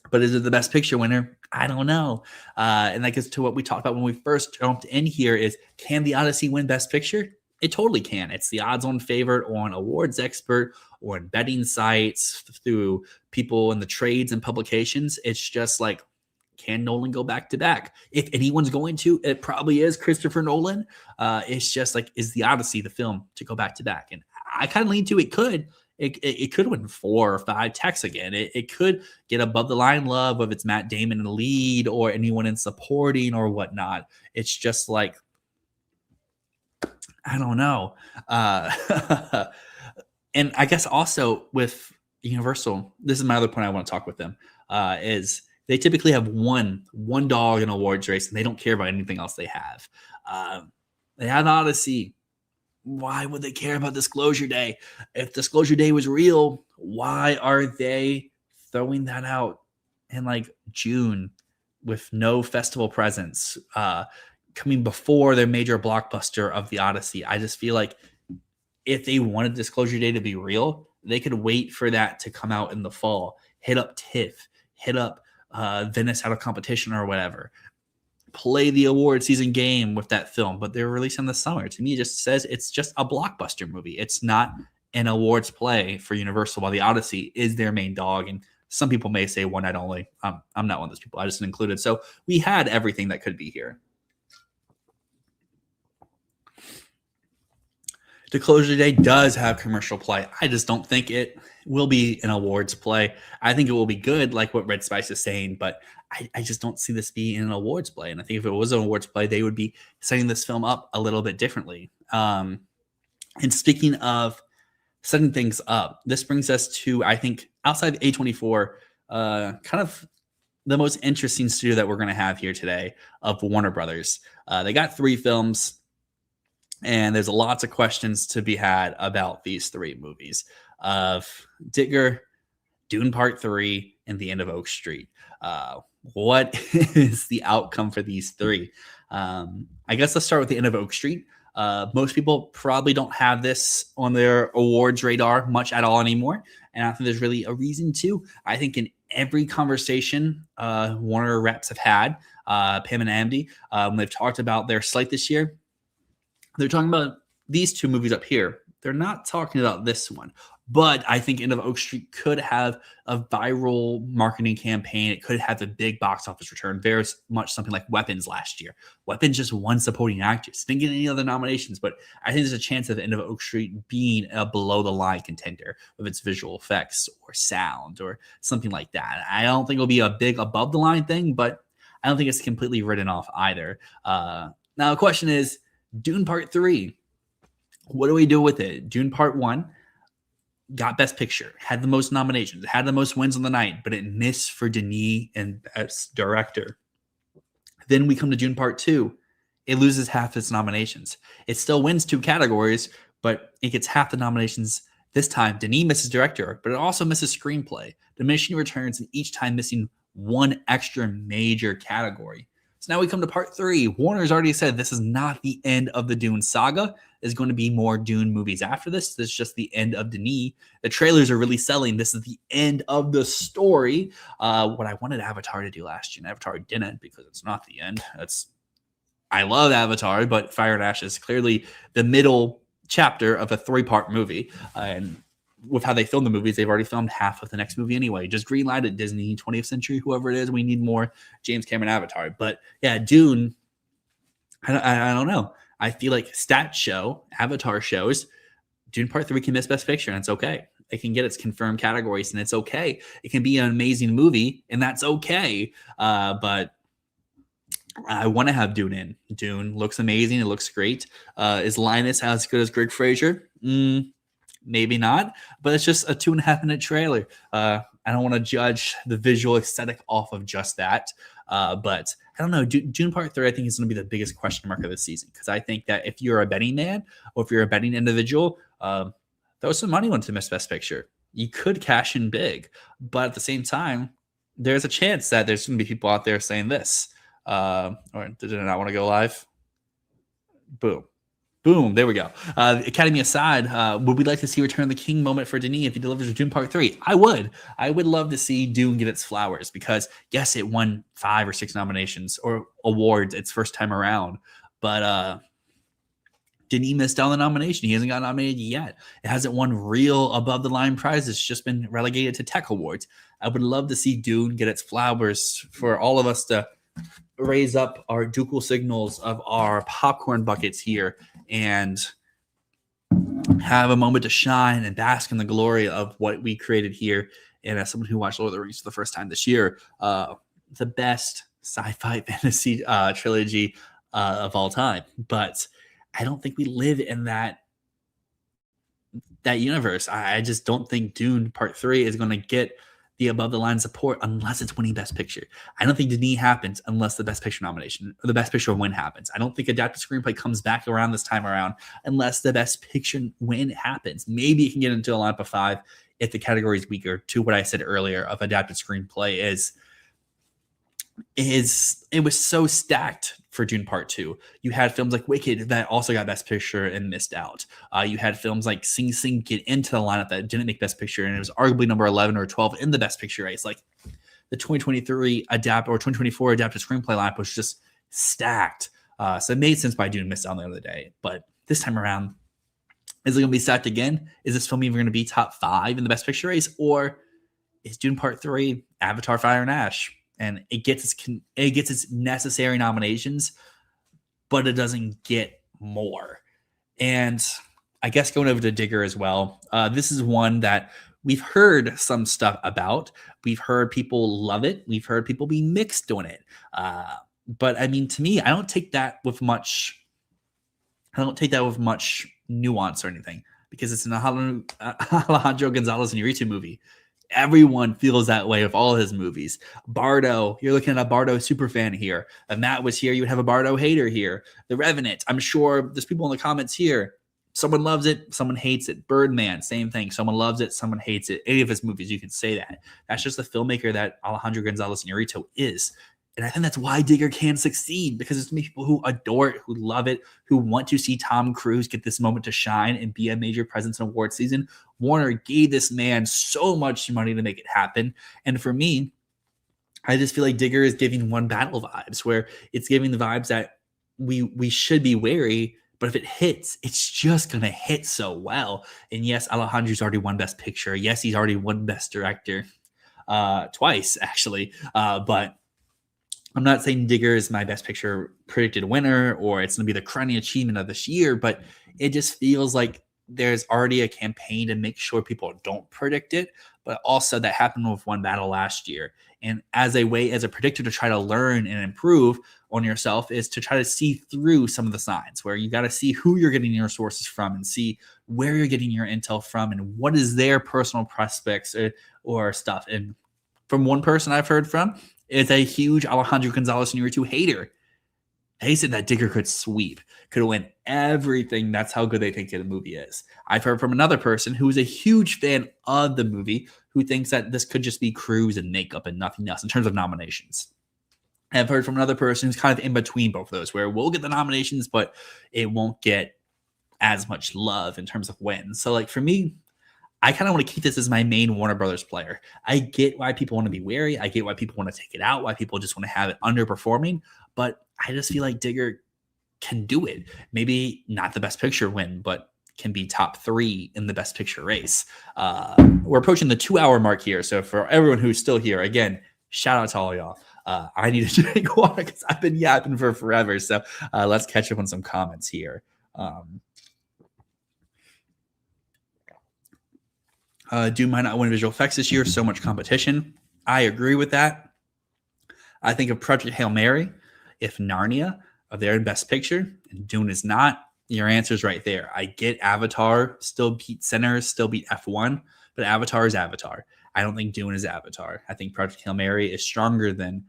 S1: But is it the best picture winner? I don't know. And that gets to what we talked about when we first jumped in here is, can the Odyssey win best picture? It totally can. It's the odds-on favorite on Awards Expert or in betting sites through people in the trades and publications. It's just like, can Nolan go back to back? If anyone's going to, it probably is Christopher Nolan. It's just like, is the Odyssey the film to go back to back? And I kind of lean to it could. It could win 4 or 5 techs again. It could get above the line love if it's Matt Damon in the lead or anyone in supporting or whatnot. It's just like, I don't know. And I guess also with Universal, this is my other point I want to talk with them, is they typically have one dog in an awards race and they don't care about anything else they have. They had Odyssey. Why would they care about Disclosure Day? If Disclosure Day was real, why are they throwing that out in like June with no festival presence, coming before their major blockbuster of the Odyssey? I just feel like if they wanted Disclosure Day to be real, they could wait for that to come out in the fall, hit up TIFF, hit up Venice Out of Competition or whatever. Play the award season game with that film, but they're releasing in the summer. To me, it just says it's just a blockbuster movie. It's not an awards play for Universal, while the Odyssey is their main dog. And some people may say one night only. I'm not one of those people. I just included. So we had everything that could be here. Disclosure Day does have commercial play. I just don't think it will be an awards play. I think it will be good, like what Red Spice is saying, but I just don't see this being an awards play. And I think if it was an awards play, they would be setting this film up a little bit differently. And speaking of setting things up, this brings us to, I think, outside A24, kind of the most interesting studio that we're going to have here today of Warner Brothers. They got 3 films. And there's lots of questions to be had about these 3 movies of Digger, Dune Part 3, and The End of Oak Street. What is the outcome for these 3? I guess let's start with The End of Oak Street. Most people probably don't have this on their awards radar much at all anymore. And I think there's really a reason to. I think in every conversation Warner reps have had, Pam and Andy, when they've talked about their slate this year, they're talking about these 2 movies up here. They're not talking about this one. But I think End of Oak Street could have a viral marketing campaign. It could have a big box office return. Very much something like Weapons last year. Weapons just won supporting actress. Didn't get any other nominations. But I think there's a chance of End of Oak Street being a below-the-line contender with its visual effects or sound or something like that. I don't think it'll be a big above-the-line thing, but I don't think it's completely written off either. Now, the question is, Dune Part 3, what do we do with it? Dune Part 1 got Best Picture, had the most nominations, had the most wins on the night, but it missed for Denis and Best Director. Then we come to Dune Part 2. It loses half its nominations. It still wins 2 categories, but it gets half the nominations this time. Denis misses Director, but it also misses Screenplay, diminishing returns, and each time missing 1 extra major category. So now we come to Part 3. Warner's already said this is not the end of the Dune saga. There's going to be more Dune movies after this. This is just the end of Denis. The trailers are really selling. This is the end of the story. What I wanted Avatar to do last year, and Avatar didn't because it's not the end. I love Avatar, but Fire and Ash is clearly the middle chapter of a 3-part movie. And with how they film the movies, they've already filmed half of the next movie anyway. Just greenlight it, Disney, 20th Century, whoever it is. We need more James Cameron Avatar. But yeah, Dune, I don't know. I feel like Avatar shows, Dune Part 3 can miss Best Picture, and it's okay. It can get its confirmed categories, and it's okay. It can be an amazing movie, and that's okay. But I want to have Dune in. Dune looks amazing. It looks great. Is Linus as good as Greg Fraser? Maybe not, but it's just a 2.5-minute trailer. I don't want to judge the visual aesthetic off of just that. But I don't know. Dune Part 3, I think, is going to be the biggest question mark of the season, because I think that if you're a betting man or if you're a betting individual, throw some money onto Best Picture. You could cash in big, but at the same time, there's a chance that there's going to be people out there saying this. Or did I not want to go live? Boom. There we go. Academy aside, would we like to see Return of the King moment for Denis if he delivers Dune Part 3? I would. I would love to see Dune get its flowers, because, yes, it won 5 or 6 nominations or awards its first time around. But Denis missed out on the nomination. He hasn't got nominated yet. It hasn't won real above-the-line prizes. It's just been relegated to tech awards. I would love to see Dune get its flowers, for all of us to raise up our ducal signals of our popcorn buckets here and have a moment to shine and bask in the glory of what we created here. And as someone who watched Lord of the Rings for the first time this year, the best sci-fi fantasy trilogy of all time. But I don't think we live in that universe. I just don't think Dune Part 3 is going to get the above the line support unless it's winning Best Picture. I don't think Denis happens unless the Best Picture nomination or the Best Picture win happens. I don't think adapted screenplay comes back around this time around unless the Best Picture win happens. Maybe it can get into a lineup of 5 if the category is weaker. To what I said earlier of adapted screenplay is it was so stacked for Dune Part 2. You had films like Wicked that also got Best Picture and missed out. You had films like Sing Sing get into the lineup that didn't make Best Picture, and it was arguably number 11 or 12 in the Best Picture race. Like the 2023 or 2024 adapted screenplay lineup was just stacked. So it made sense why Dune missed out on the other day. But this time around, is it going to be stacked again? Is this film even going to be top 5 in the Best Picture race? Or is Dune Part 3 Avatar, Fire and Ash? And it gets its necessary nominations, but it doesn't get more. And I guess going over to Digger as well, this is one that we've heard some stuff about. We've heard people love it. We've heard people be mixed on it. But I mean, to me, I don't take that with much nuance or anything, because it's an Alejandro Gonzalez Iñárritu movie. Everyone feels that way with all his movies. Bardo, you're looking at a Bardo superfan here. If Matt was here, you would have a Bardo hater here. The Revenant, I'm sure there's people in the comments here. Someone loves it, someone hates it. Birdman, same thing. Someone loves it, someone hates it. Any of his movies, you can say that. That's just the filmmaker that Alejandro Gonzalez Iñárritu is. And I think that's why Digger can succeed, because there's people who adore it, who love it, who want to see Tom Cruise get this moment to shine and be a major presence in award season. Warner gave this man so much money to make it happen. And for me, I just feel like Digger is giving One Battle vibes, where it's giving the vibes that we should be wary, but if it hits, it's just going to hit so well. And yes, Alejandro's already won Best Picture. Yes, he's already won Best Director twice, actually. But I'm not saying Digger is my Best Picture predicted winner or it's going to be the crowning achievement of this year, but it just feels like there's already a campaign to make sure people don't predict it, but also that happened with One Battle last year. And as a predictor to try to learn and improve on yourself is to try to see through some of the signs, where you got to see who you're getting your sources from and see where you're getting your intel from and what is their personal prospects or stuff. And from one person I've heard from, is a huge Alejandro Gonzalez Iñárritu hater. They said that Digger could sweep, could win everything. That's how good they think the movie is. I've heard from another person who is a huge fan of the movie who thinks that this could just be Cruise and makeup and nothing else in terms of nominations. I've heard from another person who's kind of in between both of those, where we'll get the nominations, but it won't get as much love in terms of wins. So like for me, I kind of want to keep this as my main Warner Brothers player. I get why people want to be wary. I get why people want to take it out, why people just want to have it underperforming. But I just feel like Digger can do it. Maybe not the Best Picture win, but can be top 3 in the Best Picture race. We're approaching the 2-hour mark here. So for everyone who's still here, again, shout out to all y'all. I need to drink water because I've been yapping for forever. So let's catch up on some comments here. Doom might not win visual effects this year. So much competition. I agree with that. I think of Project Hail Mary. if Narnia are there in Best Picture and Dune is not, your answer's right there. I get Avatar still beat Sinners, still beat F1, but Avatar is Avatar. I don't think Dune is Avatar. I think Project Hail Mary is stronger than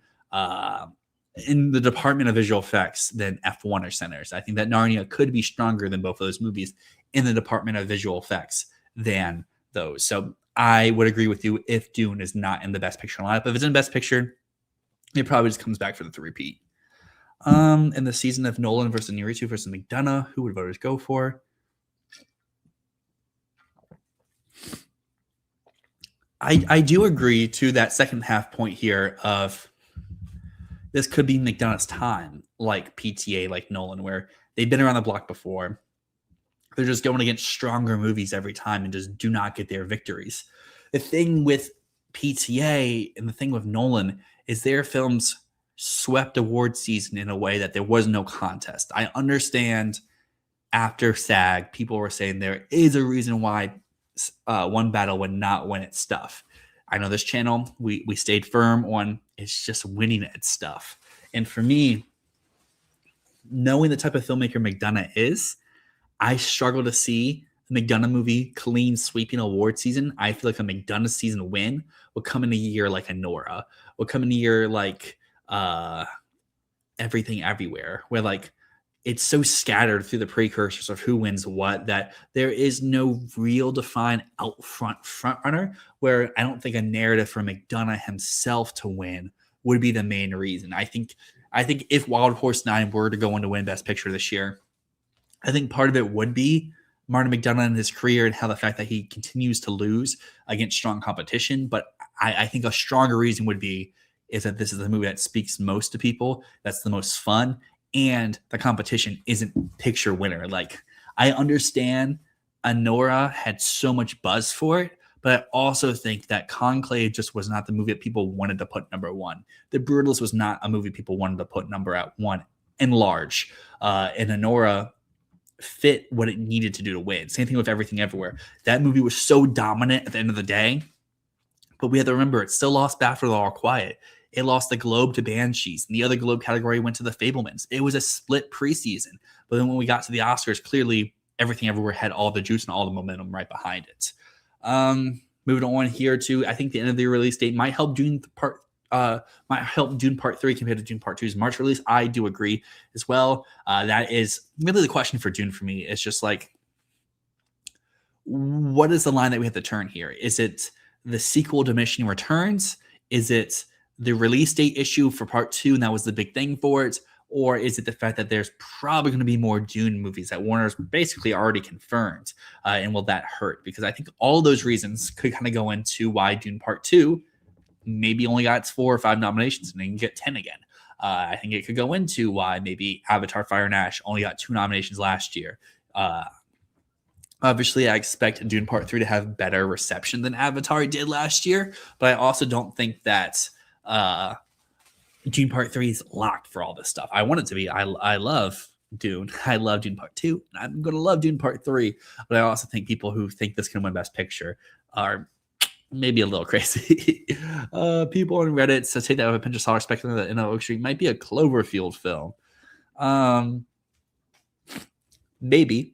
S1: in the department of visual effects than F1 or Sinners. I think that Narnia could be stronger than both of those movies in the department of visual effects than those. So I would agree with you if Dune is not in the Best Picture lineup. If it's in Best Picture, it probably just comes back for the repeat. In the season of Nolan versus Inarritu versus McDonough, who would voters go for? I do agree to that second half point here of this could be McDonough's time, like PTA, like Nolan, where they've been around the block before. They're just going against stronger movies every time and just do not get their victories. The thing with PTA and the thing with Nolan is their films swept award season in a way that there was no contest. I understand after SAG, people were saying there is a reason why One Battle would not win its stuff. I know this channel, we stayed firm on it's just winning its stuff. And for me, knowing the type of filmmaker McDonough is, I struggle to see a McDonough movie clean sweeping award season. I feel like a McDonough season win will come in a year like a Nora, will come in a year like Everything Everywhere, where like it's so scattered through the precursors of who wins what that there is no real defined out front runner, where I don't think a narrative for McDonough himself to win would be the main reason. I think if Wild Horse 9 were to go on to win Best Picture this year, I think part of it would be Martin McDonough and his career and how the fact that he continues to lose against strong competition. But I think a stronger reason would be is that this is the movie that speaks most to people, that's the most fun, and the competition isn't picture winner. Like, I understand Anora had so much buzz for it, but I also think that Conclave just was not the movie that people wanted to put number one. The Brutalist was not a movie people wanted to put number at one in large. And Anora fit what it needed to do to win. Same thing with Everything Everywhere. That movie was so dominant at the end of the day, but we have to remember it still lost BAFTA to All Quiet. It lost the Globe to Banshees, and the other Globe category went to The Fabelmans. It was a split preseason, but then when we got to the Oscars, clearly Everything Everywhere had all the juice and all the momentum right behind it. Moving on here to, I think the end of the release date might help Dune Part 3 compared to Dune Part 2's March release. I do agree as well. That is really the question for Dune for me. It's just like, what is the line that we have to turn here? Is it the sequel Diminishing Returns? Is it the release date issue for Part 2, and that was the big thing for it? Or is it the fact that there's probably going to be more Dune movies that Warner's basically already confirmed? And will that hurt? Because I think all those reasons could kind of go into why Dune Part 2 maybe only got 4 or 5 nominations and they can get 10 again. I think it could go into why maybe Avatar Fire and Ash only got 2 nominations last year. Obviously, I expect Dune Part 3 to have better reception than Avatar did last year, but I also don't think that Dune Part 3 is locked for all this stuff. I want it to be. I love Dune. I love Dune Part 2. And I'm going to love Dune Part 3, but I also think people who think this can win Best Picture are maybe a little crazy. People on Reddit take that with a pinch of salt, speculating that In Oak Street might be a Cloverfield film. Maybe.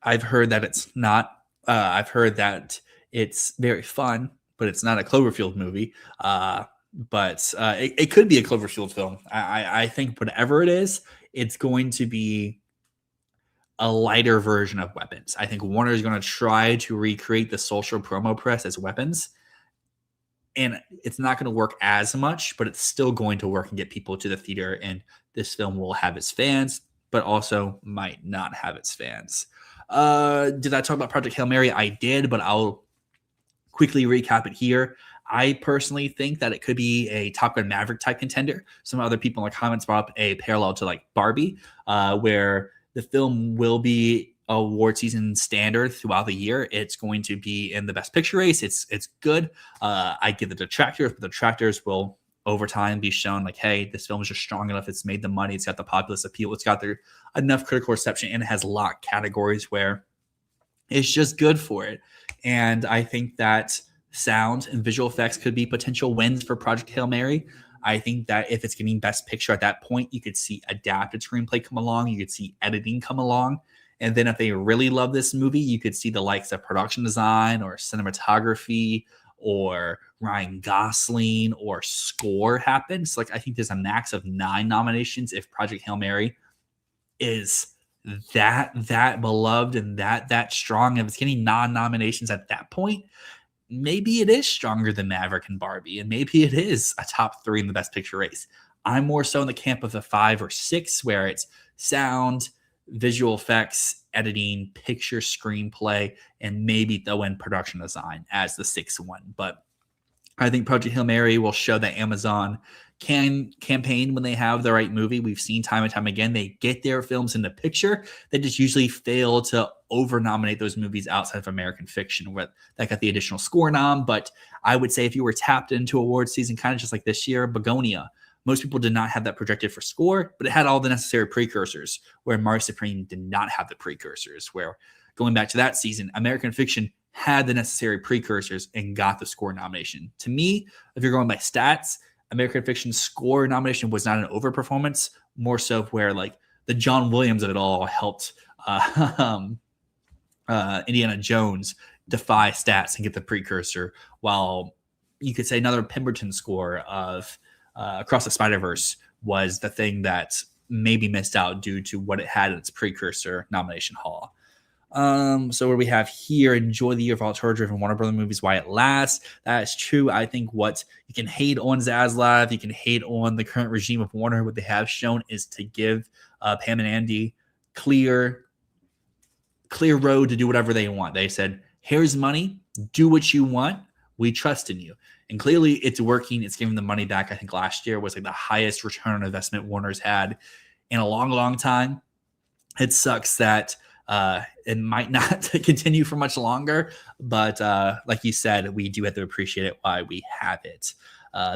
S1: I've heard that it's not. I've heard that it's very fun, but it's not a Cloverfield movie. But it could be a Cloverfield film. I think whatever it is, it's going to be a lighter version of Weapons. I think Warner is going to try to recreate the social promo press as Weapons. And it's not going to work as much, but it's still going to work and get people to the theater. And this film will have its fans, but also might not have its fans. Did I talk about Project Hail Mary? I did, but I'll quickly recap it here. I personally think that it could be a Top Gun Maverick type contender. Some other people in the comments brought up a parallel to like Barbie, where the film will be award season standard throughout the year. It's going to be in the Best Picture race. It's good. I give the detractors, but the detractors will over time be shown like, hey, this film is just strong enough. It's made the money. It's got the populist appeal. It's got enough critical reception, and it has locked categories where it's just good for it. And I think that sound and visual effects could be potential wins for Project Hail Mary. I think that if it's getting Best Picture at that point, you could see adapted screenplay come along. You could see editing come along. And then if they really love this movie, you could see the likes of production design or cinematography or Ryan Gosling or score happen. So like I think there's a max of 9 nominations if Project Hail Mary is that beloved and that strong. If it's getting non-nominations at that point, maybe it is stronger than Maverick and Barbie, and maybe it is a top 3 in the Best Picture race. I'm more so in the camp of the 5 or 6, where it's sound, visual effects, editing, picture, screenplay, and maybe throw in production design as the 6th one. But I think Project Hail Mary will show that Amazon can campaign when they have the right movie. We've seen time and time again, they get their films in the picture. They just usually fail to over-nominate those movies outside of American Fiction, where that got the additional score nom. But I would say if you were tapped into award season, kind of just like this year, Begonia, most people did not have that projected for score, but it had all the necessary precursors, where Mars Supreme did not have the precursors, where going back to that season, American Fiction had the necessary precursors and got the score nomination. To me, if you're going by stats, American Fiction's score nomination was not an overperformance, more so where like the John Williams of it all helped Indiana Jones defy stats and get the precursor, while you could say another Pemberton score of Across the Spider-Verse was the thing that maybe missed out due to what it had in its precursor nomination haul. So what we have here, enjoy the year of auteur-driven Warner Brother movies while it lasts. That is true. I think what you can hate on Zaslav, you can hate on the current regime of Warner. What they have shown is to give Pam and Andy clear road to do whatever they want. They said, here's money, do what you want. We trust in you. And clearly it's working. It's giving the money back. I think last year was like the highest return on investment Warner's had in a long, long time. It sucks that it might not continue for much longer, but like you said, we do have to appreciate it while we have it.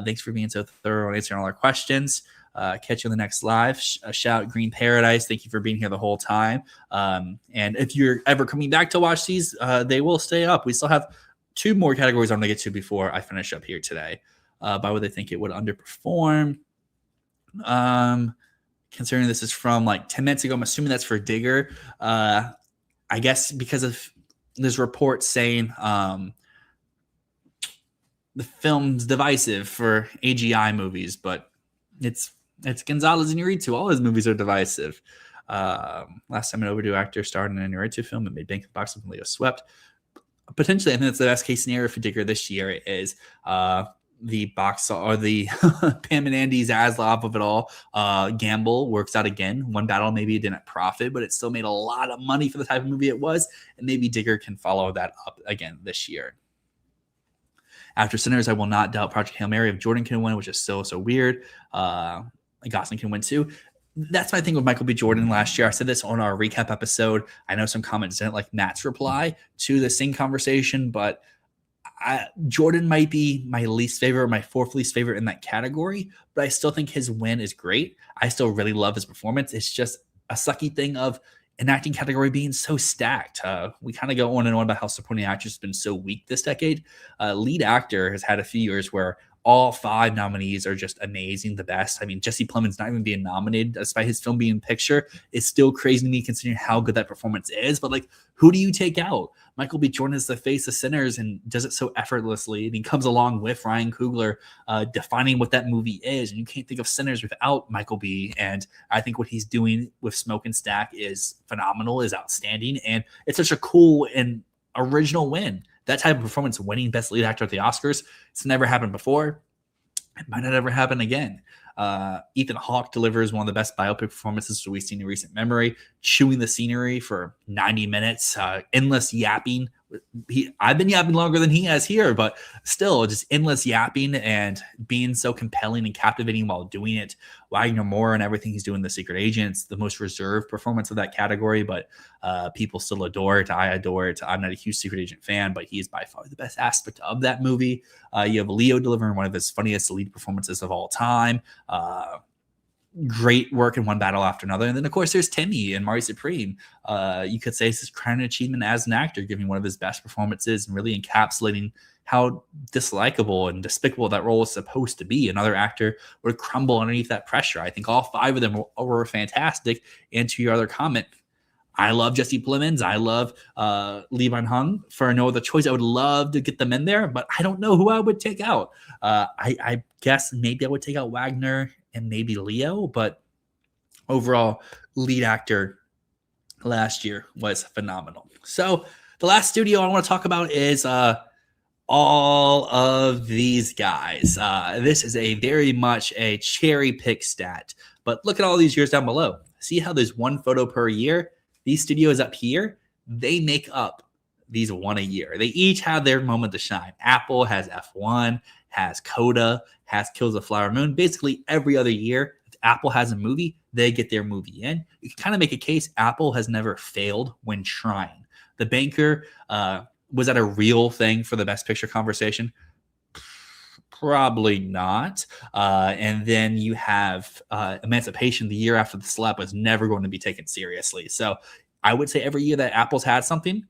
S1: Thanks for being so thorough and answering all our questions. Catch you on the next live. Shout out Green Paradise. Thank you for being here the whole time. And if you're ever coming back to watch these, they will stay up. We still have 2 more categories I'm going to get to before I finish up here today. Why would they think it would underperform? Considering this is from like 10 minutes ago, I'm assuming that's for Digger. I guess because of this report saying the film's divisive for AGI movies, but it's Gonzalez Iñárritu. All his movies are divisive. Last time an overdue actor starred in an Iñárritu film and made bank at the box office and Leo swept. Potentially, I think that's the best case scenario for Digger this year is the box or the Pam and Andy Zaslav of it all. Gamble works out again. One battle, maybe it didn't profit, but it still made a lot of money for the type of movie it was. And maybe Digger can follow that up again this year. After Sinners, I will not doubt Project Hail Mary if Jordan can win, which is so weird. Gosling can win too. That's my thing with Michael B. Jordan last year. I said this on our recap episode. I know some comments didn't like Matt's reply to the same conversation, but Jordan might be my least favorite, my 4th least favorite in that category, but I still think his win is great. I still really love his performance. It's just a sucky thing of an acting category being so stacked. We kind of go on and on about how supporting actress has been so weak this decade. Lead actor has had a few years where all 5 nominees are just amazing, the best. I mean, Jesse Plemons not even being nominated despite his film being picture is still crazy to me considering how good that performance is. But like, who do you take out? Michael B. Jordan is the face of Sinners and does it so effortlessly. And he comes along with Ryan Coogler defining what that movie is. And you can't think of Sinners without Michael B. And I think what he's doing with Smoke and Stack is phenomenal, is outstanding. And it's such a cool and original win. That type of performance winning Best Lead Actor at the Oscars, it's never happened before. It might not ever happen again. Ethan Hawke delivers one of the best biopic performances we've seen in recent memory, chewing the scenery for 90 minutes, endless yapping. I've been yapping longer than he has here, but still just endless yapping and being so compelling and captivating while doing it. Wagner Moore and everything he's doing in The Secret Agents, the most reserved performance of that category, but people still adore it. I adore it. I'm not a huge Secret Agent fan, but he is by far the best aspect of that movie. You have Leo delivering one of his funniest lead performances of all time. great work in one battle after another. And then, of course, there's Timmy and Mari Supreme. You could say it's his crowning achievement as an actor, giving one of his best performances and really encapsulating how dislikable and despicable that role is supposed to be. Another actor would crumble underneath that pressure. I think all 5 of them were fantastic. And to your other comment, I love Jesse Plemons. I love Lee Van Hung. For no other choice, I would love to get them in there, but I don't know who I would take out. I guess maybe I would take out Wagner and maybe Leo, but overall, lead actor last year was phenomenal. So the last studio I want to talk about is all of these guys. This is a very much a cherry pick stat, but look at all these years down below. See how there's one photo per year? These studios up here, they make up these one a year. They each have their moment to shine. Apple has F1, has Coda, has Kills the Flower Moon. Basically, every other year, if Apple has a movie, they get their movie in. You can kind of make a case Apple has never failed when trying. The Banker, was that a real thing for the Best Picture conversation? Probably not. And then you have Emancipation the year after the slap was never going to be taken seriously. So I would say every year that Apple's had something,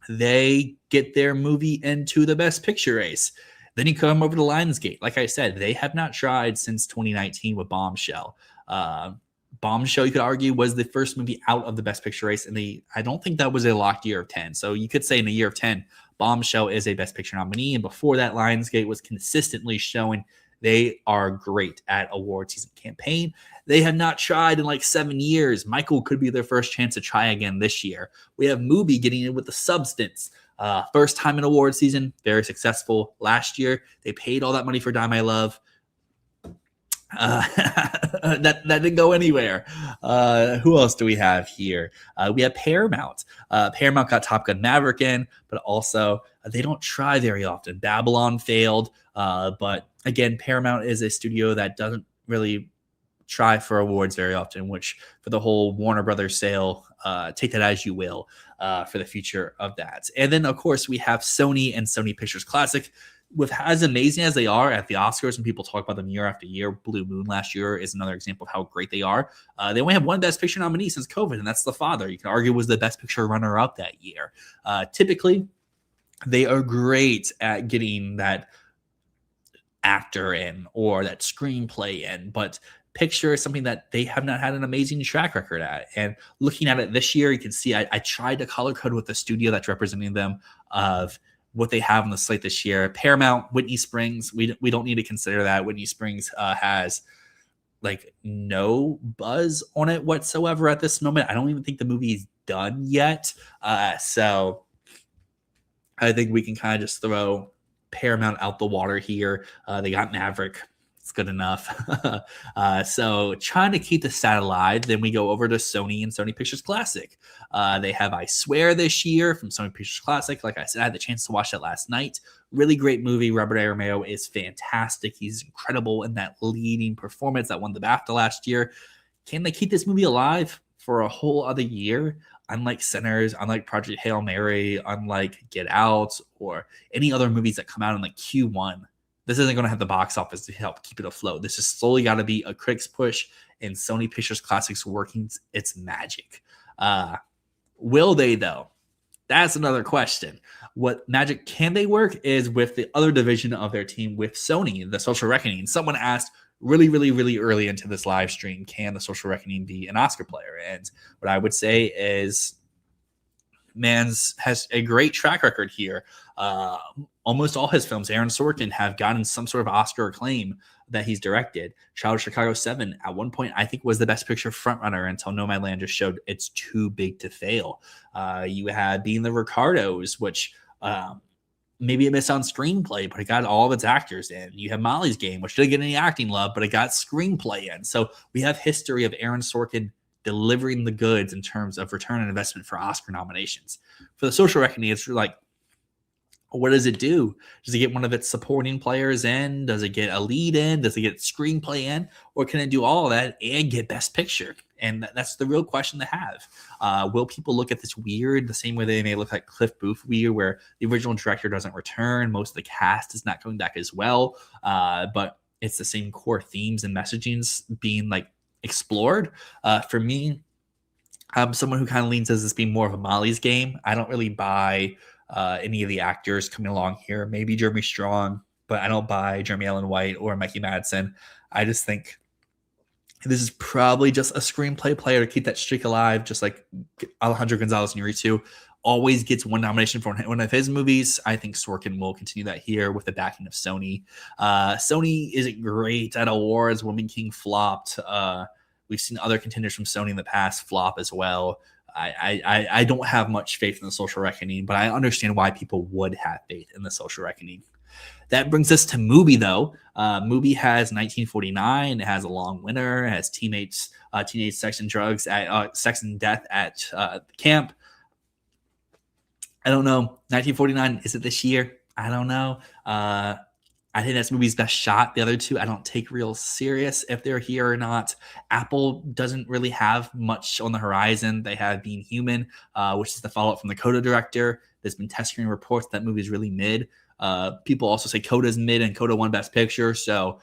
S1: they get their movie into the Best Picture race. Then you come over to Lionsgate. Like I said, they have not tried since 2019 with Bombshell. Bombshell, you could argue, was the first movie out of the Best Picture race, and I don't think that was a locked year of 10. So you could say in a year of 10, Bombshell is a Best Picture nominee, and before that, Lionsgate was consistently showing they are great at award season campaign. They have not tried in like 7 years. Michael could be their first chance to try again this year. We have Mubi getting in with The Substance. First time in award season, very successful. Last year, they paid all that money for Die My Love. That didn't go anywhere. Who else do we have here? We have Paramount. Paramount got Top Gun Maverick in, but also they don't try very often. Babylon failed, but again, Paramount is a studio that doesn't really try for awards very often, which for the whole Warner Brothers sale, take that as you will for the future of that. And then, of course, we have Sony and Sony Pictures Classic. With as amazing as they are at the Oscars, and people talk about them year after year, Blue Moon last year is another example of how great they are. They only have one Best Picture nominee since COVID, and that's The Father. You can argue was the Best Picture runner-up that year. Typically, they are great at getting that actor in or that screenplay in, but picture is something that they have not had an amazing track record at. And looking at it this year, you can see I tried to color code with the studio that's representing them of what they have on the slate this year. Paramount, Whitney Springs, we don't need to consider that. Whitney Springs has like no buzz on it whatsoever at this moment. I don't even think the movie's done yet. So I think we can kind of just throw Paramount out the water here. They got Maverick. It's good enough. So trying to keep the stat alive, then we go over to Sony and Sony Pictures Classic. They have I Swear this year from Sony Pictures Classic. Like I said, I had the chance to watch that last night. Really great movie. Robert Aramayo is fantastic. He's incredible in that leading performance that won the BAFTA last year. Can they keep this movie alive for a whole other year? Unlike Sinners, unlike Project Hail Mary, unlike Get Out, or any other movies that come out in like Q1, this isn't going to have the box office to help keep it afloat. This is slowly got to be a critics push, and Sony Pictures Classics working its magic. Will they, though? That's another question. What magic can they work is with the other division of their team with Sony, The Social Reckoning. Someone asked really, really, really early into this live stream, can The Social Reckoning be an Oscar player? And what I would say is Mans has a great track record here. Almost all his films, Aaron Sorkin, have gotten some sort of Oscar acclaim that he's directed. Child of Chicago 7, at one point, I think was the Best Picture frontrunner until Nomadland just showed it's too big to fail. You had Being the Ricardos, which maybe it missed on screenplay, but it got all of its actors in. You have Molly's Game, which didn't get any acting love, but it got screenplay in. So we have history of Aaron Sorkin delivering the goods in terms of return on investment for Oscar nominations. For The Social Reckoning, it's like, what does it do? Does it get one of its supporting players in? Does it get a lead in? Does it get screenplay in? Or can it do all of that and get Best Picture? And that's the real question to have. Will people look at this weird the same way they may look at Cliff Booth weird, where the original director doesn't return, most of the cast is not coming back as well, but it's the same core themes and messagings being like explored. For me, I'm someone who kind of leans as this being more of a Molly's game. I don't really buy any of the actors coming along here. Maybe Jeremy Strong, but I don't buy Jeremy Allen White or Mikey Madsen. I just think this is probably just a screenplay player to keep that streak alive, just like Alejandro Gonzalez Iñárritu always gets one nomination for one of his movies. I think Sorkin will continue that here with the backing of Sony. Sony isn't great at awards. Woman King flopped. We've seen other contenders from Sony in the past flop as well. I don't have much faith in The Social Reckoning, but I understand why people would have faith in The Social Reckoning. That brings us to Mubi, though. Mubi has 1949. It has a long winter. It has teenage sex and drugs at sex and death at camp. I don't know. 1949, is it this year? I don't know. I think that's Mubi's best shot. The other two, I don't take real serious if they're here or not. Apple doesn't really have much on the horizon. They have Being Human, which is the follow-up from the Coda director. There's been test screen reports that movie is really mid. People also say Coda's mid and Coda won Best Picture, so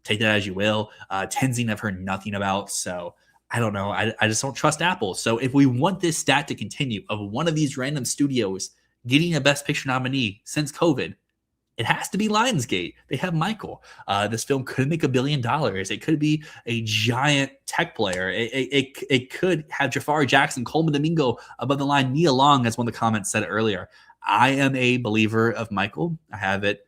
S1: take that as you will. Tenzing I've heard nothing about, so I don't know. I just don't trust Apple. So if we want this stat to continue of one of these random studios getting a Best Picture nominee since COVID, it has to be Lionsgate. They have Michael. This film could make $1 billion. It could be a giant tech player. It could have Jafar Jackson, Coleman Domingo above the line. Nia Long, as one of the comments said earlier. I am a believer of Michael. I have it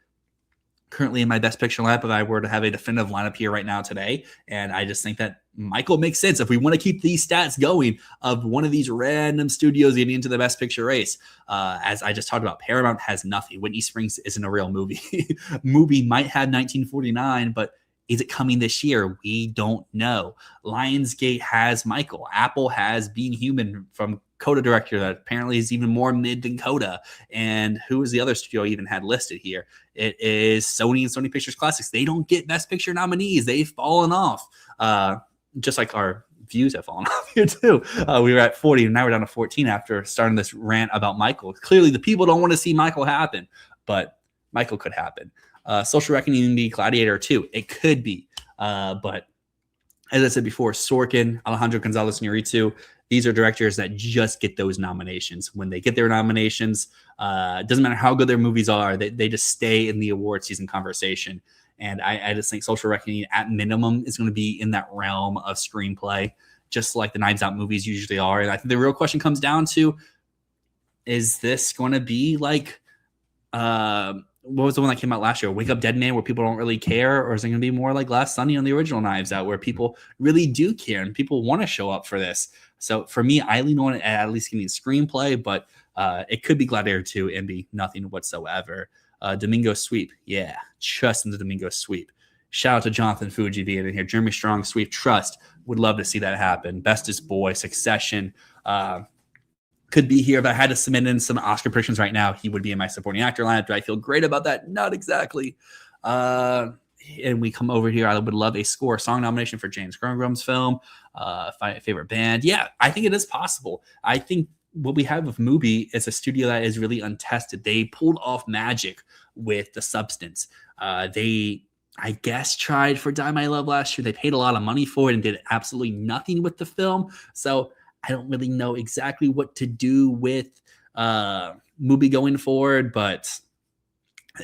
S1: currently in my Best Picture lineup if I were to have a definitive lineup here right now today. And I just think that Michael makes sense if we want to keep these stats going of one of these random studios getting into the Best Picture race. As I just talked about, Paramount has nothing. Whitney Springs isn't a real movie. Mubi might have 1949, but is it coming this year? We don't know. Lionsgate has Michael. Apple has Being Human from Coda director that apparently is even more mid than Coda. And who is the other studio I even had listed here? It is Sony and Sony Pictures Classics. They don't get Best Picture nominees. They've fallen off. Just like our views have fallen off here too. We were at 40 and now we're down to 14 after starting this rant about Michael. Clearly the people don't want to see Michael happen, but Michael could happen. Social Reckoning, the Gladiator 2, it could be. But as I said before, Sorkin, Alejandro Gonzalez Iñárritu, these are directors that just get those nominations. When they get their nominations, it doesn't matter how good their movies are, they just stay in the award season conversation. And I just think Social Reckoning, at minimum, is going to be in that realm of screenplay, just like the Knives Out movies usually are. And I think the real question comes down to, is this going to be like, what was the one that came out last year? Wake Up Dead Man, where people don't really care? Or is it going to be more like Last Sunday on the original Knives Out, where people really do care and people want to show up for this? So for me, I lean on it at least getting a screenplay, but it could be Gladiator 2 and be nothing whatsoever. Domingo Sweep. Yeah, trust in the Domingo Sweep. Shout out to Jonathan Fuji being in here. Jeremy Strong, Sweep, trust. Would love to see that happen. Bestest Boy, Succession. Could be here. If I had to submit in some Oscar predictions right now, he would be in my supporting actor lineup. Do I feel great about that? Not exactly. And we come over here. I would love a score song nomination for James Grum's film. Favorite band. Yeah, I think it is possible. I think what we have with Mubi is a studio that is really untested. They pulled off magic with The Substance. They, I guess, tried for Die My Love last year. They paid a lot of money for it and did absolutely nothing with the film. So I don't really know exactly what to do with Mubi going forward, but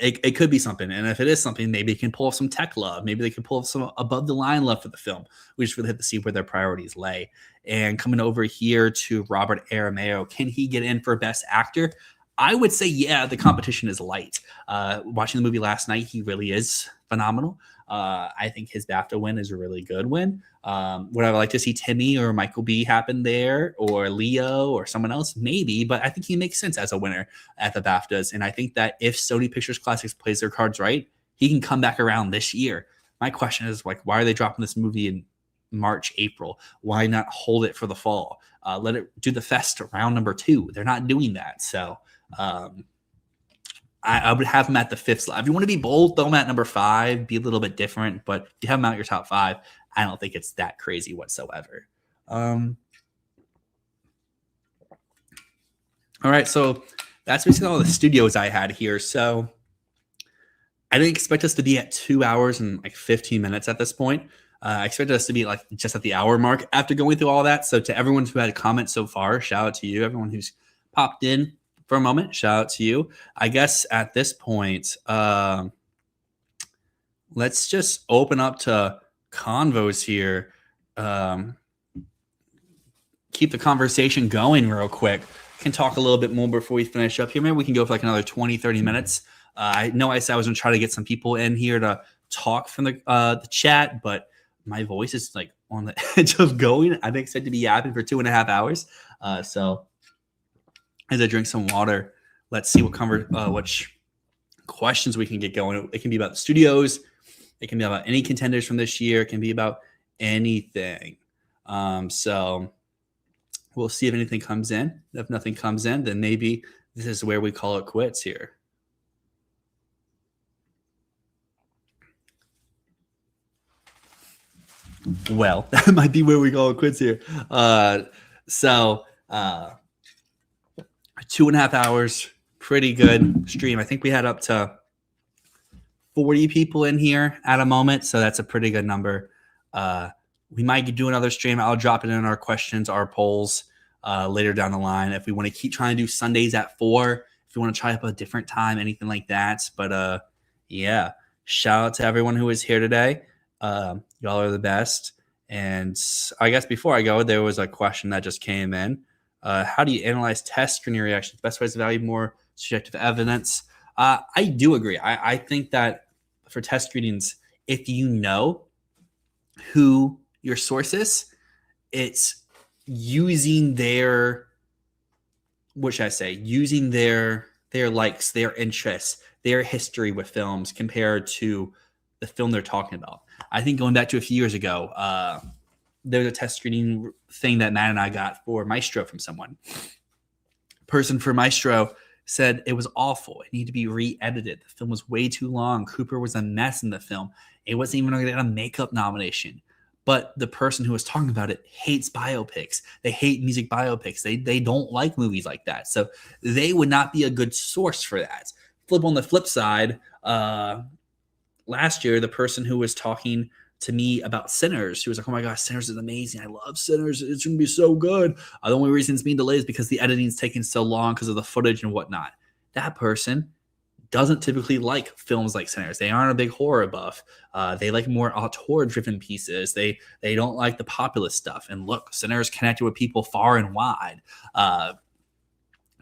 S1: it could be something. And if it is something, maybe it can pull off some tech love. Maybe they can pull off some above the line love for the film. We just really have to see where their priorities lay. And coming over here to Robert Aramayo, can he get in for Best Actor? I would say, yeah, the competition is light. Watching the movie last night, he really is phenomenal. I think his BAFTA win is a really good win. Would I like to see Timmy or Michael B happen there, or Leo or someone else? Maybe, but I think he makes sense as a winner at the BAFTAs. And I think that if Sony Pictures Classics plays their cards right, he can come back around this year. My question is, like, why are they dropping this movie in March, April? Why not hold it for the fall? Let it do the fest round number 2. They're not doing that. So I would have him at the 5th slot. If you want to be bold, throw him at number 5, be a little bit different. But if you have him out your top 5, I don't think it's that crazy whatsoever. All right, so that's basically all the studios I had here. So I didn't expect us to be at 2 hours and like 15 minutes at this point. I expected us to be like just at the hour mark after going through all that. So to everyone who had comments so far, shout out to you. Everyone who's popped in for a moment, shout out to you. I guess at this point, let's just open up to convos here. Keep the conversation going real quick. Can talk a little bit more before we finish up here. Maybe we can go for like another 20, 30 minutes. I know I said I was going to try to get some people in here to talk from the chat, but my voice is like on the edge of going. I think it's said to be yapping for 2.5 hours. So as I drink some water, let's see which questions we can get going. It can be about the studios. It can be about any contenders from this year. It can be about anything. So we'll see if anything comes in. If nothing comes in, then maybe this is where we call it quits here. Well, that might be where we call it quits here. 2.5 hours, pretty good stream. I think we had up to 40 people in here at a moment, so that's a pretty good number. We might do another stream. I'll drop it in our questions, our polls later down the line. If we want to keep trying to do Sundays at 4, if you want to try up a different time, anything like that. But yeah, shout out to everyone who is here today. Y'all are the best. And I guess before I go, there was a question that just came in. How do you analyze test screening reactions? Best ways to value more subjective evidence. I do agree. I think that for test screenings, if you know who your source is, it's using their, what should I say? Using their likes, their interests, their history with films compared to the film they're talking about. I think going back to a few years ago, there was a test screening thing that Matt and I got for Maestro from someone. Person for Maestro said it was awful. It needed to be re-edited. The film was way too long. Cooper was a mess in the film. It wasn't even going to get a makeup nomination. But the person who was talking about it hates biopics. They hate music biopics. They don't like movies like that. So they would not be a good source for that. On the flip side, last year, the person who was talking to me about Sinners, who was like, oh my gosh, Sinners is amazing. I love Sinners. It's going to be so good. The only reason it's being delayed is because the editing is taking so long because of the footage and whatnot. That person doesn't typically like films like Sinners. They aren't a big horror buff. They like more auteur-driven pieces. They don't like the populist stuff. And look, Sinners connected with people far and wide.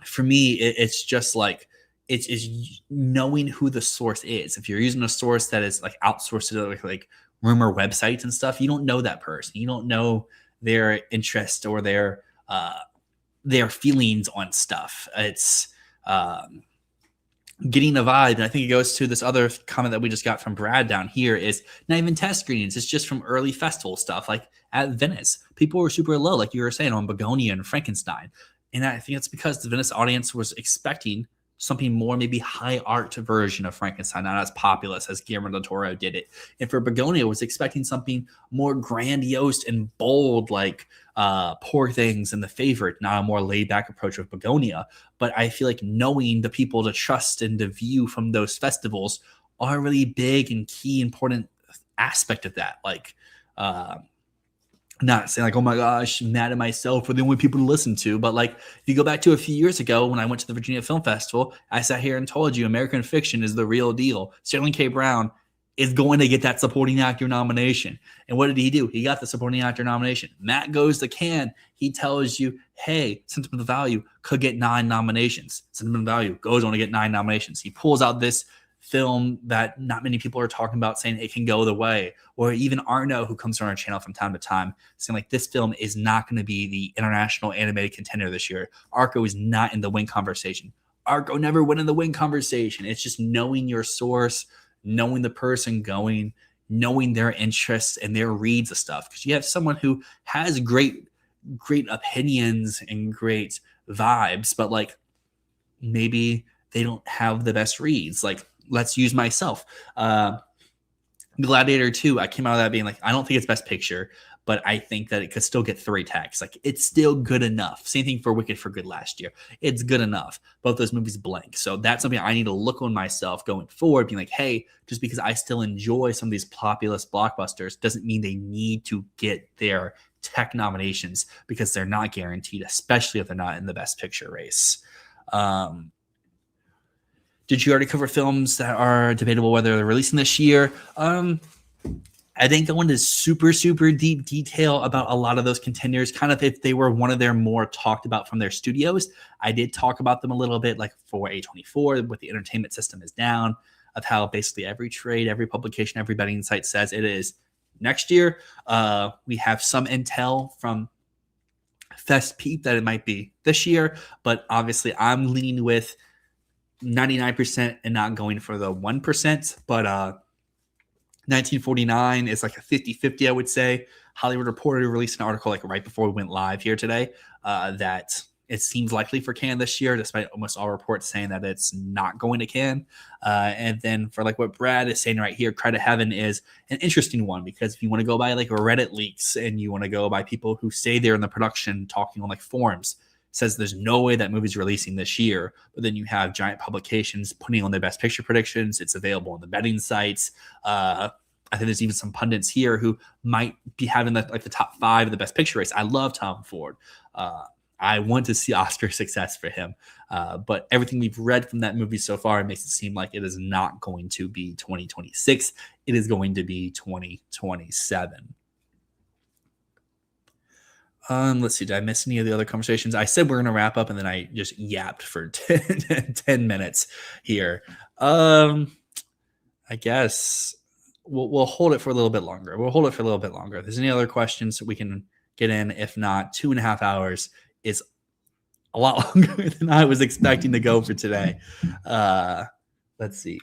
S1: For me, it's just like, it's knowing who the source is. If you're using a source that is like outsourced to like rumor websites and stuff, you don't know that person. You don't know their interest or their feelings on stuff. It's getting a vibe. And I think it goes to this other comment that we just got from Brad down here is not even test screenings. It's just from early festival stuff. Like at Venice, people were super low, like you were saying, on Begonia and Frankenstein. And I think it's because the Venice audience was expecting something more, maybe high art version of Frankenstein, not as populous as Guillermo del Toro did it. And for Begonia, was expecting something more grandiose and bold, like Poor Things and The Favorite, not a more laid back approach of Begonia. But I feel like knowing the people to trust and to view from those festivals are a really big and key important aspect of that. Like, not saying like, oh my gosh, Matt and myself are the only people to listen to. But like, if you go back to a few years ago when I went to the Virginia Film Festival, I sat here and told you American Fiction is the real deal. Sterling K. Brown is going to get that supporting actor nomination. And what did he do? He got the supporting actor nomination. Matt goes to Cannes. He tells you, hey, Sentimental Value could get 9 nominations. Sentimental Value goes on to get 9 nominations. He pulls out this film that not many people are talking about, saying it can go the way. Or even Arno, who comes on our channel from time to time, saying like, this film is not going to be the international animated contender this year. Arco is not in the win conversation. Arco never went in the win conversation. It's just knowing your source, knowing the person going, knowing their interests and their reads of stuff. Because you have someone who has great opinions and great vibes, but like maybe they don't have the best reads. Like, let's use myself. Gladiator 2, I came out of that being like, I don't think it's Best Picture, but I think that it could still get 3 tags. Like, it's still good enough. Same thing for Wicked for Good last year. It's good enough. Both those movies blank. So that's something I need to look on myself going forward, being like, hey, just because I still enjoy some of these populist blockbusters doesn't mean they need to get their tech nominations, because they're not guaranteed, especially if they're not in the Best Picture race. Did you already cover films that are debatable whether they're releasing this year? I didn't go into super, super deep detail about a lot of those contenders, kind of if they were one of their more talked about from their studios. I did talk about them a little bit, like for A24, with the entertainment system is down, of how basically every trade, every publication, every betting site says it is next year. We have some intel from Fest Peep that it might be this year, but obviously I'm leaning with 99% and not going for the 1%, but 1949 is like a 50-50, I would say. Hollywood Reporter released an article like right before we went live here today that it seems likely for Cannes this year, despite almost all reports saying that it's not going to Cannes. And then for like what Brad is saying right here, Cry to Heaven is an interesting one, because if you want to go by like Reddit leaks and you want to go by people who say they're in the production talking on like forums, says there's no way that movie's releasing this year. But then you have giant publications putting on their Best Picture predictions. It's available on the betting sites. I think there's even some pundits here who might be having the top 5 of the Best Picture race. I love Tom Ford. I want to see Oscar success for him. But everything we've read from that movie so far, it makes it seem like it is not going to be 2026. It is going to be 2027. Let's see. Did I miss any of the other conversations? I said we're going to wrap up, and then I just yapped for 10 minutes here. I guess we'll hold it for a little bit longer. If there's any other questions we can get in. If not, 2.5 hours is a lot longer than I was expecting to go for today. Let's see.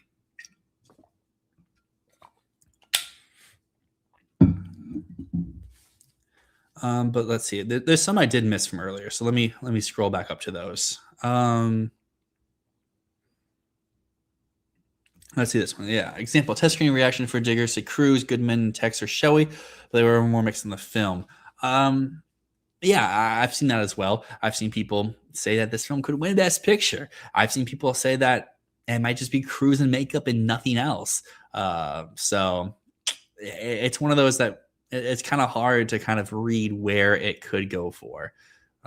S1: But let's see. There's some I did miss from earlier, so let me scroll back up to those. Let's see this one. Yeah, example: test screen reaction for Diggers to Cruz, Goodman, Tex, or Shoei. But they were more mixed in the film. Yeah, I've seen that as well. I've seen people say that this film could win Best Picture. I've seen people say that it might just be Cruz and makeup and nothing else. So it's one of those that it's kind of hard to kind of read where it could go for.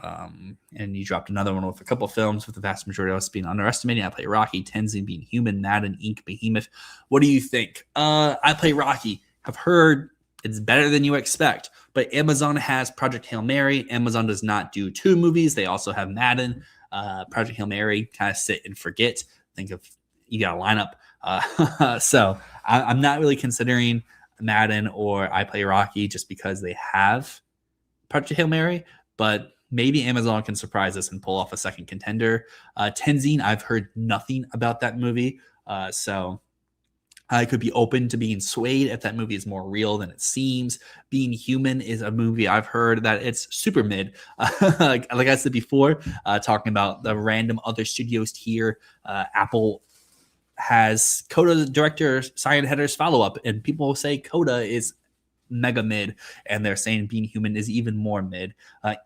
S1: And you dropped another one with a couple of films with the vast majority of us being underestimated. I Play Rocky, Tenzin being human, Madden, Inc., Behemoth. What do you think? I Play Rocky. I've heard it's better than you expect, but Amazon has Project Hail Mary. Amazon does not do 2 movies. They also have Madden. Project Hail Mary, kind of sit and forget. Think of, you got a lineup. So I'm not really considering Madden or I Play Rocky just because they have Project Hail Mary, but maybe Amazon can surprise us and pull off a second contender. Tenzin, I've heard nothing about that movie, so I could be open to being swayed if that movie is more real than it seems. Being Human is a movie I've heard that it's super mid. Like I said before, talking about the random other studios here, Apple has Coda director Cyan Hedder's follow-up, and people say Coda is mega mid, and they're saying Being Human is even more mid.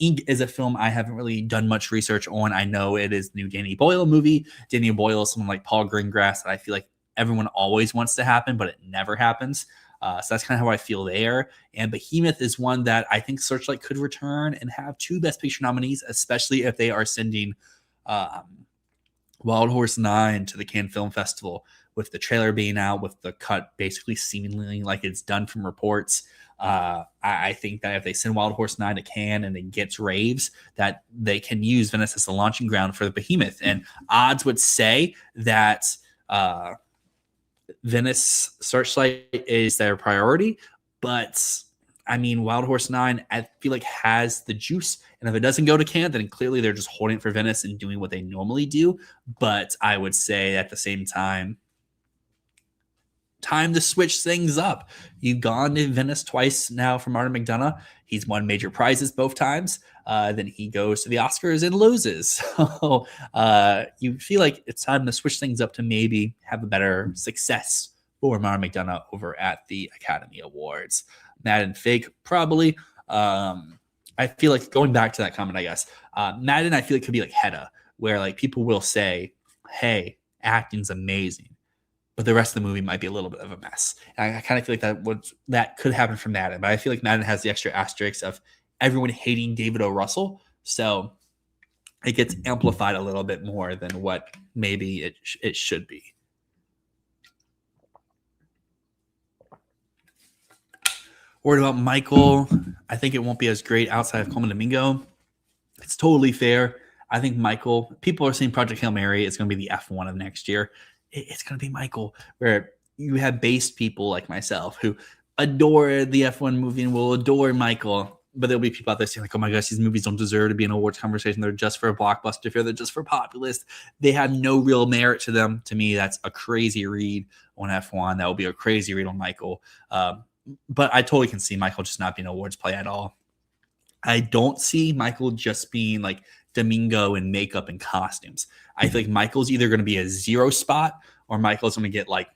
S1: Inc. is a film I haven't really done much research on. I know it is the new Danny Boyle movie. Danny Boyle is someone like Paul Greengrass that I feel like everyone always wants to happen, but it never happens. So that's kind of how I feel there. And Behemoth is one that I think Searchlight could return and have 2 Best Picture nominees, especially if they are sending Wild Horse 9 to the Cannes Film Festival, with the trailer being out, with the cut basically seemingly like it's done from reports. I think that if they send Wild Horse 9 to Cannes and it gets raves, that they can use Venice as the launching ground for the Behemoth. And odds would say that Venice Searchlight is their priority, but I mean, Wild Horse 9, I feel like has the juice. And if it doesn't go to Cannes, then clearly they're just holding it for Venice and doing what they normally do. But I would say at the same time to switch things up. You've gone to Venice twice now for Martin McDonagh. He's won major prizes both times. Then he goes to the Oscars and loses. So you feel like it's time to switch things up to maybe have a better success or Mara McDonough over at the Academy Awards. Madden fake, probably. I feel like going back to that comment, I guess, Madden, I feel like could be like Hedda, where like people will say, hey, acting's amazing, but the rest of the movie might be a little bit of a mess. And I kind of feel like that could happen for Madden, but I feel like Madden has the extra asterisk of everyone hating David O. Russell, so it gets amplified a little bit more than what maybe it should be. Worried about Michael. I think it won't be as great outside of Coleman Domingo. It's totally fair. I think Michael, people are saying Project Hail Mary is going to be the F1 of next year. It's going to be Michael, where you have based people like myself who adore the F1 movie and will adore Michael, but there'll be people out there saying like, oh my gosh, these movies don't deserve to be an awards conversation. They're just for a blockbuster fair. They're just for populist. They have no real merit to them. To me, that's a crazy read on F1. That will be a crazy read on Michael. But I totally can see Michael just not being an awards play at all. I don't see Michael just being like Domingo in makeup and costumes. I feel like Michael's either going to be a 0 spot or Michael's going to get like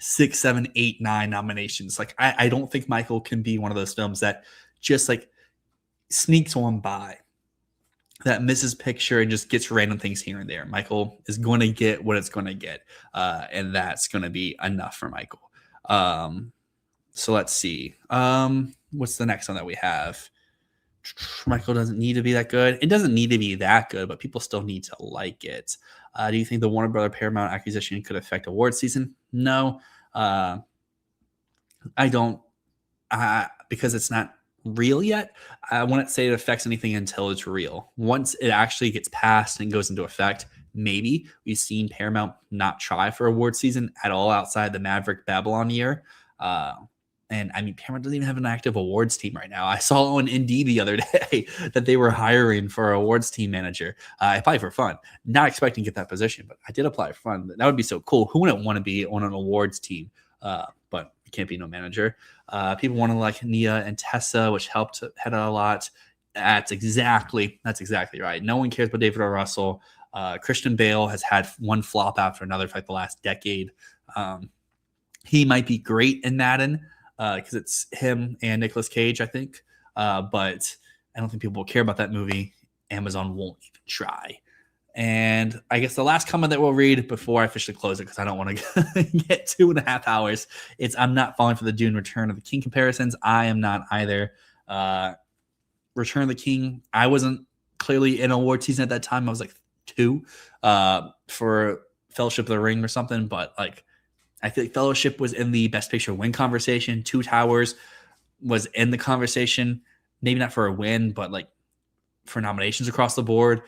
S1: 6, 7, 8, 9 nominations. Like I don't think Michael can be one of those films that just like sneaks on by, that misses picture and just gets random things here and there. Michael is going to get what it's going to get, and that's going to be enough for Michael. So let's see. What's the next one that we have? Michael doesn't need to be that good. It doesn't need to be that good, but people still need to like it. Do you think the Warner Brother Paramount acquisition could affect award season? No. I don't, because it's not real yet. I wouldn't say it affects anything until it's real. Once it actually gets passed and goes into effect, maybe. We've seen Paramount not try for award season at all outside the Maverick Babylon year. And I mean, Paramount doesn't even have an active awards team right now. I saw on Indeed the other day that they were hiring for an awards team manager. I applied for fun, not expecting to get that position, but I did apply for fun. That would be so cool. Who wouldn't want to be on an awards team? But you can't be no manager. People want to like Nia and Tessa, which helped Hedda a lot. That's exactly right. No one cares about David O. Russell. Christian Bale has had one flop after another for like the last decade. He might be great in Madden, because it's him and Nicolas Cage, I think. But I don't think people will care about that movie. Amazon won't even try. And I guess the last comment that we'll read before I officially close it, because I don't want to get 2.5 hours, it's I'm not falling for the Dune Return of the King comparisons. I am not either. Return of the King, I wasn't clearly in award season at that time. I was like 2 for Fellowship of the Ring or something. But like, I feel like Fellowship was in the Best Picture win conversation. Two Towers was in the conversation, maybe not for a win, but like for nominations across the board.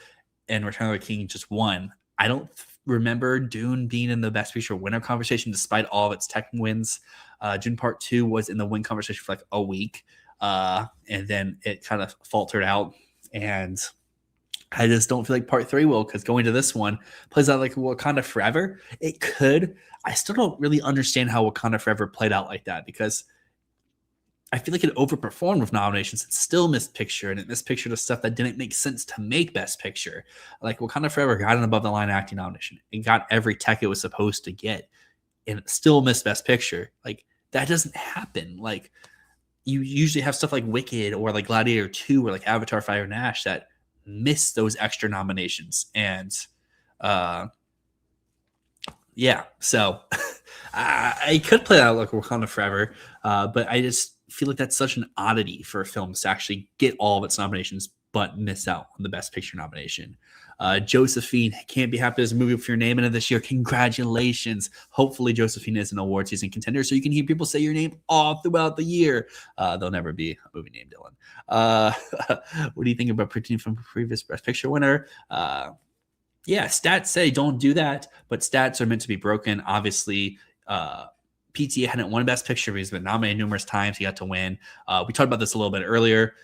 S1: And Return of the King just won. I don't remember Dune being in the Best Picture winner conversation despite all of its tech wins. Dune Part 2 was in the win conversation for like a week. And then it kind of faltered out. And I just don't feel like Part 3 will, because going to this one plays out like Wakanda Forever. It could. I still don't really understand how Wakanda Forever played out like that, because I feel like it overperformed with nominations and still missed picture, and it missed picture to stuff that didn't make sense to make Best Picture. Like Wakanda Forever got an above the line acting nomination. It got every tech it was supposed to get, and it still missed Best Picture. Like that doesn't happen. Like you usually have stuff like Wicked or like Gladiator 2 or like Avatar Fire and Ash that miss those extra nominations. And yeah, so I could play out like Wakanda Forever, but I just feel like that's such an oddity for films to actually get all of its nominations but miss out on the Best Picture nomination. Josephine, can't be happy as a movie with your name in it this year. Congratulations. Hopefully Josephine is an award season contender so you can hear people say your name all throughout the year. There'll never be a movie named Dylan. What do you think about predicting from previous Best Picture winner? Yeah, stats say don't do that, but stats are meant to be broken. Obviously, PTA hadn't won Best Picture, but he's been nominated numerous times. He got to win. We talked about this a little bit earlier.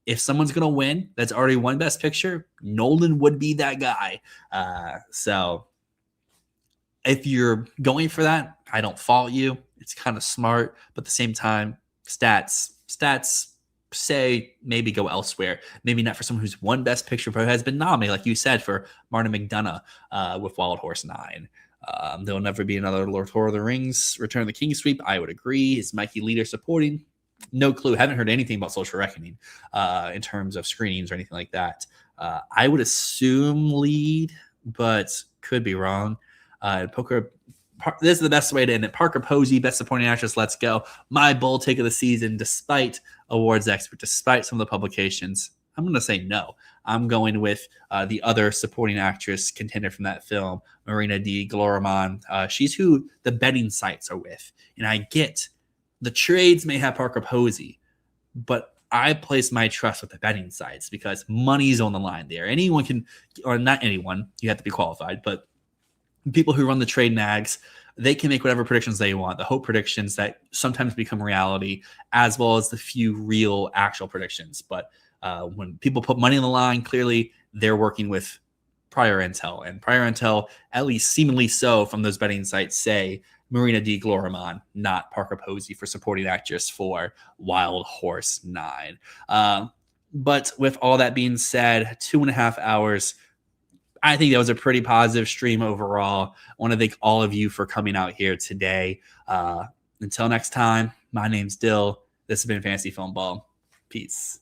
S1: If someone's going to win that's already won Best Picture, Nolan would be that guy. So if you're going for that, I don't fault you. It's kind of smart, but at the same time, stats say maybe go elsewhere. Maybe not for someone who's won Best Picture, but has been nominated, like you said, for Martin McDonough with Wild Horse 9. There'll never be another Lord of the Rings Return of the King sweep. I would agree. Is Mikey Leader supporting? No clue. Haven't heard anything about Social Reckoning in terms of screenings or anything like that. I would assume lead, but could be wrong. This is the best way to end it. Parker Posey, Best Supporting Actress, let's go. My bold take of the season, despite awards expert, despite some of the publications. I'm going to say no. I'm going with the other supporting actress contender from that film, Marina D. Glorimon. She's who the betting sites are with. And I get the trades may have Parker Posey, but I place my trust with the betting sites because money's on the line there. Anyone can, or not anyone, you have to be qualified, but people who run the trade mags, they can make whatever predictions they want, the hope predictions that sometimes become reality, as well as the few real actual predictions. But when people put money on the line, clearly they're working with prior intel, and prior intel, at least seemingly so from those betting sites, say Marina D. Glorimon, not Parker Posey for supporting actress for Wild Horse 9. But with all that being said, 2.5 hours, I think that was a pretty positive stream overall. I want to thank all of you for coming out here today. Until next time, my name's Dyl. This has been Fantasy Filmball. Peace.